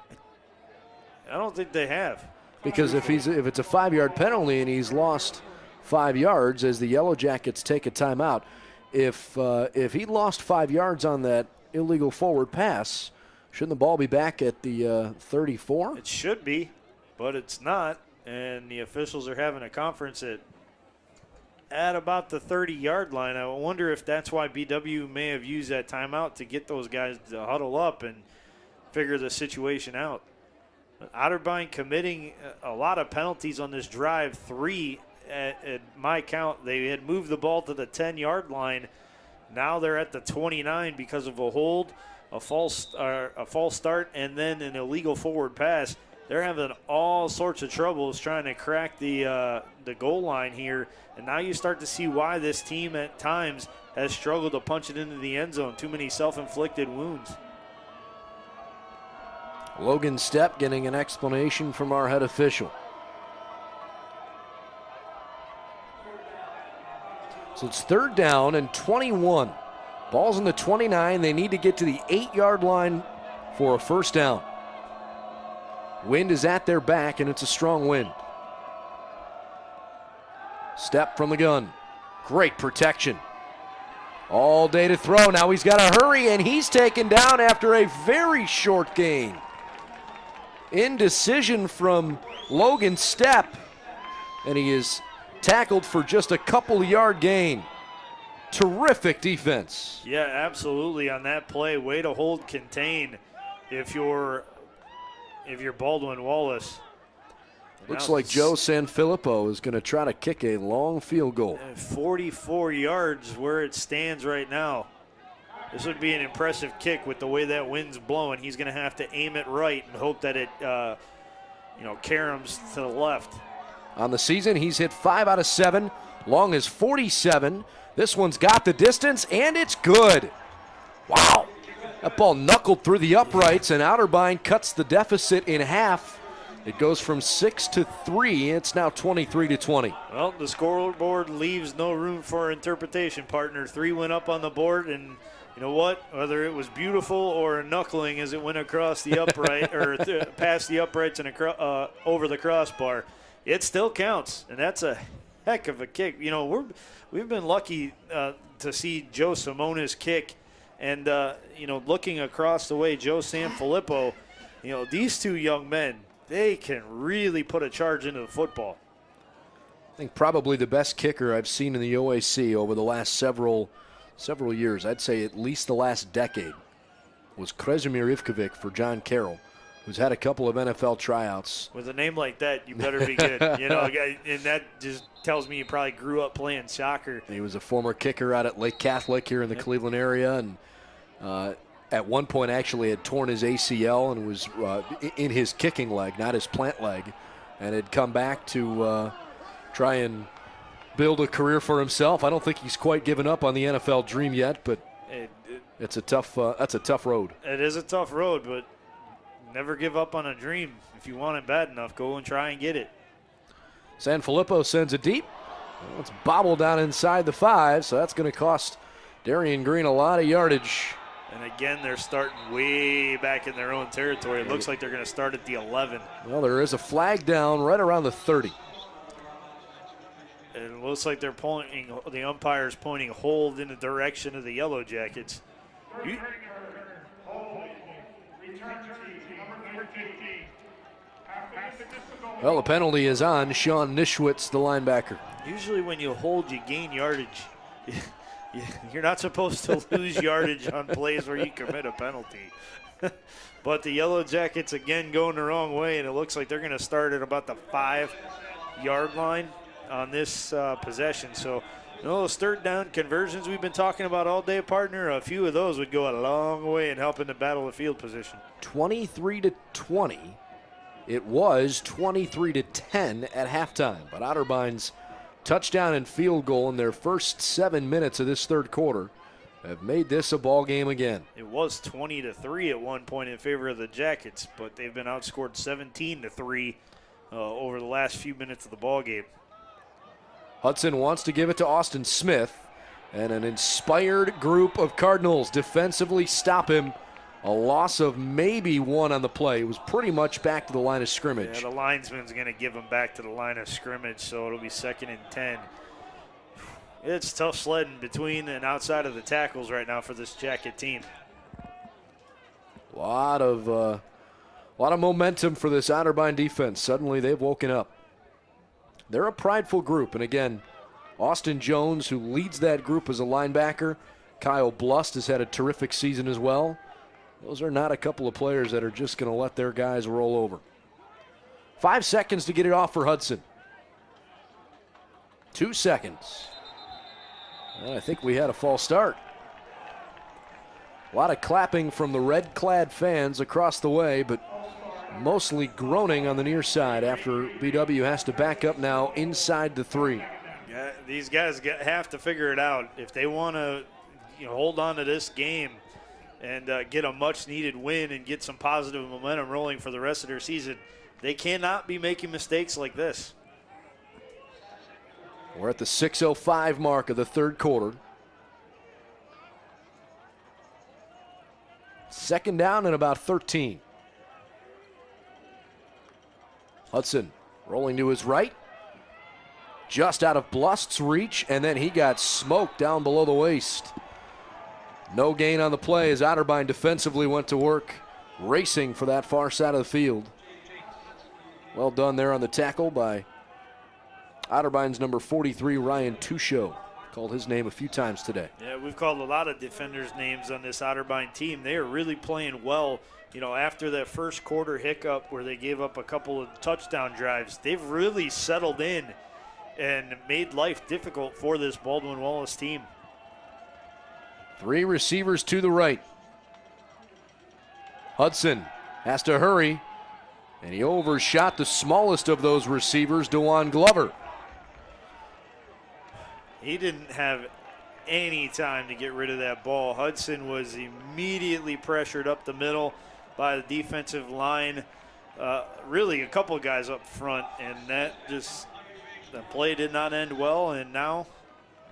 I don't think they have. Because if it's a 5-yard penalty and he's lost 5 yards as the Yellow Jackets take a timeout, if he lost 5 yards on that illegal forward pass, shouldn't the ball be back at the 34? It should be, but it's not. And the officials are having a conference at about the 30-yard line. I wonder if that's why BW may have used that timeout to get those guys to huddle up and figure the situation out. Otterbein committing a lot of penalties on this drive. 3 at my count. They had moved the ball to the 10-yard line. Now they're at the 29 because of a hold, a false start, and then an illegal forward pass. They're having all sorts of troubles trying to crack the goal line here. And now you start to see why this team at times has struggled to punch it into the end zone. Too many self-inflicted wounds. Logan Stepp getting an explanation from our head official. So it's 3rd down and 21. Ball's in the 29. They need to get to the 8-yard line for a first down. Wind is at their back, and it's a strong wind. Stepp from the gun. Great protection. All day to throw. Now he's got to hurry, and he's taken down after a very short gain. Indecision from Logan Stepp, and he is tackled for just a couple-yard gain. Terrific defense. Yeah, absolutely on that play. Way to hold contain if you're Baldwin Wallace. Looks like Joe Sanfilippo is going to try to kick a long field goal. 44 yards where it stands right now. This would be an impressive kick with the way that wind's blowing. He's going to have to aim it right and hope that it, caroms to the left. On the season, he's hit 5 out of 7. Long as 47. This one's got the distance, and it's good. Wow. That ball knuckled through the uprights, and Otterbein cuts the deficit in half. It goes from 6 to 3. It's now 23 to 20. Well, the scoreboard leaves no room for interpretation, partner. 3 went up on the board, and you know what? Whether it was beautiful or a knuckling as it went across the upright or past the uprights and over the crossbar, it still counts, and that's a heck of a kick. You know, we've been lucky to see Joe Simona's kick, and looking across the way, Joe Sanfilippo. These two young men, they can really put a charge into the football. I think probably the best kicker I've seen in the OAC over the last several years, I'd say at least the last decade, was Kresimir Ivkovic for John Carroll, who's had a couple of NFL tryouts. With a name like that, you better be good. And that just tells me you probably grew up playing soccer. He was a former kicker out at Lake Catholic here in the Cleveland area, and at one point actually had torn his ACL and was in his kicking leg, not his plant leg, and had come back to try and build a career for himself. I don't think he's quite given up on the NFL dream yet, but that's a tough road. It is a tough road, but never give up on a dream. If you want it bad enough, go and try and get it. Sanfilippo sends it deep. Well, it's bobbled down inside the 5, so that's going to cost Darien Green a lot of yardage. And again, they're starting way back in their own territory. It looks like they're going to start at the 11. Well, there is a flag down right around the 30. And it looks like the umpire's pointing hold in the direction of the Yellow Jackets. Well, the penalty is on Sean Nischwitz, the linebacker. Usually when you hold, you gain yardage. You're not supposed to lose yardage on plays where you commit a penalty. But the Yellow Jackets, again, going the wrong way, and it looks like they're going to start at about the 5-yard line on this possession. So, those third down conversions we've been talking about all day, partner, a few of those would go a long way in helping to battle the field position. 23 to 20. It was 23 to 10 at halftime, but Otterbein's touchdown and field goal in their first 7 minutes of this third quarter have made this a ball game again. It was 20 to 3 at one point in favor of the Jackets, but they've been outscored 17 to 3 over the last few minutes of the ball game. Hudson wants to give it to Austin Smith. And an inspired group of Cardinals defensively stop him. A loss of maybe 1 on the play. It was pretty much back to the line of scrimmage. Yeah, the linesman's going to give him back to the line of scrimmage, so it'll be 2nd and 10. It's tough sledding between and outside of the tackles right now for this Jacket team. A lot of momentum for this Otterbein defense. Suddenly they've woken up. They're a prideful group, and again, Austin Jones, who leads that group as a linebacker. Kyle Blust has had a terrific season as well. Those are not a couple of players that are just going to let their guys roll over. 5 seconds to get it off for Hudson. 2 seconds. And I think we had a false start. A lot of clapping from the red-clad fans across the way, but mostly groaning on the near side after BW has to back up now inside the 3. Yeah, these guys have to figure it out. If they want to hold on to this game and get a much-needed win and get some positive momentum rolling for the rest of their season, they cannot be making mistakes like this. We're at the 6:05 mark of the 3rd quarter. 2nd down and about 13. Hudson rolling to his right. Just out of Blust's reach, and then he got smoked down below the waist. No gain on the play as Otterbein defensively went to work, racing for that far side of the field. Well done there on the tackle by Otterbein's number 43, Ryan Tusho. Called his name a few times today. Yeah, we've called a lot of defenders' names on this Otterbein team. They are really playing well. After that first quarter hiccup where they gave up a couple of touchdown drives, they've really settled in and made life difficult for this Baldwin Wallace team. 3 receivers to the right. Hudson has to hurry, and he overshot the smallest of those receivers, DeJuan Glover. He didn't have any time to get rid of that ball. Hudson was immediately pressured up the middle by the defensive line. Really a couple guys up front, and the play did not end well, and now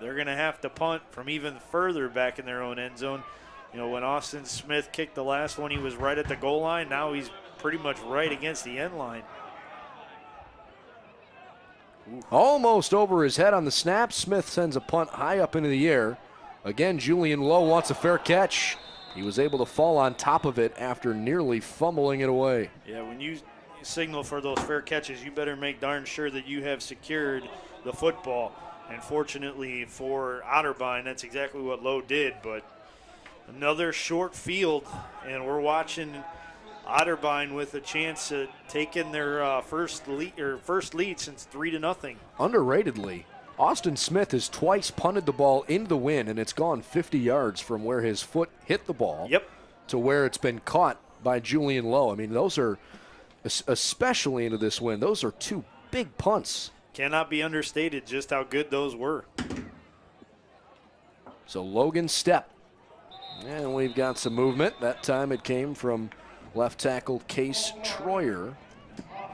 they're going to have to punt from even further back in their own end zone. When Austin Smith kicked the last one, he was right at the goal line. Now he's pretty much right against the end line. Almost over his head on the snap. Smith sends a punt high up into the air. Again, Julian Lowe wants a fair catch. He was able to fall on top of it after nearly fumbling it away. Yeah, when you signal for those fair catches, you better make darn sure that you have secured the football. And fortunately for Otterbein, that's exactly what Lowe did. But another short field, and we're watching Otterbein with a chance at taking their first lead since 3-0. Underratedly, Austin Smith has twice punted the ball into the wind, and it's gone 50 yards from where his foot hit the ball to where it's been caught by Julian Lowe. I mean, those are, especially into this wind, those are 2 big punts. Cannot be understated just how good those were. So Logan step. And we've got some movement. That time it came from left tackle Case Troyer.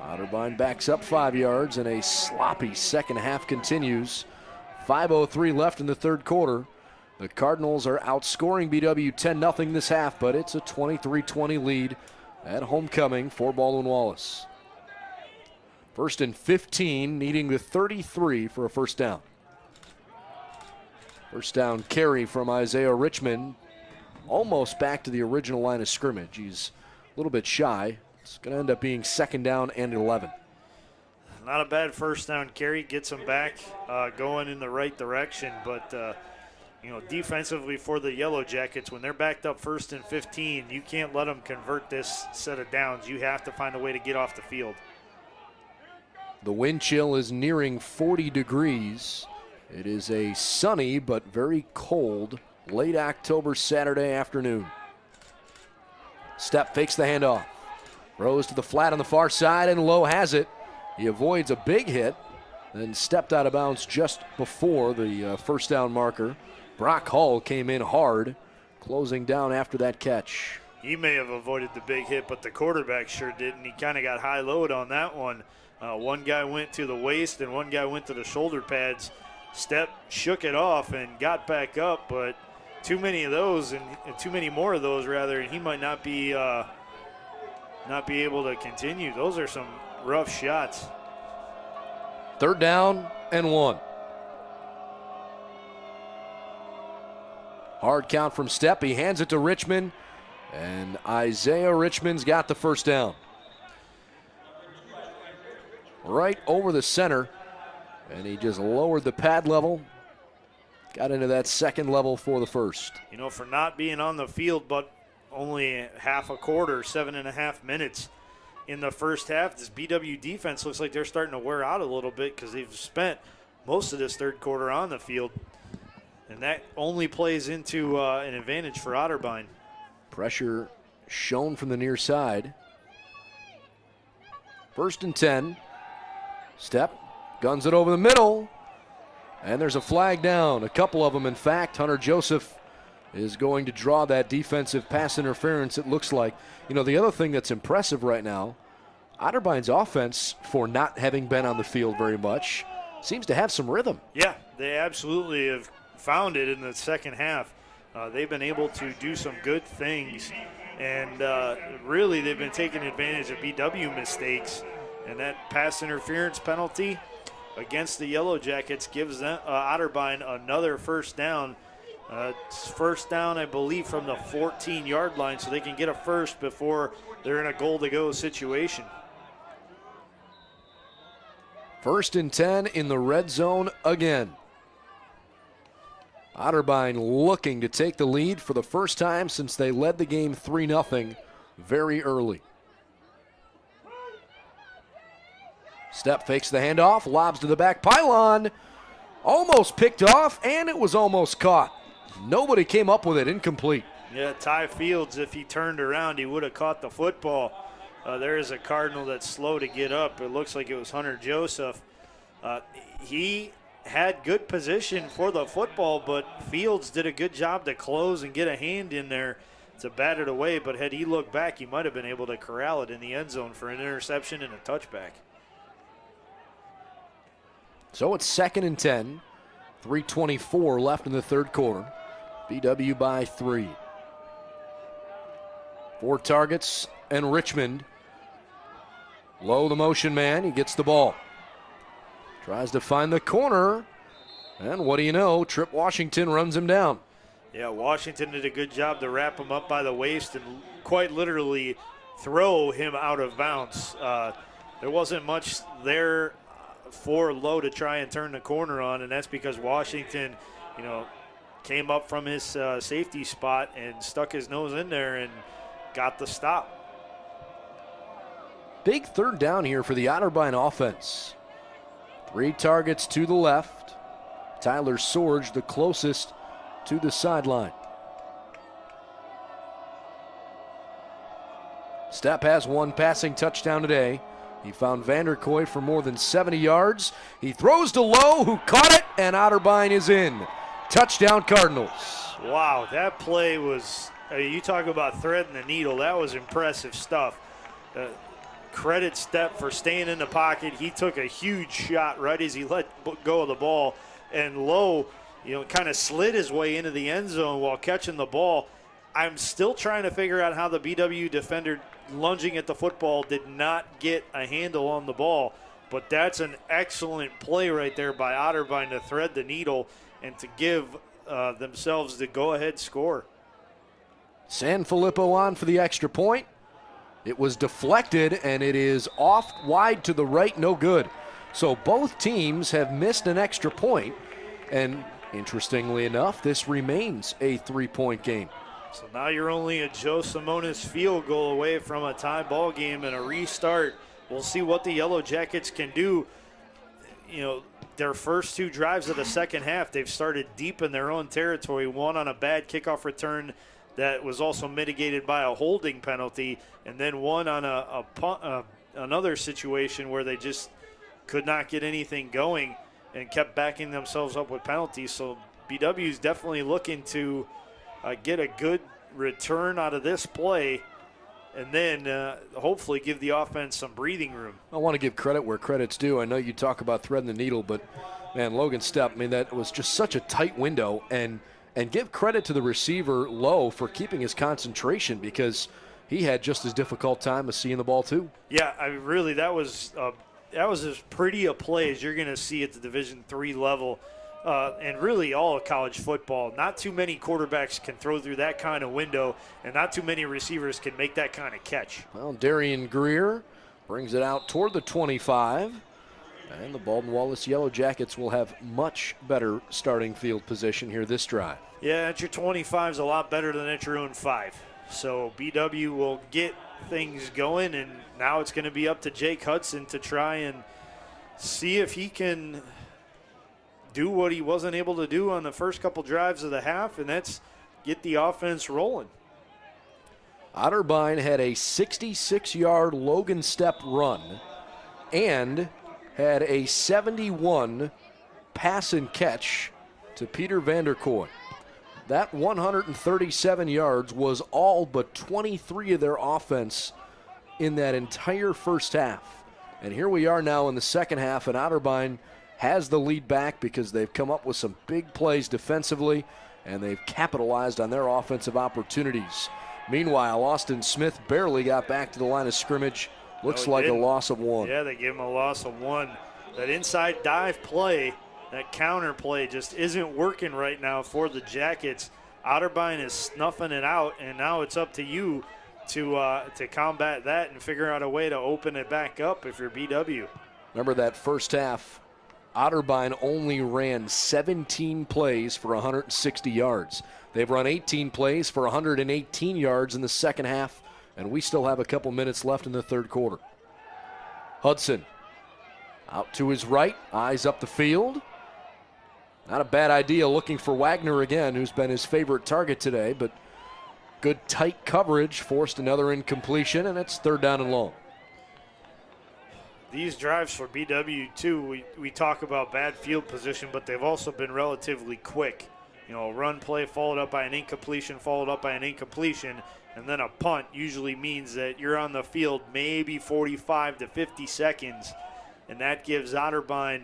Otterbein backs up 5 yards, and a sloppy second half continues. 5:03 left in the 3rd quarter. The Cardinals are outscoring BW 10-0 this half, but it's a 23-20 lead at homecoming for Baldwin Wallace. 1st and 15, needing the 33 for a first down. First down carry from Isaiah Richmond. Almost back to the original line of scrimmage. He's a little bit shy. It's going to end up being 2nd down and 11. Not a bad first down carry. Gets them back going in the right direction. But, defensively for the Yellow Jackets, when they're backed up 1st and 15, you can't let them convert this set of downs. You have to find a way to get off the field. The wind chill is nearing 40 degrees. It is a sunny but very cold late October Saturday afternoon. Step fakes the handoff. Throws to the flat on the far side, and Lowe has it. He avoids a big hit, then stepped out of bounds just before the first down marker. Brock Hull came in hard, closing down after that catch. He may have avoided the big hit, but the quarterback sure didn't. He kind of got high load on that one. One guy went to the waist and one guy went to the shoulder pads. Step shook it off and got back up, but too many of those, and too many more of those rather, and he might not be able to continue. Those are some rough shots. 3rd down and 1. Hard count from Stepp. He hands it to Richmond, and Isaiah Richmond's got the 1st down. Right over the center, and he just lowered the pad level. Got into that 2nd level for the 1st. You know, for not being on the field but only half a quarter, 7.5 minutes in the first half, this BW defense looks like they're starting to wear out a little bit because they've spent most of this 3rd quarter on the field. And that only plays into an advantage for Otterbein. Pressure shown from the near side. 1st and 10. Stepp guns it over the middle. And there's a flag down. A couple of them, in fact. Hunter Joseph is going to draw that defensive pass interference, it looks like. You know, the other thing that's impressive right now, Otterbein's offense, for not having been on the field very much, seems to have some rhythm. Yeah, they absolutely have found it in the second half. They've been able to do some good things, and really they've been taking advantage of BW mistakes, and that pass interference penalty against the Yellow Jackets gives them, Otterbein another 1st down. It's 1st down, I believe, from the 14-yard line, so they can get a 1st before they're in a goal-to-go situation. 1st and 10 in the red zone again. Otterbein looking to take the lead for the first time since they led the game 3-0 very early. Stepp fakes the handoff, lobs to the back pylon. Almost picked off, and it was almost caught. Nobody came up with it, incomplete. Yeah, Ty Fields, if he turned around, he would have caught the football. There is a Cardinal that's slow to get up. It looks like it was Hunter Joseph. He had good position for the football, but Fields did a good job to close and get a hand in there to bat it away. But had he looked back, he might have been able to corral it in the end zone for an interception and a touchback. So it's 2nd and 10. 3:24 left in the 3rd quarter. BW by 3. 4 targets, and Richmond. Low the motion man, he gets the ball. Tries to find the corner, and what do you know, Trip Washington runs him down. Yeah, Washington did a good job to wrap him up by the waist and quite literally throw him out of bounds. There wasn't much there for Lowe to try and turn the corner on, and that's because Washington, you know, came up from his safety spot and stuck his nose in there and got the stop. Big 3rd down here for the Otterbein offense. 3 targets to the left. Tyler Sorge the closest to the sideline. Stepp has 1 passing touchdown today. He found Vanderkoy for more than 70 yards. He throws to Lowe, who caught it, and Otterbein is in. Touchdown Cardinals. Wow, that play was, you talk about threading the needle, that was impressive stuff. Credit Stepp for staying in the pocket. He took a huge shot right as he let go of the ball, and Lowe, you know, kind of slid his way into the end zone while catching the ball. I'm still trying to figure out how the BW defender lunging at the football did not get a handle on the ball, but that's an excellent play right there by Otterbein to thread the needle and to give themselves the go-ahead score. Sanfilippo on for the extra point. It was deflected, and it is off wide to the right, no good. So both teams have missed an extra point, and interestingly enough, this remains a 3-point game. So now you're only a Joe Simonis field goal away from a tie ball game and a restart. We'll see what the Yellow Jackets can do. You know, their first 2 drives of the second half, they've started deep in their own territory, one on a bad kickoff return that was also mitigated by a holding penalty, and then one on another situation where they just could not get anything going and kept backing themselves up with penalties. So BW is definitely looking to get a good return out of this play and then hopefully give the offense some breathing room. I want to give credit where credit's due. I know you talk about threading the needle, but Man, Logan Stepp, I mean, that was just such a tight window, and give credit to the receiver, Lowe, for keeping his concentration, because he had just as difficult time as seeing the ball too. Yeah, that was as pretty a play as you're going to see at the Division III level, and really all of college football. Not too many quarterbacks can throw through that kind of window, and not too many receivers can make that kind of catch. Well, Darian Greer brings it out toward the 25. And the Baldwin Wallace Yellow Jackets will have much better starting field position here this drive. Yeah, at your 25 is a lot better than at your own 5. So BW will get things going, and now it's going to be up to Jake Hudson to try and see if he can do what he wasn't able to do on the first couple drives of the half, and that's get the offense rolling. Otterbein had a 66-yard Logan Stepp run and had a 71 pass and catch to Peter Vanderkooi. That 137 yards was all but 23 of their offense in that entire first half. And here we are now in the second half, and Otterbein has the lead back because they've come up with some big plays defensively, and they've capitalized on their offensive opportunities. Meanwhile, Austin Smith barely got back to the line of scrimmage. Looks like a loss of 1. Yeah, they gave him a loss of 1. That inside dive play, that counter play just isn't working right now for the Jackets. Otterbein is snuffing it out, and now it's up to you to combat that and figure out a way to open it back up if you're BW. Remember that first half, Otterbein only ran 17 plays for 160 yards. They've run 18 plays for 118 yards in the second half, and we still have a couple minutes left in the third quarter. Hudson out to his right, eyes up the field. Not a bad idea, looking for Wagner again, who's been his favorite target today, but good tight coverage, forced another incompletion, and it's third down and long. These drives for BW, too, we talk about bad field position, but they've also been relatively quick. You know, a run play followed up by an incompletion, followed up by an incompletion, and then a punt usually means that you're on the field maybe 45 to 50 seconds, and that gives Otterbein,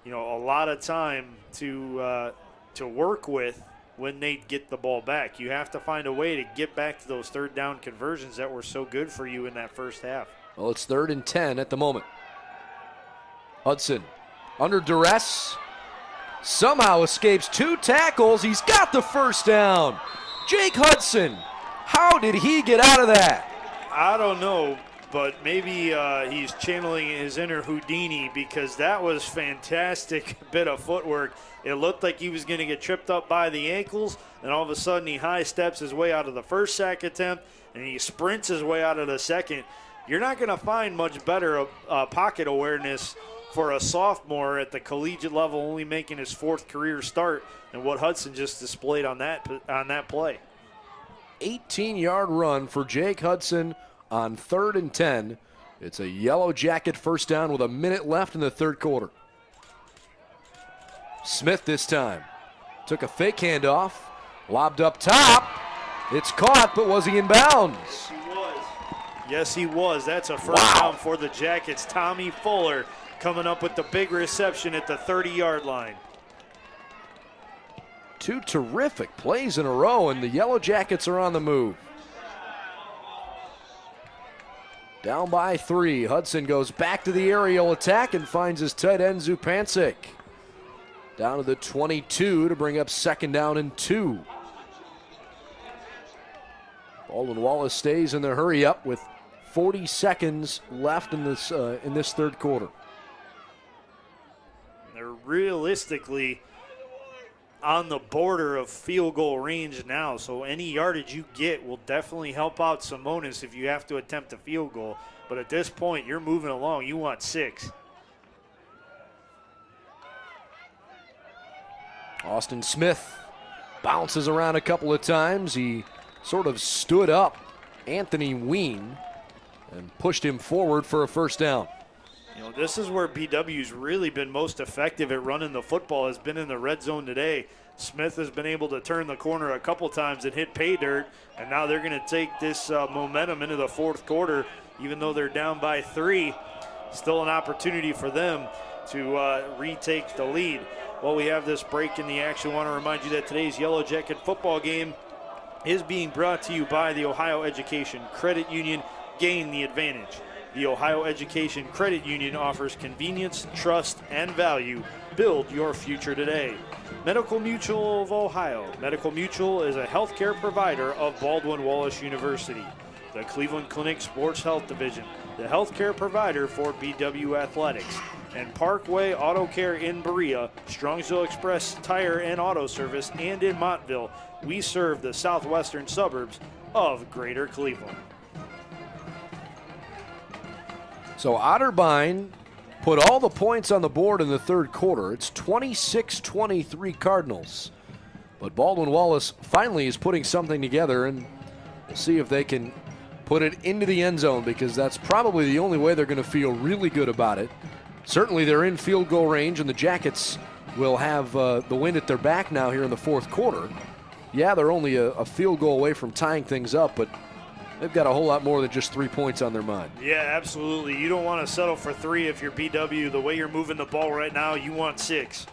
you know, a lot of time to work with when they get the ball back. You have to find a way to get back to those third down conversions that were so good for you in that first half. Well, it's 3rd and 10 at the moment. Hudson under duress, somehow escapes 2 tackles. He's got the first down. Jake Hudson, how did he get out of that? I don't know, but maybe he's channeling his inner Houdini, because that was fantastic bit of footwork. It looked like he was going to get tripped up by the ankles, and all of a sudden he high steps his way out of the first sack attempt, and he sprints his way out of the second. You're not going to find much better pocket awareness for a sophomore at the collegiate level, only making his 4th career start, and what Hudson just displayed on that play. 18-yard run for Jake Hudson on 3rd and 10. It's a Yellow Jacket first down with a minute left in the third quarter. Smith this time took a fake handoff, lobbed up top. It's caught, but was he in bounds? He was. Yes, he was. That's a first down for the Jackets. Tommy Fuller coming up with the big reception at the 30-yard line. 2 terrific plays in a row, and the Yellow Jackets are on the move. Down by 3. Hudson goes back to the aerial attack and finds his tight end Zupancic. Down to the 22 to bring up 2nd down and 2. Baldwin Wallace stays in the hurry up with 40 seconds left in this third quarter. They're realistically on the border of field goal range now, so any yardage you get will definitely help out Simonis if you have to attempt a field goal. But at this point, you're moving along. You want 6. Austin Smith bounces around a couple of times. He sort of stood up Anthony Ween and pushed him forward for a first down. You know, this is where BW's really been most effective at running the football, has been in the red zone today. Smith has been able to turn the corner a couple times and hit pay dirt, and now they're going to take this momentum into the fourth quarter, even though they're down by 3. Still an opportunity for them. to retake the lead. While we have this break in the action, I want to remind you that today's Yellow Jacket football game is being brought to you by the Ohio Education Credit Union. Gain the advantage. The Ohio Education Credit Union offers convenience, trust, and value. Build your future today. Medical Mutual of Ohio. Medical Mutual is a healthcare provider of Baldwin Wallace University. The Cleveland Clinic Sports Health Division, the healthcare provider for BW Athletics. And Parkway Auto Care in Berea, Strongsville Express Tire and Auto Service, and in Montville. We serve the southwestern suburbs of Greater Cleveland. So Otterbein put all the points on the board in the third quarter. It's 26-23 Cardinals. But Baldwin Wallace finally is putting something together, and we'll see if they can put it into the end zone, because that's probably the only way they're going to feel really good about it. Certainly they're in field goal range, and the Jackets will have the wind at their back now here in the fourth quarter. Yeah, they're only a field goal away from tying things up, but they've got a whole lot more than just 3 points on their mind. Yeah, absolutely. You don't want to settle for 3 if you're BW. The way you're moving the ball right now, you want 6.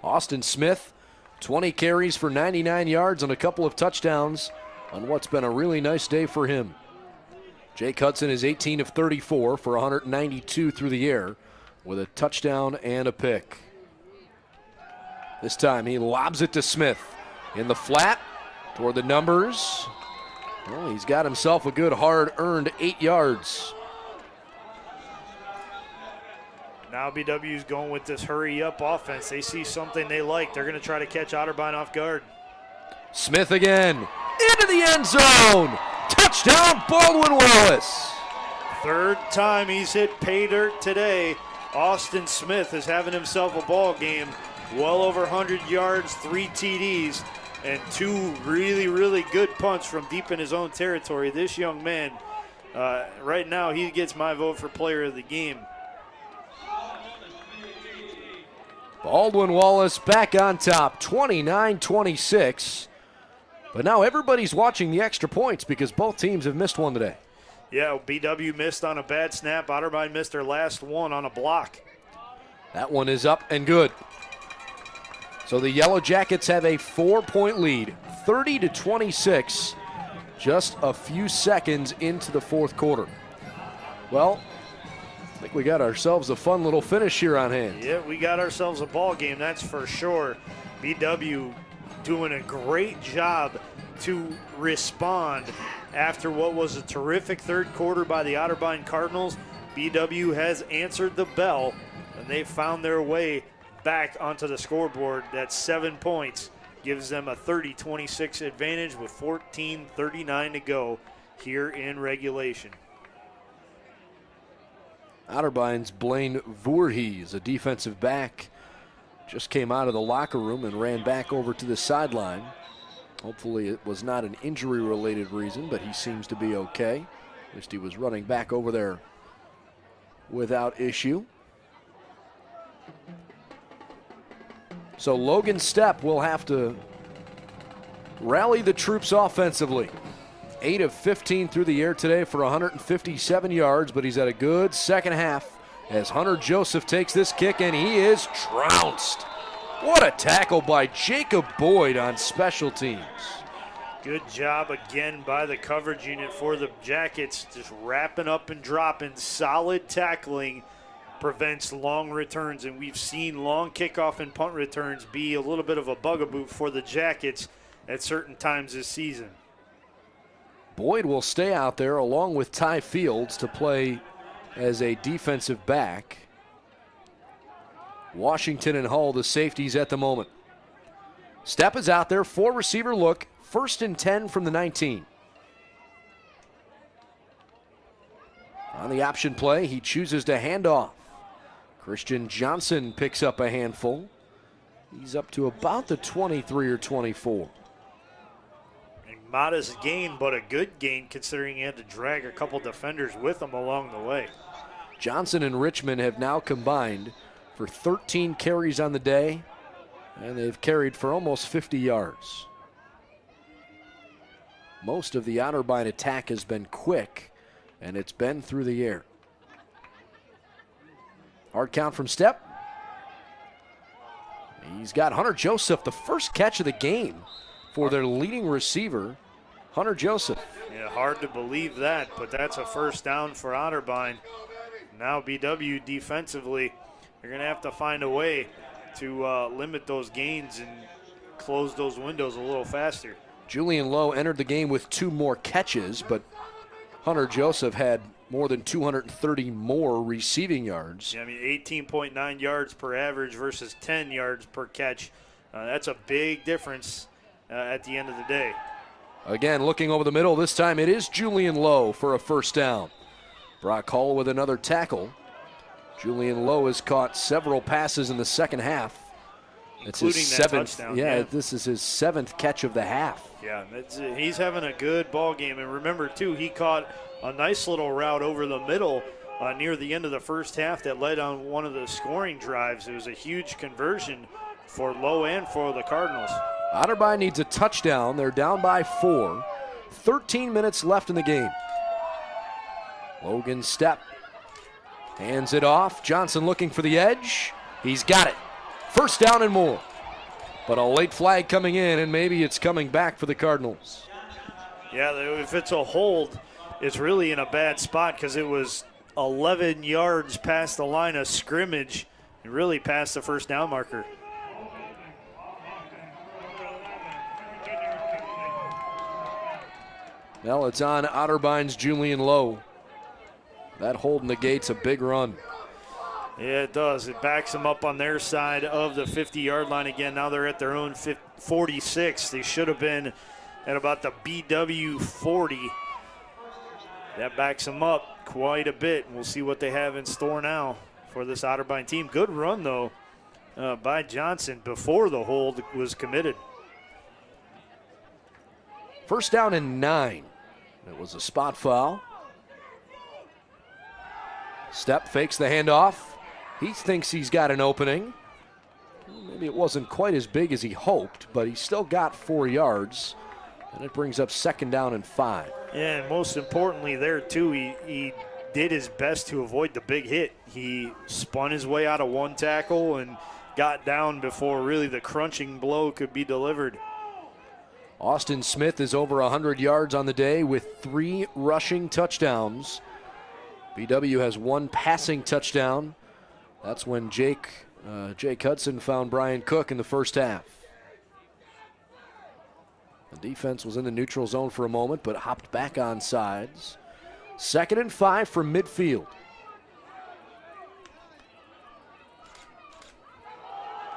Austin Smith, 20 carries for 99 yards and a couple of touchdowns on what's been a really nice day for him. Jake Hudson is 18 of 34 for 192 through the air with a touchdown and a pick. This time he lobs it to Smith in the flat toward the numbers. Well, he's got himself a good hard-earned 8 yards. Now BW's going with this hurry-up offense. They see something they like. They're going to try to catch Otterbein off guard. Smith again, into the end zone. Touchdown, Baldwin Wallace. Third time he's hit pay dirt today. Austin Smith is having himself a ball game. Well over 100 yards, 3 TDs, and 2 really, really good punts from deep in his own territory. This young man, right now, he gets my vote for player of the game. Baldwin Wallace back on top, 29-26. But now everybody's watching the extra points because both teams have missed one today. Yeah, BW missed on a bad snap. Otterbein missed their last one on a block. That one is up and good. So the Yellow Jackets have a 4-point lead, 30-26, just a few seconds into the fourth quarter. Well, I think we got ourselves a fun little finish here on hand. Yeah, we got ourselves a ball game, that's for sure. BW doing a great job to respond after what was a terrific third quarter by the Otterbein Cardinals. BW has answered the bell, and they found their way back onto the scoreboard. That's 7 points, gives them a 30-26 advantage with 14:39 to go here in regulation. Otterbein's Blaine Voorhees, a defensive back, just came out of the locker room and ran back over to the sideline. Hopefully it was not an injury-related reason, but he seems to be okay. At least he was running back over there without issue. So Logan Stepp will have to rally the troops offensively. 8 of 15 through the air today for 157 yards, but he's had a good second half as Hunter Joseph takes this kick, and he is trounced. What a tackle by Jacob Boyd on special teams. Good job again by the coverage unit for the Jackets, just wrapping up and dropping. Solid tackling prevents long returns, and we've seen long kickoff and punt returns be a little bit of a bugaboo for the Jackets at certain times this season. Boyd will stay out there along with Ty Fields to play as a defensive back. Washington and Hull, the safeties at the moment. Stepp is out there, 4-receiver look, 1st and 10 from the 19. On the option play, he chooses to hand off. Christian Johnson picks up a handful. He's up to about the 23 or 24. A modest gain, but a good gain considering he had to drag a couple defenders with him along the way. Johnson and Richmond have now combined for 13 carries on the day, and they've carried for almost 50 yards. Most of the Otterbein attack has been quick, and it's been through the air. Hard count from Stepp. He's got Hunter Joseph, the first catch of the game for their leading receiver, Hunter Joseph. Yeah, hard to believe that, but that's a first down for Otterbein. Now BW defensively, they're going to have to find a way to limit those gains and close those windows a little faster. Julian Lowe entered the game with 2 more catches, but Hunter Joseph had more than 230 more receiving yards. Yeah, I mean 18.9 yards per average versus 10 yards per catch. That's a big difference at the end of the day. Again, looking over the middle, this time it is Julian Lowe for a first down. Brock Hall with another tackle. Julian Lowe has caught several passes in the second half. It's Including his that 7th. touchdown. Yeah, this is his 7th catch of the half. Yeah, he's having a good ball game. And remember, too, he caught a nice little route over the middle near the end of the first half that led on one of the scoring drives. It was a huge conversion for Lowe and for the Cardinals. Otterbein needs a touchdown. They're down by 4. 13 minutes left in the game. Logan Stepp hands it off. Johnson looking for the edge. He's got it. First down and more. But a late flag coming in, and maybe it's coming back for the Cardinals. Yeah, if it's a hold, it's really in a bad spot because it was 11 yards past the line of scrimmage and really past the first down marker. Well, it's on Otterbein's Julian Lowe. That hold negates a big run. Yeah, it does. It backs them up on their side of the 50-yard line again. Now they're at their own 46. They should have been at about the BW 40. That backs them up quite a bit. We'll see what they have in store now for this Otterbein team. Good run, though, by Johnson before the hold was committed. First down and 9. It was a spot foul. Stepp fakes the handoff. He thinks he's got an opening. Maybe it wasn't quite as big as he hoped, but he still got 4 yards. And it brings up second down and 5. Yeah, and most importantly there, too, he did his best to avoid the big hit. He spun his way out of one tackle and got down before really the crunching blow could be delivered. Austin Smith is over 100 yards on the day with 3 rushing touchdowns. BW has 1 passing touchdown. That's when Jake Hudson found Brian Cook in the first half. The defense was in the neutral zone for a moment, but hopped back on sides. 2nd and 5 from midfield.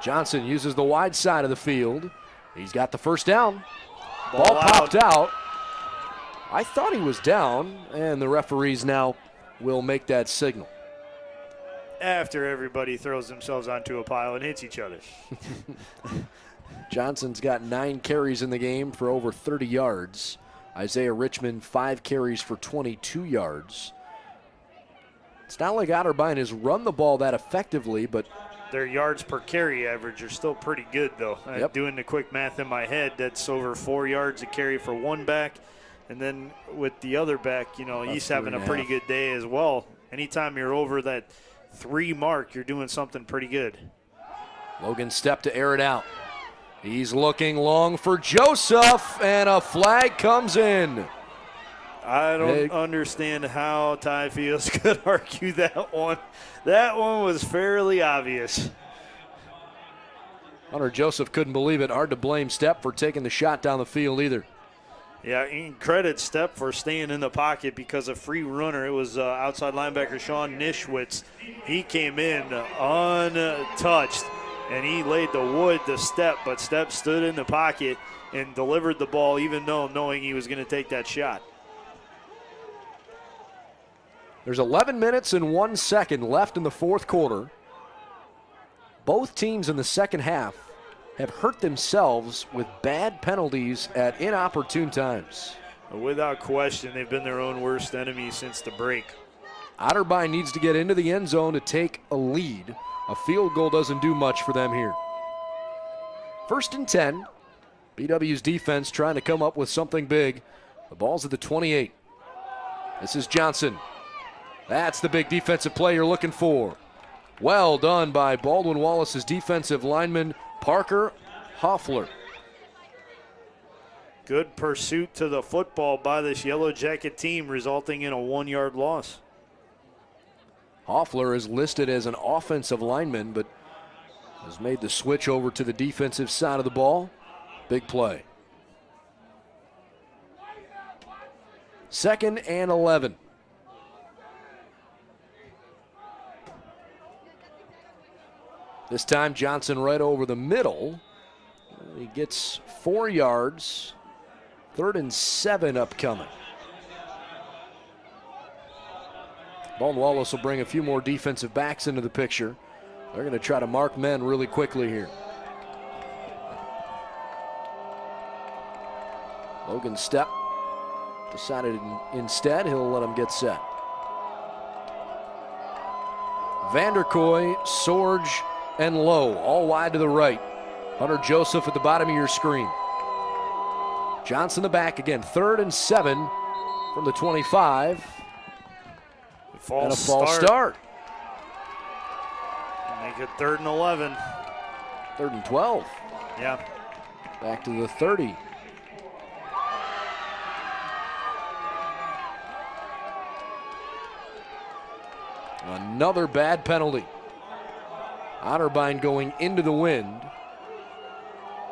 Johnson uses the wide side of the field. He's got the first down. Ball popped out. I thought he was down, and the referees now will make that signal. After everybody throws themselves onto a pile and hits each other. Johnson's got 9 carries in the game for over 30 yards. Isaiah Richmond, 5 carries for 22 yards. It's not like Otterbein has run the ball that effectively, but their yards per carry average are still pretty good, though. Yep. Doing the quick math in my head, that's over 4 yards a carry for one back. And then with the other back, he's having a pretty good day as well. Anytime you're over that 3 mark, you're doing something pretty good. Logan Stepp to air it out. He's looking long for Joseph, and a flag comes in. I don't understand how Ty Fields could argue that one. That one was fairly obvious. Hunter Joseph couldn't believe it. Hard to blame Stepp for taking the shot down the field either. Yeah, and credit Stepp for staying in the pocket because a free runner, it was outside linebacker Sean Nischwitz. He came in untouched, and he laid the wood to Stepp, but Stepp stood in the pocket and delivered the ball even though knowing he was going to take that shot. There's 11 minutes and 1 second left in the fourth quarter. Both teams in the second half have hurt themselves with bad penalties at inopportune times. Without question, they've been their own worst enemy since the break. Otterbein needs to get into the end zone to take a lead. A field goal doesn't do much for them here. 1st and 10. BW's defense trying to come up with something big. The ball's at the 28. This is Johnson. That's the big defensive play you're looking for. Well done by Baldwin Wallace's defensive lineman, Parker Hoffler. Good pursuit to the football by this Yellow Jacket team, resulting in a 1-yard loss. Hoffler is listed as an offensive lineman, but has made the switch over to the defensive side of the ball. Big play. 2nd and 11. This time Johnson right over the middle. He gets 4 yards. 3rd and 7 upcoming. Baldwin Wallace will bring a few more defensive backs into the picture. They're going to try to mark men really quickly here. Logan Stepp decided instead he'll let him get set. Vanderkooy, Sorge, and Lowe all wide to the right. Hunter Joseph at the bottom of your screen. Johnson the back again. 3rd and 7 from the 25. And a false start. Make it 3rd and 11. 3rd and 12. Yeah. Back to the 30. Another bad penalty. Otterbein going into the wind.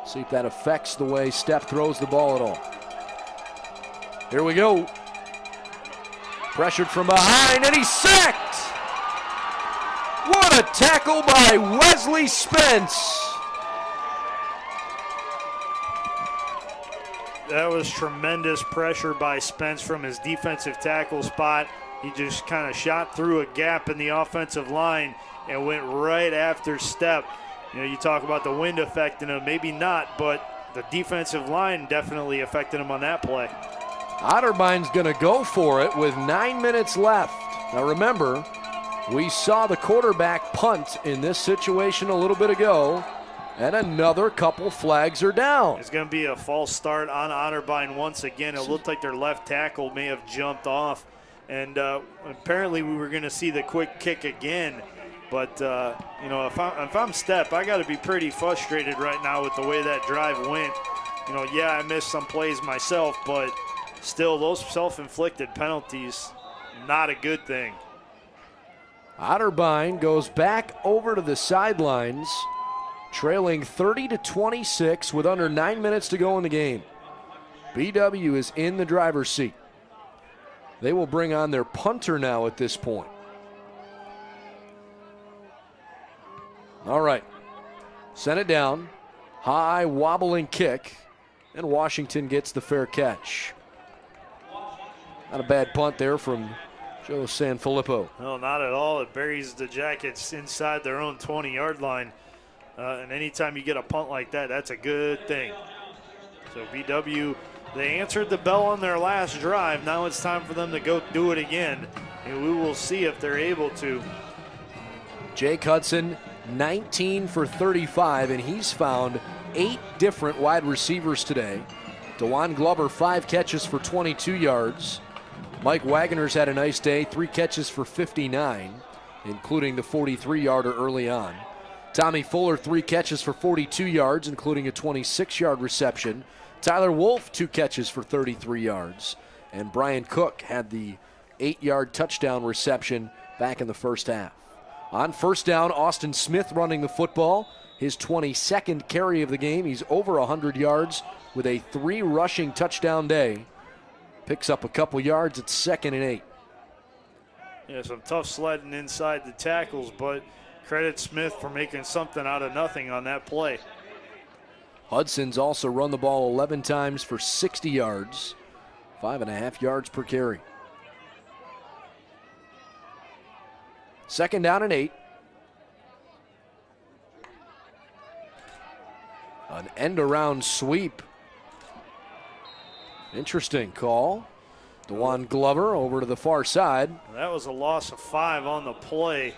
See if that affects the way Stepp throws the ball at all. Here we go. Pressured from behind, and he's sacked! What a tackle by Wesley Spence! That was tremendous pressure by Spence from his defensive tackle spot. He just kind of shot through a gap in the offensive line and went right after Stepp. You know, you talk about the wind affecting him, maybe not, but the defensive line definitely affected him on that play. Otterbein's going to go for it with 9 minutes left. Now remember, we saw the quarterback punt in this situation a little bit ago, and another couple flags are down. It's going to be a false start on Otterbein once again. It looked like their left tackle may have jumped off, and apparently we were going to see the quick kick again. But, you know, if I'm Stepp, I got to be pretty frustrated right now with the way that drive went. You know, yeah, I missed some plays myself, but still, those self-inflicted penalties, not a good thing. Otterbein goes back over to the sidelines, trailing 30-26 with under 9 minutes to go in the game. BW is in the driver's seat. They will bring on their punter now at this point. All right, send it down, high wobbling kick, and Washington gets the fair catch. Not a bad punt there from Joe Sanfilippo. No, not at all. It buries the Jackets inside their own 20-yard line. And anytime you get a punt like that, that's a good thing. So BW, they answered the bell on their last drive. Now it's time for them to go do it again. And we will see if they're able to. Jake Hudson, 19 for 35, and he's found 8 different wide receivers today. DeJuan Glover, 5 catches for 22 yards. Mike Wagner's had a nice day, 3 catches for 59, including the 43-yarder early on. Tommy Fuller, 3 catches for 42 yards, including a 26-yard reception. Tyler Wolf, 2 catches for 33 yards. And Brian Cook had the 8-yard touchdown reception back in the first half. On first down, Austin Smith running the football. His 22nd carry of the game. He's over 100 yards with a 3 rushing touchdown day. Picks up a couple yards at 2nd and 8. Yeah, some tough sledding inside the tackles, but credit Smith for making something out of nothing on that play. Hudson's also run the ball 11 times for 60 yards, 5.5 yards per carry. 2nd down and 8. An end-around sweep. Interesting call. DeJuan Glover over to the far side. That was a loss of 5 on the play.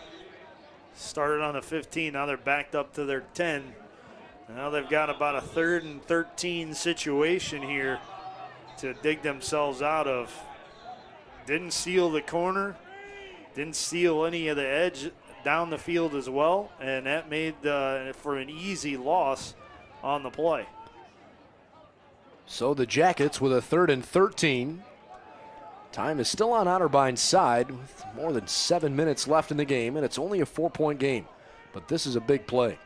Started on the 15, now they're backed up to their 10. Now they've got about a 3rd and 13 situation here to dig themselves out of. Didn't seal the corner, didn't seal any of the edge down the field as well, and that made for an easy loss on the play. So the Jackets with a 3rd and 13. Time is still on Otterbein's side with more than 7 minutes left in the game, and it's only a 4-point game. But this is a big play.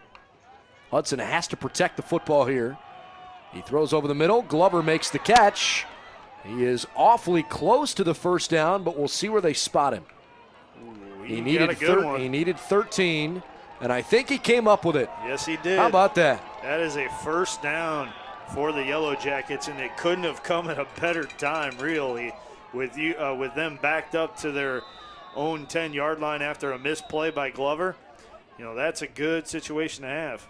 Hudson has to protect the football here. He throws over the middle. Glover makes the catch. He is awfully close to the first down, but we'll see where they spot him. He needed 13, and I think he came up with it. Yes, he did. How about that? That is a first down for the Yellow Jackets, and it couldn't have come at a better time, really, with them backed up to their own 10-yard line after a missed play by Glover. That's a good situation to have.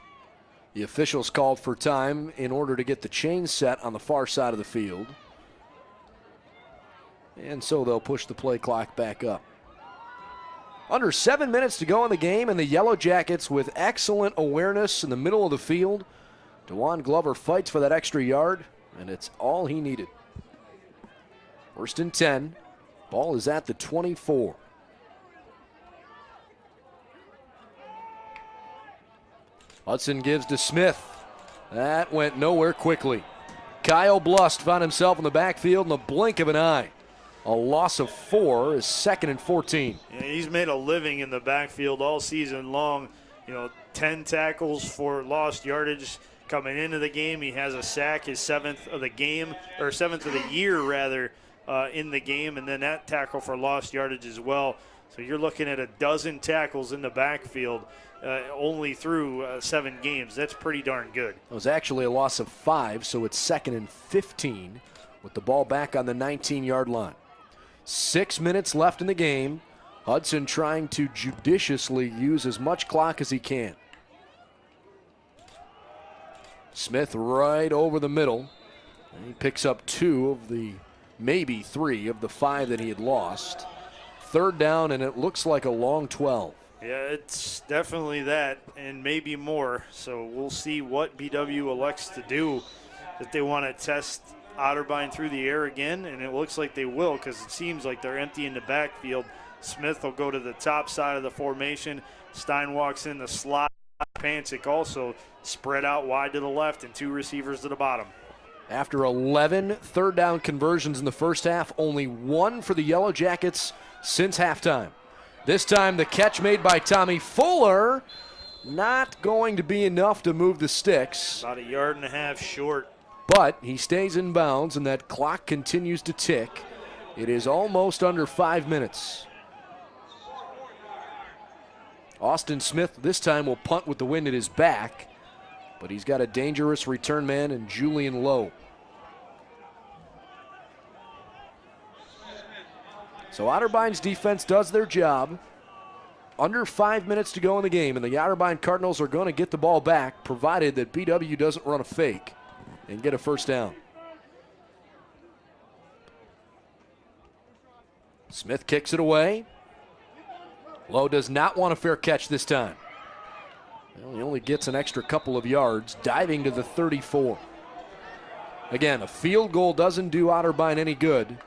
The officials called for time in order to get the chain set on the far side of the field. And so they'll push the play clock back up. Under 7 minutes to go in the game, and the Yellow Jackets with excellent awareness in the middle of the field. DeJuan Glover fights for that extra yard, and it's all he needed. 1st and 10. Ball is at the 24. Hudson gives to Smith. That went nowhere quickly. Kyle Blust found himself in the backfield in the blink of an eye. A loss of 4 is 2nd and 14. Yeah, he's made a living in the backfield all season long. 10 tackles for lost yardage coming into the game. He has a sack, his 7th of the game, or 7th of the year rather, in the game, and then that tackle for lost yardage as well. So you're looking at a dozen tackles in the backfield only through 7 games. That's pretty darn good. It was actually a loss of 5, so it's 2nd and 15 with the ball back on the 19-yard line. 6 minutes left in the game. Hudson trying to judiciously use as much clock as he can. Smith right over the middle. And he picks up 2 of the, maybe 3 of the 5 that he had lost. 3rd down, and it looks like a long 12. Yeah, it's definitely that and maybe more. So we'll see what BW elects to do, if they want to test Otterbein through the air again, and it looks like they will because it seems like they're empty in the backfield. Smith will go to the top side of the formation. Stein walks in the slot. Pancic also spread out wide to the left and 2 receivers to the bottom. After 11 third down conversions in the first half, only 1 for the Yellow Jackets since halftime. This time the catch made by Tommy Fuller, not going to be enough to move the sticks. About 1.5 yards short. But he stays in bounds, and that clock continues to tick. It is almost under 5 minutes. Austin Smith this time will punt with the wind at his back, but he's got a dangerous return man in Julian Lowe. So Otterbein's defense does their job. Under 5 minutes to go in the game, and the Otterbein Cardinals are going to get the ball back, provided that BW doesn't run a fake and get a first down. Smith kicks it away. Lowe does not want a fair catch this time. Well, he only gets an extra couple of yards, diving to the 34. Again, a field goal doesn't do Otterbein any good,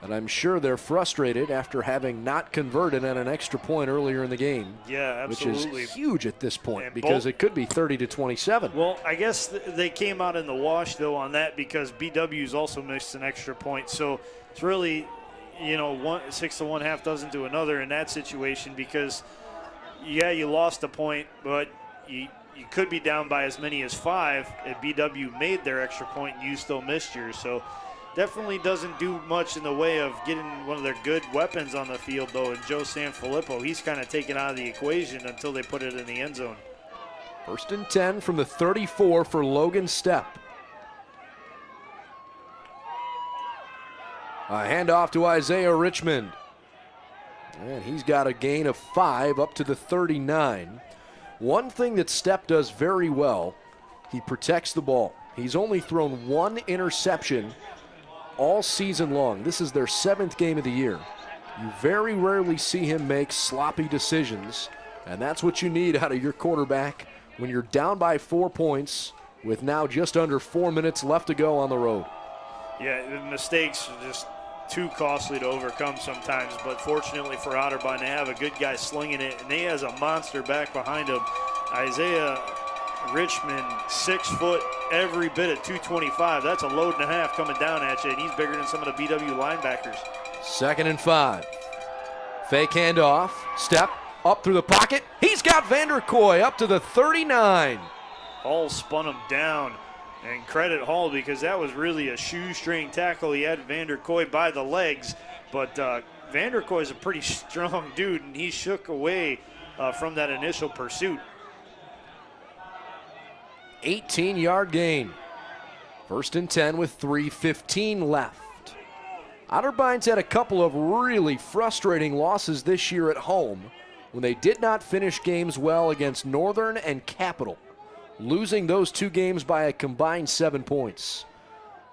and I'm sure they're frustrated after having not converted on an extra point earlier in the game. Yeah, absolutely. Which is huge at this point, and because it could be 30-27. Well, I guess they came out in the wash, though, on that because BW's also missed an extra point. So it's really, 6 to 1 half doesn't do another in that situation because, yeah, you lost a point, but you could be down by as many as 5 if BW made their extra point and you still missed yours. So definitely doesn't do much in the way of getting one of their good weapons on the field, though, and Joe Sanfilippo. He's kind of taken out of the equation until they put it in the end zone. 1st and 10 from the 34 for Logan Stepp. A handoff to Isaiah Richmond. And he's got a gain of 5 up to the 39. One thing that Stepp does very well, he protects the ball. He's only thrown 1 interception all season long. This is their 7th game of the year. You very rarely see him make sloppy decisions, and that's what you need out of your quarterback when you're down by 4 points with now just under 4 minutes left to go on the road. Yeah, the mistakes just too costly to overcome sometimes. But fortunately for Otterbein, they have a good guy slinging it, and he has a monster back behind him. Isaiah Richmond, 6 foot, every bit at 225. That's a load and a half coming down at you, and he's bigger than some of the BW linebackers. 2nd and 5. Fake handoff. Step up through the pocket. He's got Vanderkoy up to the 39. Hall spun him down, and credit Hall because that was really a shoestring tackle. He had Vanderkoy by the legs, but Vanderkoy is a pretty strong dude, and he shook away from that initial pursuit. 18-yard gain. 1st and 10 with 3:15 left. Otterbein's had a couple of really frustrating losses this year at home when they did not finish games well against Northern and Capital, losing those 2 games by a combined 7 points.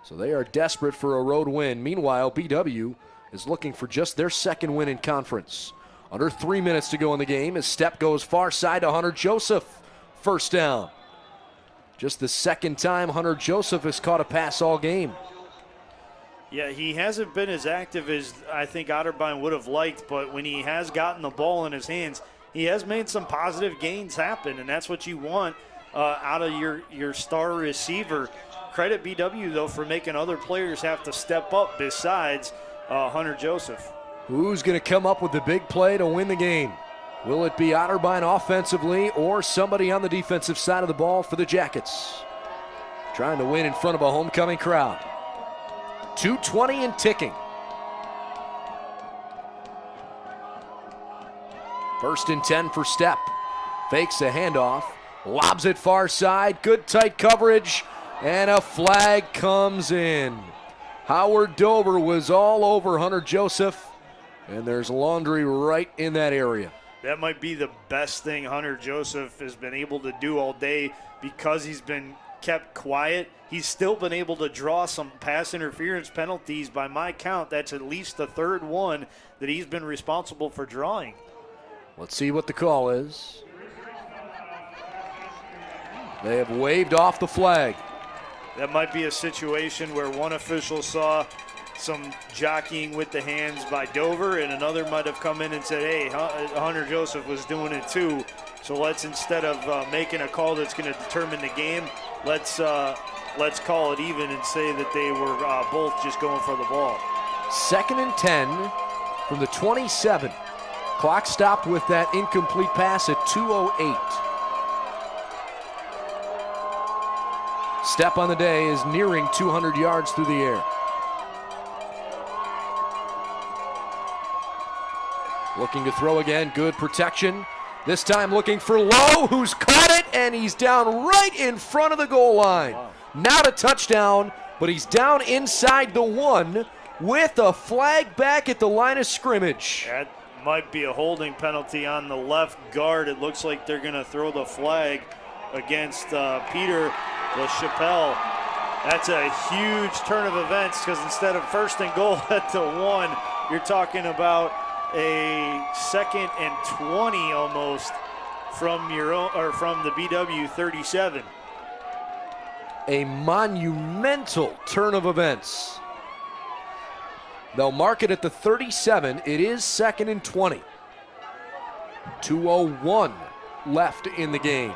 So they are desperate for a road win. Meanwhile, BW is looking for just their 2nd win in conference. Under 3 minutes to go in the game as Step goes far side to Hunter Joseph. 1st down. Just the 2nd time Hunter Joseph has caught a pass all game. Yeah, he hasn't been as active as I think Otterbein would have liked, but when he has gotten the ball in his hands, he has made some positive gains happen, and that's what you want out of your star receiver. Credit BW, though, for making other players have to step up besides Hunter Joseph. Who's going to come up with the big play to win the game? Will it be Otterbein offensively or somebody on the defensive side of the ball for the Jackets? Trying to win in front of a homecoming crowd. 2:20 and ticking. 1st and 10 for Step. Fakes a handoff. Lobs it far side. Good tight coverage. And a flag comes in. Howard Dover was all over Hunter Joseph. And there's laundry right in that area. That might be the best thing Hunter Joseph has been able to do all day because he's been kept quiet. He's still been able to draw some pass interference penalties. By my count, that's at least the 3rd one that he's been responsible for drawing. Let's see what the call is. They have waved off the flag. That might be a situation where one official saw some jockeying with the hands by Dover, and another might have come in and said, hey, Hunter Joseph was doing it too. So let's, instead of making a call that's going to determine the game, let's call it even and say that they were both just going for the ball. 2nd and 10 from the 27. Clock stopped with that incomplete pass at 2:08. Step on the day is nearing 200 yards through the air. Looking to throw again, good protection. This time looking for Lowe, who's caught it, and he's down right in front of the goal line. Wow. Not a touchdown, but he's down inside the 1 with a flag back at the line of scrimmage. That might be a holding penalty on the left guard. It looks like they're going to throw the flag against Peter LaChapelle. That's a huge turn of events because instead of 1st and goal at the 1, you're talking about a 2nd and 20 almost from your own, or from the BW 37. A monumental turn of events. They'll mark it at the 37. It is 2nd and 20. 2:01 left in the game.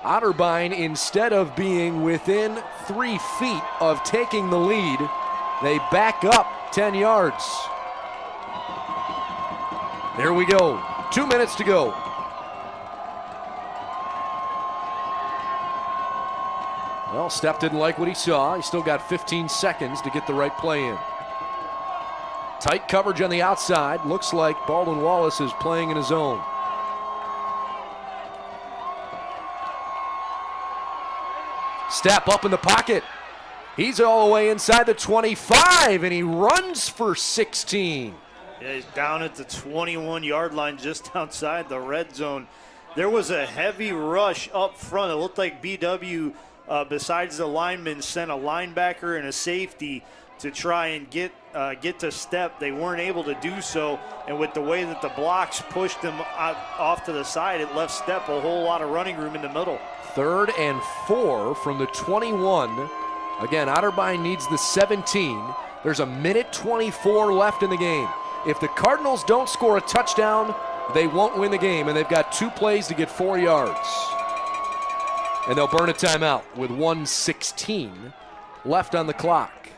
Otterbein, instead of being within 3 feet of taking the lead, they back up 10 yards. There we go. 2 minutes to go. Well, Step didn't like what he saw. He still got 15 seconds to get the right play in. Tight coverage on the outside. Looks like Baldwin Wallace is playing in his own. Step up in the pocket. He's all the way inside the 25, and he runs for 16. Yeah, he's down at the 21-yard line, just outside the red zone. There was a heavy rush up front. It looked like BW, besides the linemen, sent a linebacker and a safety to try and get to Step. They weren't able to do so, and with the way that the blocks pushed them off to the side, it left Step a whole lot of running room in the middle. 3rd and 4 from the 21. Again, Otterbein needs the 17. There's a minute 24 left in the game. If the Cardinals don't score a touchdown, they won't win the game, and they've got 2 plays to get 4 yards. And they'll burn a timeout with 1:16 left on the clock.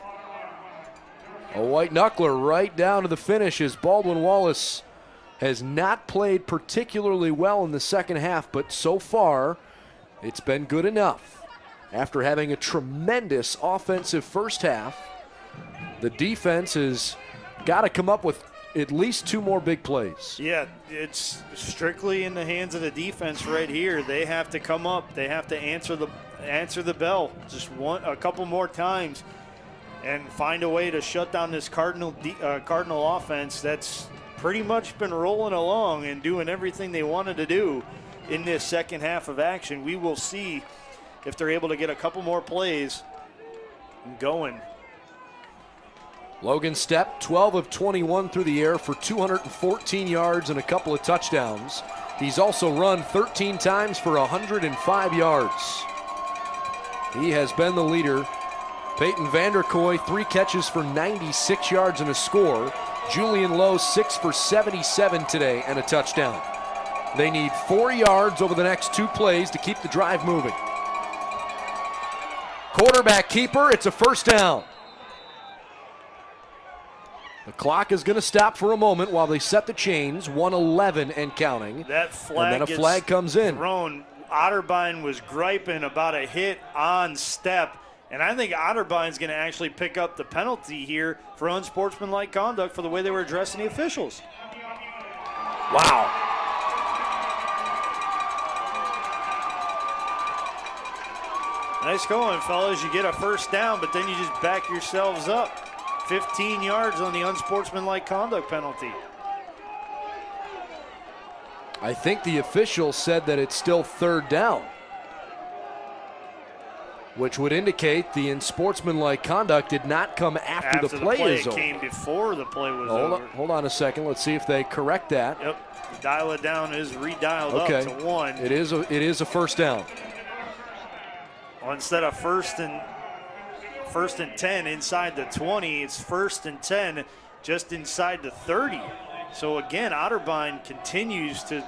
A white knuckler right down to the finish as Baldwin Wallace has not played particularly well in the second half, but so far it's been good enough. After having a tremendous offensive first half, the defense has got to come up with at least 2 more big plays. Yeah, it's strictly in the hands of the defense right here. They have to come up. They have to answer the bell just a couple more times and find a way to shut down this Cardinal offense that's pretty much been rolling along and doing everything they wanted to do in this second half of action. We will see if they're able to get a couple more plays going. Logan Stepp, 12 of 21 through the air for 214 yards and a couple of touchdowns. He's also run 13 times for 105 yards. He has been the leader. Peyton Vanderkoy, 3 catches for 96 yards and a score. Julian Lowe, 6 for 77 today and a touchdown. They need 4 yards over the next 2 plays to keep the drive moving. Quarterback keeper, it's a first down. The clock is going to stop for a moment while they set the chains, 1:11 and counting. That flag, and then a flag comes in. Thrown. Otterbein was griping about a hit on Stepp, and I think Otterbein's going to actually pick up the penalty here for unsportsmanlike conduct for the way they were addressing the officials. Wow. Nice going, fellas. You get a first down, but then you just back yourselves up. 15 yards on the unsportsmanlike conduct penalty. I think the official said that it's still third down, which would indicate the unsportsmanlike conduct did not come after the play is over. It came before the play was over. Hold on a second. Let's see if they correct that. Yep. Dial it down is redialed up to 1. It is a first down. Well, instead of first and 10 inside the 20, it's 1st and 10 just inside the 30. So again, Otterbein continues to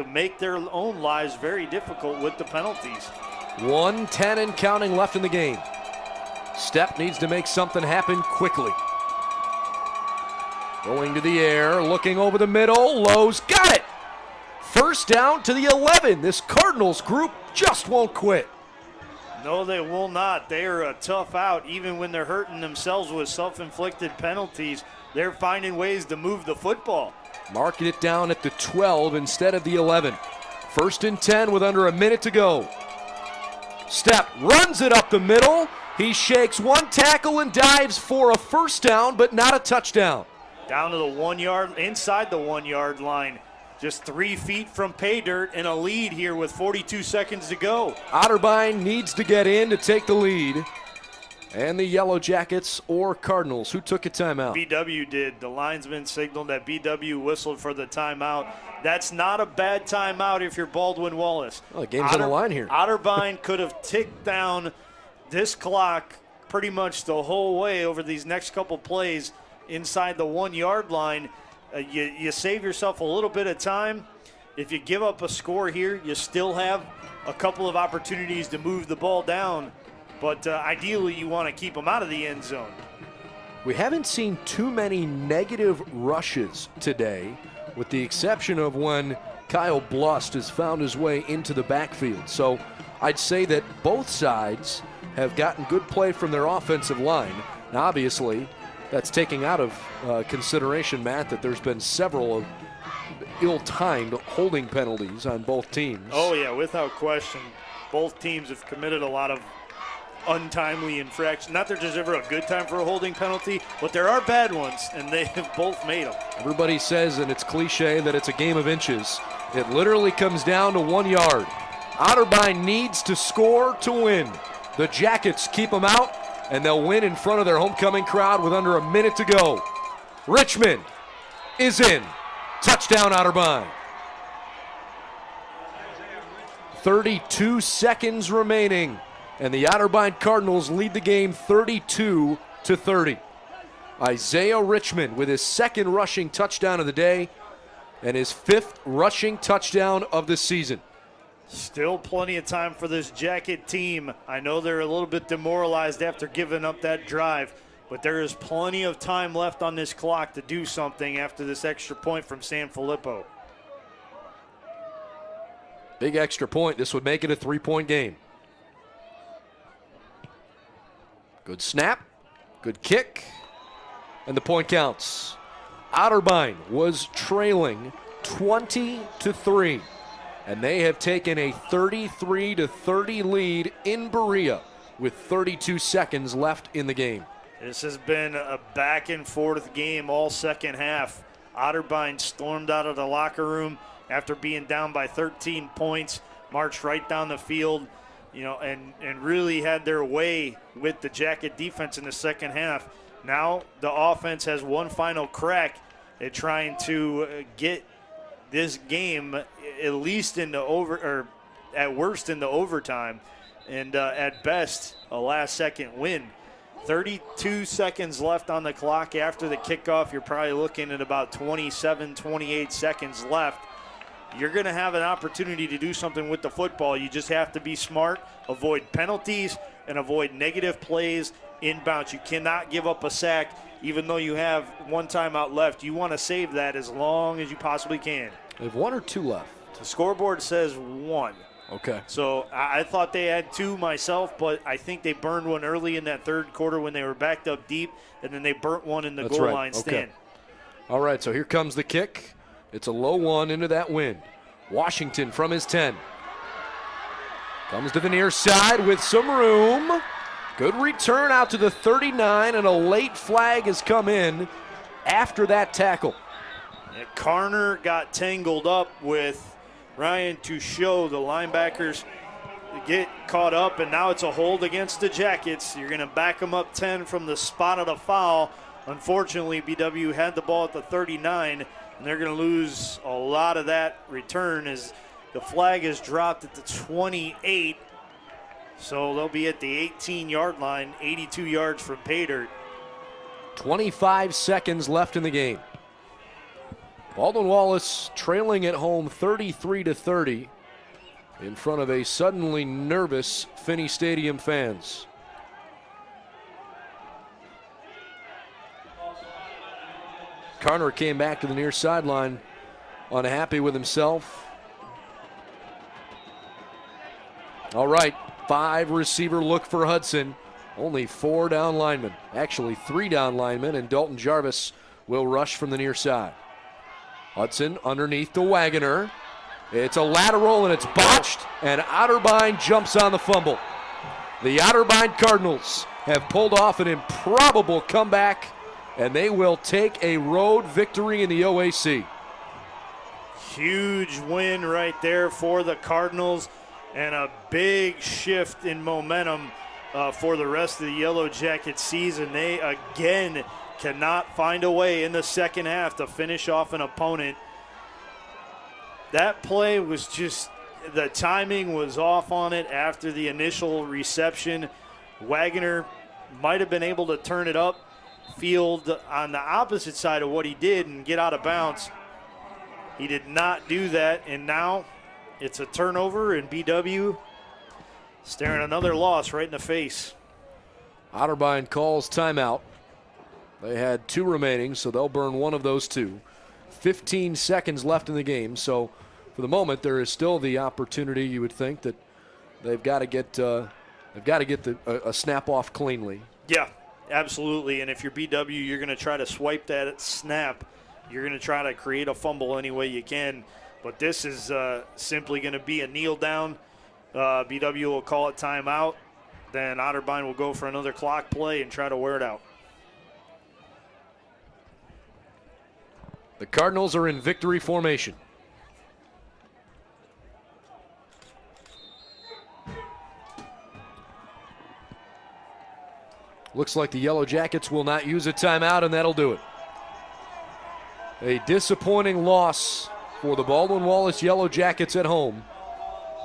make their own lives very difficult with the penalties. 1:10 and counting left in the game. Stepp needs to make something happen quickly. Going to the air, looking over the middle. Lowe's got it. First down to the 11. This Cardinals group just won't quit. No, they will not. They are a tough out. Even when they're hurting themselves with self-inflicted penalties, they're finding ways to move the football. Marking it down at the 12 instead of the 11. 1st and 10 with under a minute to go. Stepp runs it up the middle. He shakes 1 tackle and dives for a first down, but not a touchdown. Down to the 1 yard, inside the 1 yard line. Just 3 feet from pay dirt and a lead here with 42 seconds to go. Otterbein needs to get in to take the lead. And the Yellow Jackets or Cardinals, who took a timeout? BW did. The linesman signaled that BW whistled for the timeout. That's not a bad timeout if you're Baldwin Wallace. Well, the game's on the line here. Otterbein could have ticked down this clock pretty much the whole way over these next couple plays inside the 1 yard line. You save yourself a little bit of time. If you give up a score here, you still have a couple of opportunities to move the ball down. But ideally, you want to keep them out of the end zone. We haven't seen too many negative rushes today, with the exception of when Kyle Blust has found his way into the backfield. So I'd say that both sides have gotten good play from their offensive line. Now, obviously, that's taking out of consideration, Matt, that there's been several of ill-timed holding penalties on both teams. Oh, yeah, without question. Both teams have committed a lot of untimely infractions. Not that there's ever a good time for a holding penalty, but there are bad ones, and they have both made them. Everybody says, and it's cliche, that it's a game of inches. It literally comes down to 1 yard. Otterbein needs to score to win. The Jackets keep them out, and they'll win in front of their homecoming crowd with under a minute to go. Richmond is in. Touchdown, Otterbein. 32 seconds remaining, and the Otterbein Cardinals lead the game 32-30. Isaiah Richmond with his second rushing touchdown of the day and his 5th rushing touchdown of the season. Still plenty of time for this Jacket team. I know they're a little bit demoralized after giving up that drive, but there is plenty of time left on this clock to do something after this extra point from San Filippo. Big extra point. This would make it a 3-point game. Good snap, good kick, and the point counts. Otterbein was trailing 20-3, and they have taken a 33-30 lead in Berea with 32 seconds left in the game. This has been a back and forth game all second half. Otterbein stormed out of the locker room after being down by 13 points, marched right down the field, and really had their way with the Jacket defense in the second half. Now the offense has one final crack at trying to get this game at least in the or at worst in the overtime, and at best a last-second win. 32 seconds left on the clock after the kickoff. You're probably looking at about 27, 28 seconds left. You're going to have an opportunity to do something with the football. You just have to be smart, avoid penalties, and avoid negative plays inbounds. You cannot give up a sack even though you have one timeout left. You want to save that as long as you possibly can. They have 1 or 2 left? The scoreboard says 1. Okay. So I thought they had 2 myself, but I think they burned one early in that third quarter when they were backed up deep, and then they burnt one in the That's goal right. line stand. All right, so here comes the kick. It's a low one into that wind. Washington from his 10. Comes to the near side with some room. Good return out to the 39, and a late flag has come in after that tackle. And Carner got tangled up with Ryan Touchot. The linebackers get caught up, and now it's a hold against the Jackets. You're going to back them up 10 from the spot of the foul. Unfortunately, BW had the ball at the 39, and they're going to lose a lot of that return as the flag is dropped at the 28. So they'll be at the 18-yard line, 82 yards from pay dirt. 25 seconds left in the game. Baldwin Wallace trailing at home 33-30 in front of a suddenly nervous Finnie Stadium fans. Carner came back to the near sideline unhappy with himself. All right, 5 receiver look for Hudson. Only 4 down linemen. Actually 3 down linemen, and Dalton Jarvis will rush from the near side. Hudson underneath to Wagoner. It's a lateral and it's botched, and Otterbein jumps on the fumble. The Otterbein Cardinals have pulled off an improbable comeback, and they will take a road victory in the OAC. Huge win right there for the Cardinals, and a big shift in momentum for the rest of the Yellow Jackets season. They again cannot find a way in the second half to finish off an opponent. That play was just, the timing was off on it after the initial reception. Wagoner might have been able to turn it up field on the opposite side of what he did and get out of bounds. He did not do that, and now it's a turnover, and BW staring another loss right in the face. Otterbein calls timeout. They had 2 remaining, so they'll burn one of those 2. 15 seconds left in the game, so for the moment there is still the opportunity. You would think that they've got to get a snap off cleanly. Yeah, absolutely. And if you're BW, you're going to try to swipe that snap. You're going to try to create a fumble any way you can. But this is simply going to be a kneel down. BW will call it timeout. Then Otterbein will go for another clock play and try to wear it out. The Cardinals are in victory formation. Looks like the Yellow Jackets will not use a timeout, and that'll do it. A disappointing loss for the Baldwin Wallace Yellow Jackets at home.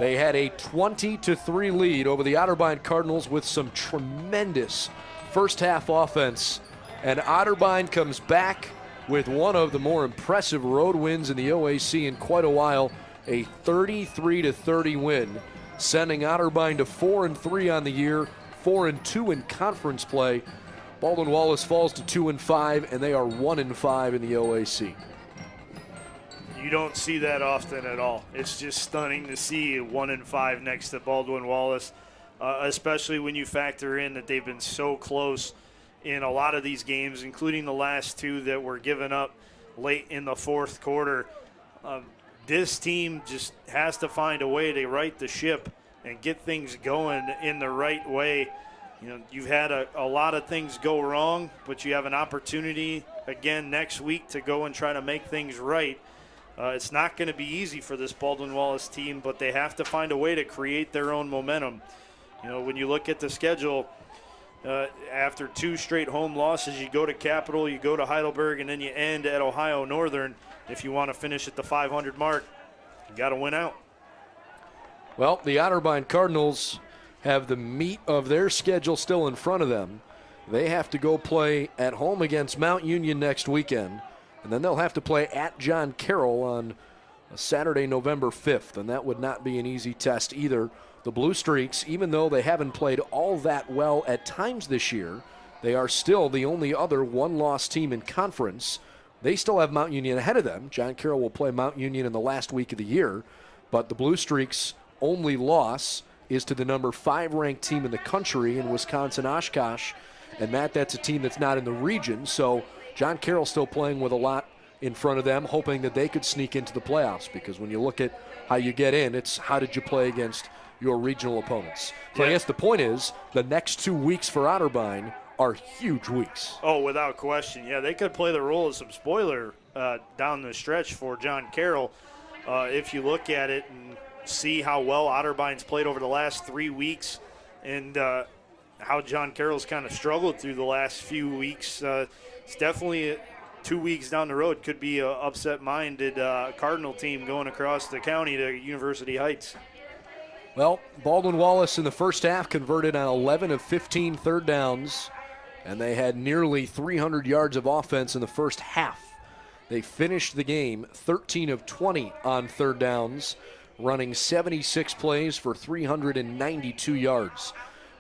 They had a 20-3 lead over the Otterbein Cardinals with some tremendous first half offense And Otterbein comes back with one of the more impressive road wins in the OAC in quite a while, a 33-30 win, sending Otterbein to 4-3 on the year, 4-2 in conference play. Baldwin Wallace falls to 2-5, and they are 1-5 in the OAC. You don't see that often at all. It's just stunning to see 1-5 next to Baldwin Wallace, especially when you factor in that they've been so close in a lot of these games, including the last two that were given up late in the fourth quarter. This team just has to find a way to right the ship and get things going in the right way. You know, you've had a lot of things go wrong, but you have an opportunity again next week to go and try to make things right. It's not going to be easy for this Baldwin Wallace team, but they have to find a way to create their own momentum. You know, when you look at the schedule, after two straight home losses, you go to Capital, you go to Heidelberg, and then you end at Ohio Northern. If you want to finish at the 500 mark, you got to win out. Well, the Otterbein Cardinals have the meat of their schedule still in front of them. They have to go play at home against Mount Union next weekend, and then they'll have to play at John Carroll on Saturday, November 5th, and that would not be an easy test either. The Blue Streaks, even though they haven't played all that well at times this year, they are still the only other one-loss team in conference. They still have Mount Union ahead of them. John Carroll will play Mount Union in the last week of the year, but the Blue Streaks' only loss is to the number 5 ranked team in the country in Wisconsin Oshkosh. And Matt, that's a team that's not in the region, so John Carroll's still playing with a lot in front of them, hoping that they could sneak into the playoffs, because when you look at how you get in, it's how did you play against your regional opponents. So I guess the point is the next 2 weeks for Otterbein are huge weeks. Oh, without question. Yeah, they could play the role of some spoiler down the stretch for John Carroll. If you look at it and see how well Otterbein's played over the last 3 weeks and how John Carroll's kind of struggled through the last few weeks, it's definitely 2 weeks down the road could be an upset-minded Cardinal team going across the county to University Heights. Well, Baldwin Wallace in the first half converted on 11 of 15 third downs, and they had nearly 300 yards of offense in the first half. They finished the game 13 of 20 on third downs, running 76 plays for 392 yards.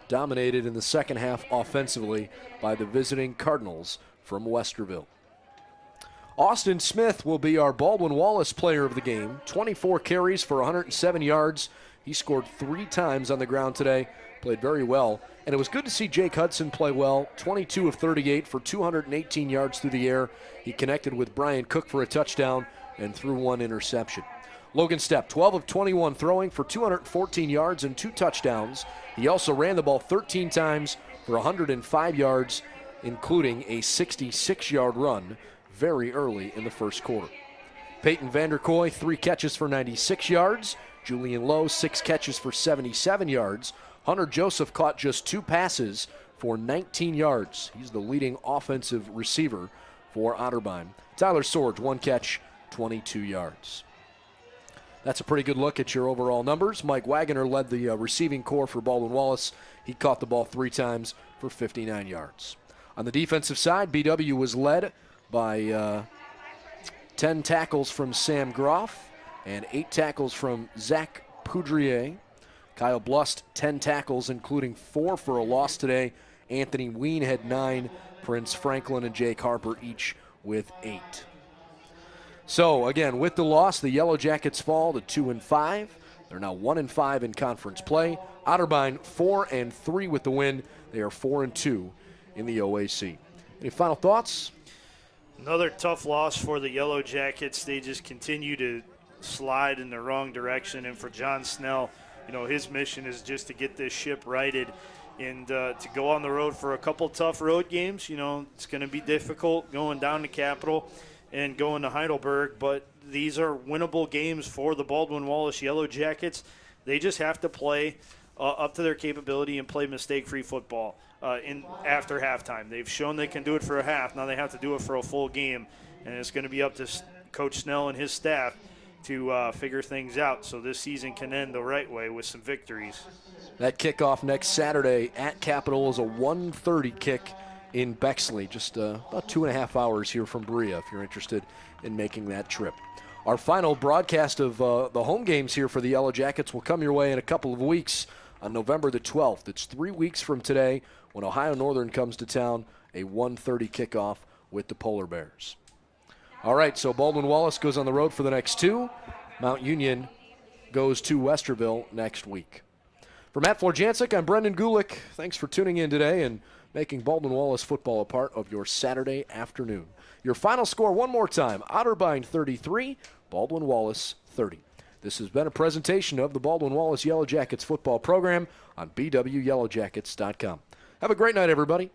Dominated in the second half offensively by the visiting Cardinals from Westerville. Austin Smith will be our Baldwin Wallace player of the game. 24 carries for 107 yards. He scored 3 times on the ground today, played very well. And it was good to see Jake Hudson play well, 22 of 38 for 218 yards through the air. He connected with Brian Cook for a touchdown and threw 1 interception. Logan Stepp, 12 of 21 throwing for 214 yards and 2 touchdowns. He also ran the ball 13 times for 105 yards, including a 66-yard run very early in the first quarter. Peyton Vanderkoy, 3 catches for 96 yards. Julian Lowe, 6 catches for 77 yards. Hunter Joseph caught just 2 passes for 19 yards. He's the leading offensive receiver for Otterbein. Tyler Sorge, 1 catch, 22 yards. That's a pretty good look at your overall numbers. Mike Wagoner led the receiving corps for Baldwin Wallace. He caught the ball 3 times for 59 yards. On the defensive side, BW was led by 10 tackles from Sam Groff and 8 tackles from Zach Poudrier. Kyle Blust, 10 tackles, including 4 for a loss today. Anthony Ween had 9. Prince Franklin and Jake Harper each with 8. So, again, with the loss, the Yellow Jackets fall to 2-5. They're now 1-5 in conference play. Otterbein 4-3 with the win. They are 4-2 in the OAC. Any final thoughts? Another tough loss for the Yellow Jackets. They just continue to slide in the wrong direction. And for John Snell, you know, his mission is just to get this ship righted and to go on the road for a couple tough road games. You know, it's going to be difficult going down to Capital and going to Heidelberg, but these are winnable games for the Baldwin Wallace Yellow Jackets. They just have to play up to their capability and play mistake-free football after halftime. They've shown they can do it for a half. Now they have to do it for a full game, and it's going to be up to Coach Snell and his staff to figure things out so this season can end the right way with some victories. That kickoff next Saturday at Capital is a 1:30 kick in Bexley, just about 2.5 hours here from Berea if you're interested in making that trip. Our final broadcast of the home games here for the Yellow Jackets will come your way in a couple of weeks on November the 12th. It's 3 weeks from today when Ohio Northern comes to town, a 1:30 kickoff with the Polar Bears. All right, so Baldwin Wallace goes on the road for the next 2. Mount Union goes to Westerville next week. For Matt Florjancic, I'm Brendan Gulick. Thanks for tuning in today and making Baldwin Wallace football a part of your Saturday afternoon. Your final score one more time, Otterbein 33, Baldwin Wallace 30. This has been a presentation of the Baldwin Wallace Yellow Jackets football program on bwyellowjackets.com. Have a great night, everybody.